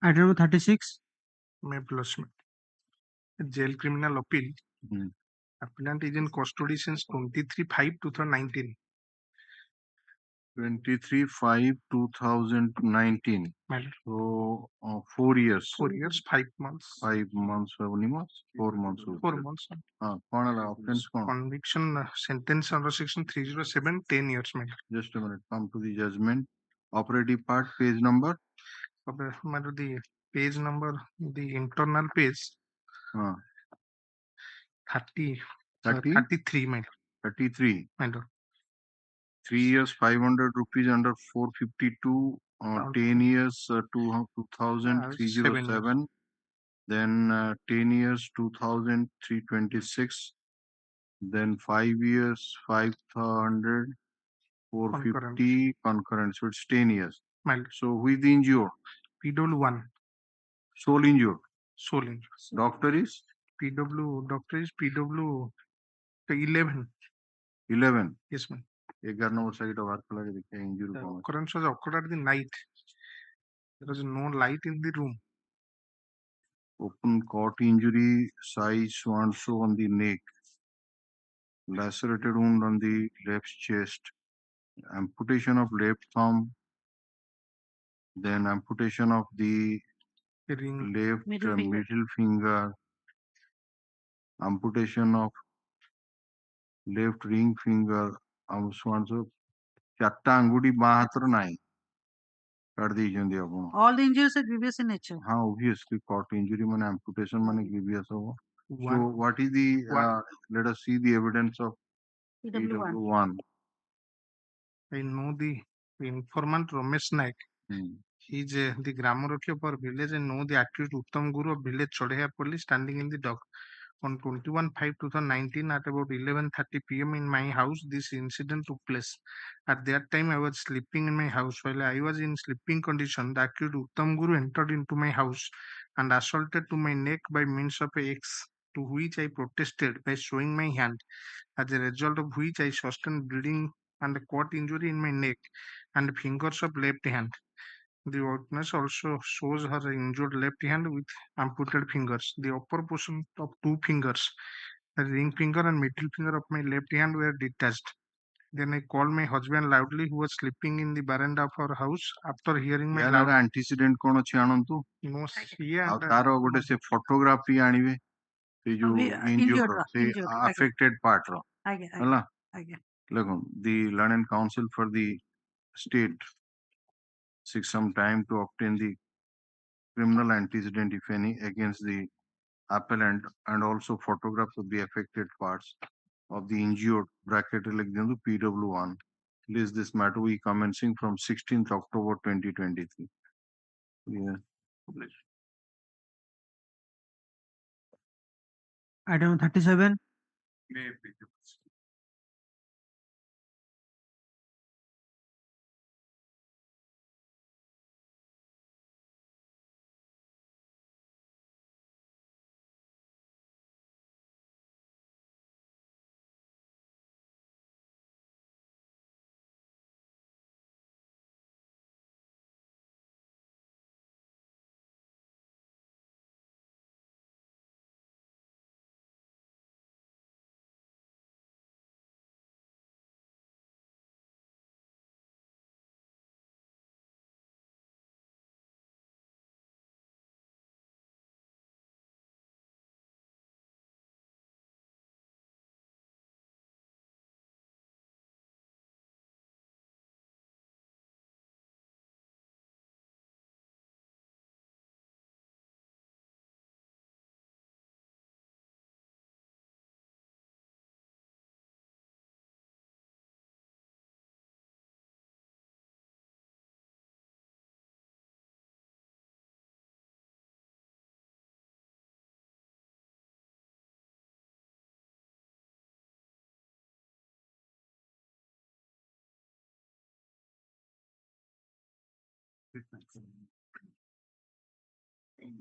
Item number 36. May plus jail criminal appeal. Appellant is in custody since 23/5/2019. 23/5/2019. So 4 years. 4 years, 5 months. 5 months, how many months? 4 months. 4 months. Offense Conviction sentence under section 307, 10 years. Just a minute. Come to the judgment. Operative part, page number. The page number, the internal page. 33. 33. 3 years, 500 rupees under 452. 10 years, 2,307. Then 10 years, 2,326. Then 5 years, 500, 450 concurrent. So it's 10 years. So who is the injured? PW1. Sole injured. Sole injured. Doctor is? Doctor is PW 11. 11. Yes, ma'am. 11 number side of injury. The occurrence was occurred at the night. There was no light in the room. Open cut injury, size so on the neck. Lacerated wound on the left chest. Amputation of left thumb. Then amputation of the left middle finger. Amputation of left ring finger. चारटा अंगुठी बाँ हाथ नहीं कर दीजिए अपन. All the injuries are grievous in nature. हाँ, obviously cut injury माने amputation माने grievous हो. So what is the let us see the evidence of PW1. I know the informant Ramesh Naik. He is the Grammarokhi of our village and know the accused Uttam Guru of village Chodhaya police standing in the dock. On 21/5/2019 at about 11:30 p.m. in my house, this incident took place. At that time, I was sleeping in my house. While I was in sleeping condition, the accused Uttam Guru entered into my house and assaulted to my neck by means of a axe, to which I protested by showing my hand. As a result of which I sustained bleeding and a cut injury in my neck and fingers of left hand. The witness also shows her injured left hand with amputated fingers. The upper portion of 2 fingers, the ring finger and middle finger of my left hand, were detached. Then I called my husband loudly, who was sleeping in the veranda of our house. After hearing my loud antecedent कोण अछि आणंतु. No, ଆଉ ତାର ଗୋଟେ ସେ photography ଆଣିବେ ସେ ଯୋଉ injured ସେ affected part ର ହେଲା. Look, the learned counsel for the state seeks some time to obtain the criminal antecedent, if any, against the appellant and also photographs of the affected parts of the injured bracketed like the PW1. List this matter we commencing from 16th October 2023. Yeah. Item 37.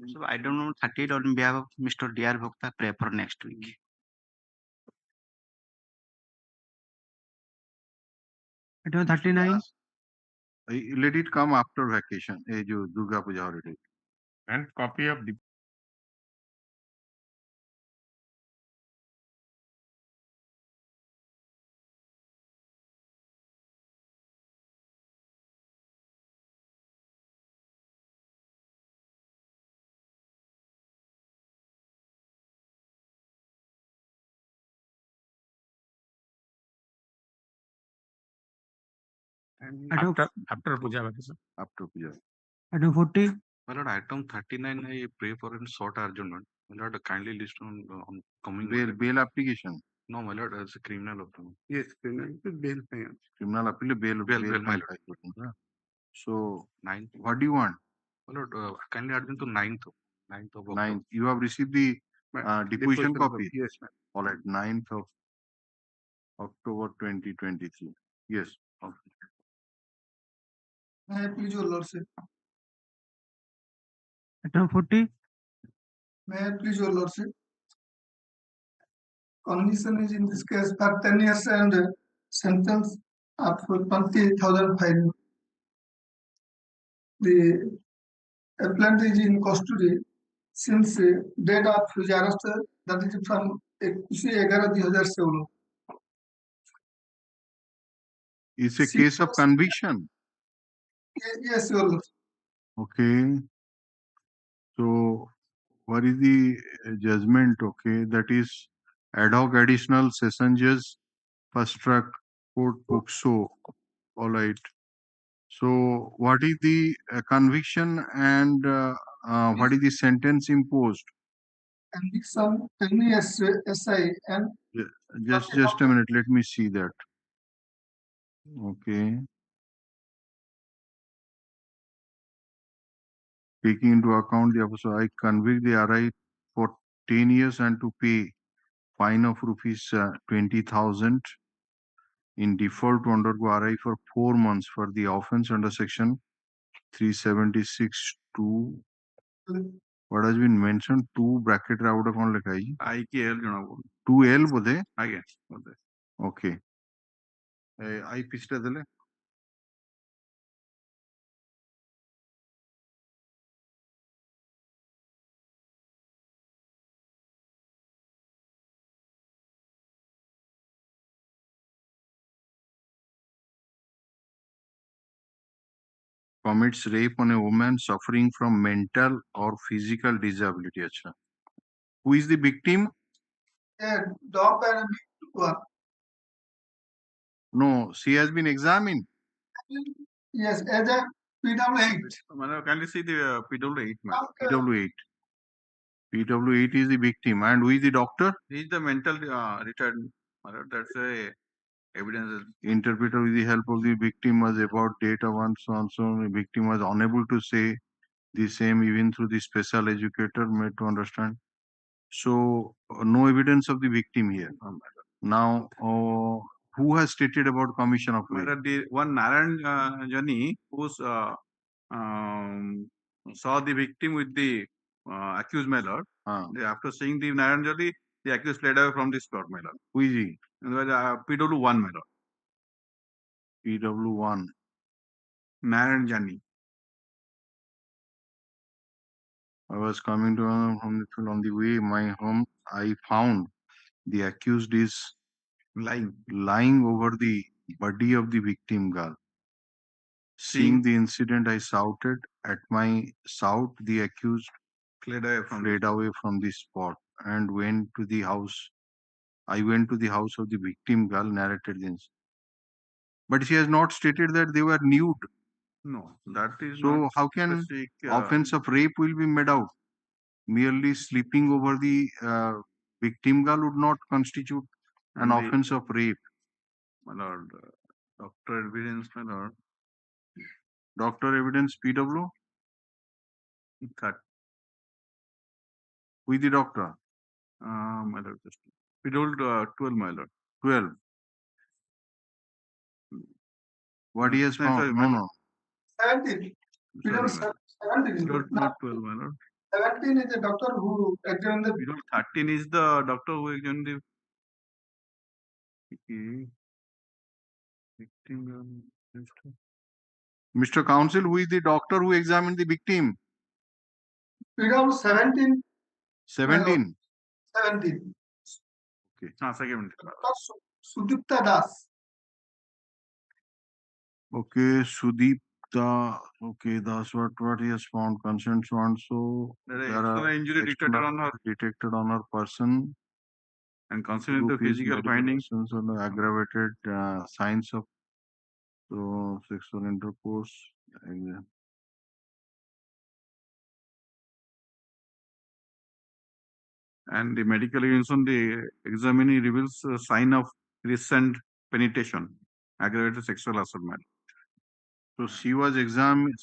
So item number 38 on behalf of Mr. D.R. Bhokta, pray for next week. Item 39. Let it come after vacation. जो Durga Puja holiday. And copy of the and Item, after puja vacation. After puja. item 40, My lord, item 39, I pray for a short adjournment. My lord, kindly list on coming bail application. No, my lord, it's a criminal appeal. Yes, criminal bail. Criminal appeal, bail, my lord. So, 9th. What do you want? My lord, kindly adjourn to 9th. 9th of October. 9th. You have received the deposition copy? Yes, ma'am. All right, 9th of October 2023. Yes. Okay. May I please, your lordship? item 40, May I please, your lordship? Condition is in this case for 10 years and sentence of 20,000 fine. The appellant is in custody since date of his arrest, that is from 21/11/2016. It's a case of conviction. Yes, your lordship. Okay. So, what is the judgment? Okay, that is ad hoc additional session judge, first track court POCSO. All right. So, what is the conviction and what is the sentence imposed? Conviction 10 years SI and Just a minute. Let me see that. Okay. Taking into account the episode, I convict the RI for 10 years and to pay fine of rupees 20,000 in default to undergo RI for 4 months for the offense under section 376(2). What has been mentioned? 2 bracket out of on lekha hai. IKL janabo. 2L bodhe. Aage. Okay. I pista dele. Commits rape on a woman suffering from mental or physical disability. Achha. Who is the victim? a dog and one. No, she has been examined. Yes, as a PW8. Can you see the PW8? PW8. PW8 is the victim. And who is the doctor? He is the mental retarded. That's a evidence. Interpreter with the help of the victim was about date of one so and so. The victim was unable to say the same even through the special educator made to understand. So no evidence of the victim here. Now, who has stated about commission of rape? The one Naran Jani who's saw the victim with the accused male. After seeing the Naran Jani, the accused fled away from the spot male. Who is he? It was PW1 male. PW1. Naran Jani. I was coming to from the field on the way my home. I found the accused is lying over the body of the victim girl. Seeing the incident, I shouted. At my shout, the accused fled away from the spot and went to the house. I went to the house of the victim girl, narrated this. But she has not stated that they were nude. No, that is so. Not how can specific, offense of rape will be made out? Merely sleeping over the victim girl would not constitute an offense of rape. My lord, doctor evidence, my lord. Doctor evidence, PW? Cut. With the doctor? My lord, just. We told 12, my lord. 12. What he has found? Sorry, no. 17. We don't 17. Not 12, my lord. 17 is a doctor who examined the. 13 is the doctor who examined the victim. Mr. Counsel, who is the doctor who examined the victim? Read out 17. 17. 17. Okay. Second. Dr. Sudipta Das. Okay, Sudipta. Okay, that's what he has found. Consent found. So there are injury detected on her person. And considering the physical findings, aggravated signs of sexual intercourse. and the medical evidence on the examining reveals a sign of recent penetration, aggravated sexual assault matter. So she examined.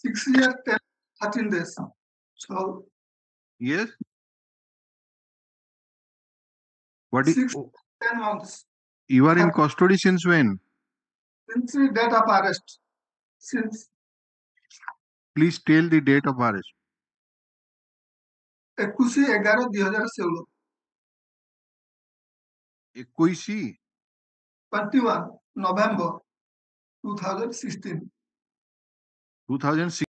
Six years, 13 days. So Yes. What is 10 months. you are in custody since when? Since the date of arrest. Since Please tell the date of arrest. 21/11/2016. 21 21 November 2016. 2006.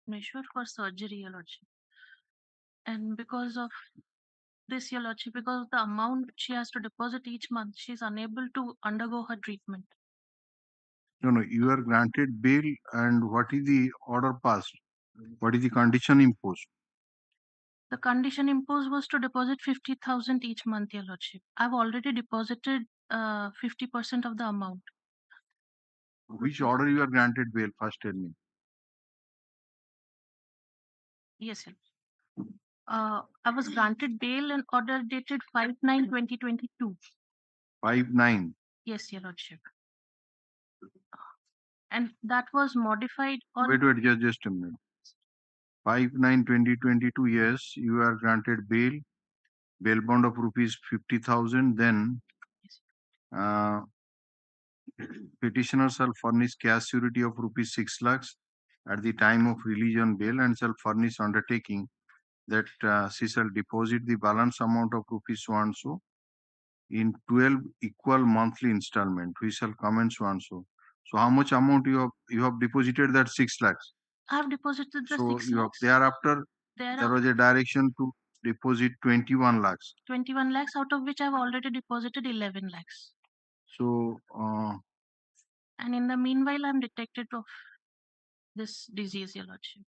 Bhubaneswar for surgery, Your Lordship. And because of this, Your Lordship, because of the amount she has to deposit each month, she is unable to undergo her treatment. No, you are granted bail, and what is the order passed? What is the condition imposed? The condition imposed was to deposit 50,000 each month, Your Lordship. I've already deposited 50% of the amount. Which order you are granted bail? First tell me. Yes, Your Lordship. I was granted bail and order dated 5/9/2022. 5/9. Yes, Your Lordship. And that was modified on. Wait, just a minute. 5/9/2022. Yes, you are granted bail bond of rupees 50,000. Then petitioner shall furnish cash surety of rupees 6 lakhs at the time of release on bail, and shall furnish undertaking that she shall deposit the balance amount of rupees so and so in 12 equal monthly installment, which shall commence so and so. So how much amount you have deposited? That 6 lakhs. I have deposited the So 6 you have, lakhs. thereafter there was a direction to deposit 21 lakhs. 21 lakhs, out of which I've already deposited 11 lakhs. So and in the meanwhile, I'm detected of this disease, Your Lordship.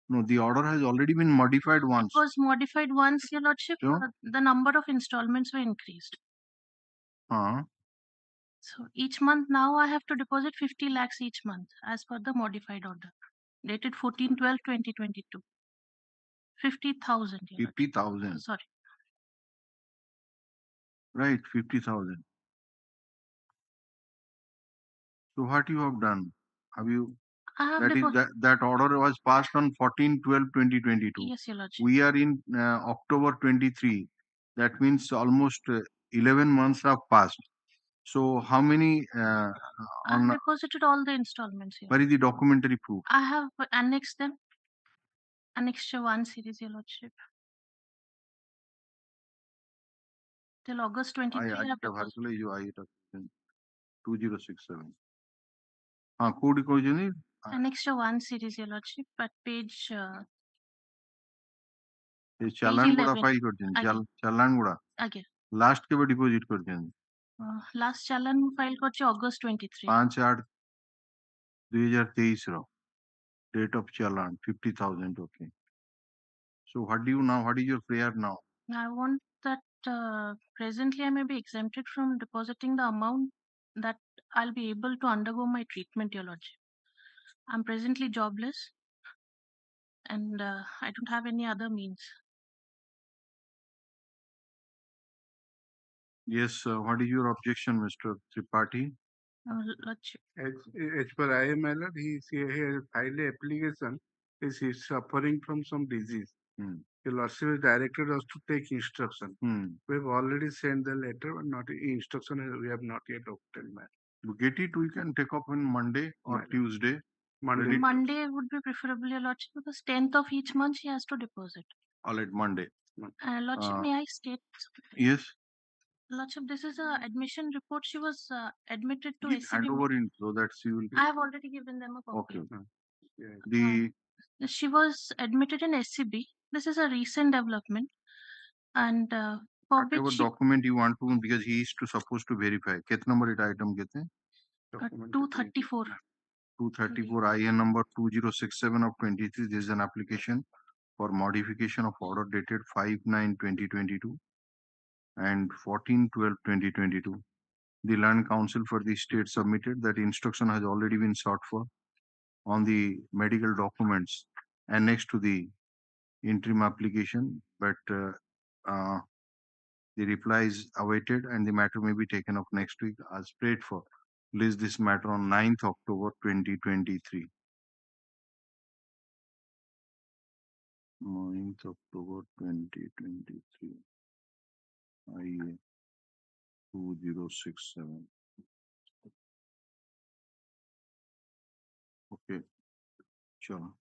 no, the order has already been modified once. It was modified once, Your Lordship. So? The number of installments were increased. So each month now I have to deposit 50 lakhs each month as per the modified order dated 14/12/2022. 50,000. 50,000. Sorry. Right, 50,000. So what you have done? Have you? That order was passed on 14/12/2022. Yes, Your Lordship. We are in October 23. That means almost 11 months have passed. So how many? I have deposited all the installments here. Where is the documentary proof? I have annexed them. Annexure 1 series, Your Lordship. Till August 23. I have deposited. 2067. Code equation. Annexure 1 series, Your Lordship, at page. चालान गुड़ा file करते हैं चालान गुड़ा आगे last के बाद deposit करते हैं last challan file करते August 23 5/8/2023 रो date of challan 50,000. Okay, so what do you now, what is your prayer now? I want that presently I may be exempted from depositing the amount that I'll be able to undergo my treatment, Your Lordship. I'm presently jobless and I don't have any other means. Yes, what is your objection, Mr. Tripathi? Lordship. As per IML, he has filed an application. Is he suffering from some disease? The Lordship is directed us to take instruction. We have already sent the letter, but not instruction. We have not yet obtained. Get it. We can take up on Monday or Tuesday. Monday would be preferable, Your Lordship, because 10th of each month she has to deposit. All right, Monday. Lordship, may I state? Yes. Lordship, this is a admission report. She was admitted to Hand SCB. over in so that she will. I have already given them a copy. Okay. She was admitted in SCB. This is a recent development, and for whatever which document you want to, because he is supposed to verify. What number it item gete? 234. 234 IN number 2067 of 23. This is an application for modification of order dated 5/9/2022 and 14/12/2022. The Land Council for the state submitted that instruction has already been sought for on the medical documents annexed to the interim application, but the reply is awaited and the matter may be taken up next week as prayed for. Release this matter on 9th October 2023. 9th October 2023. IA 2067. Okay. Sure.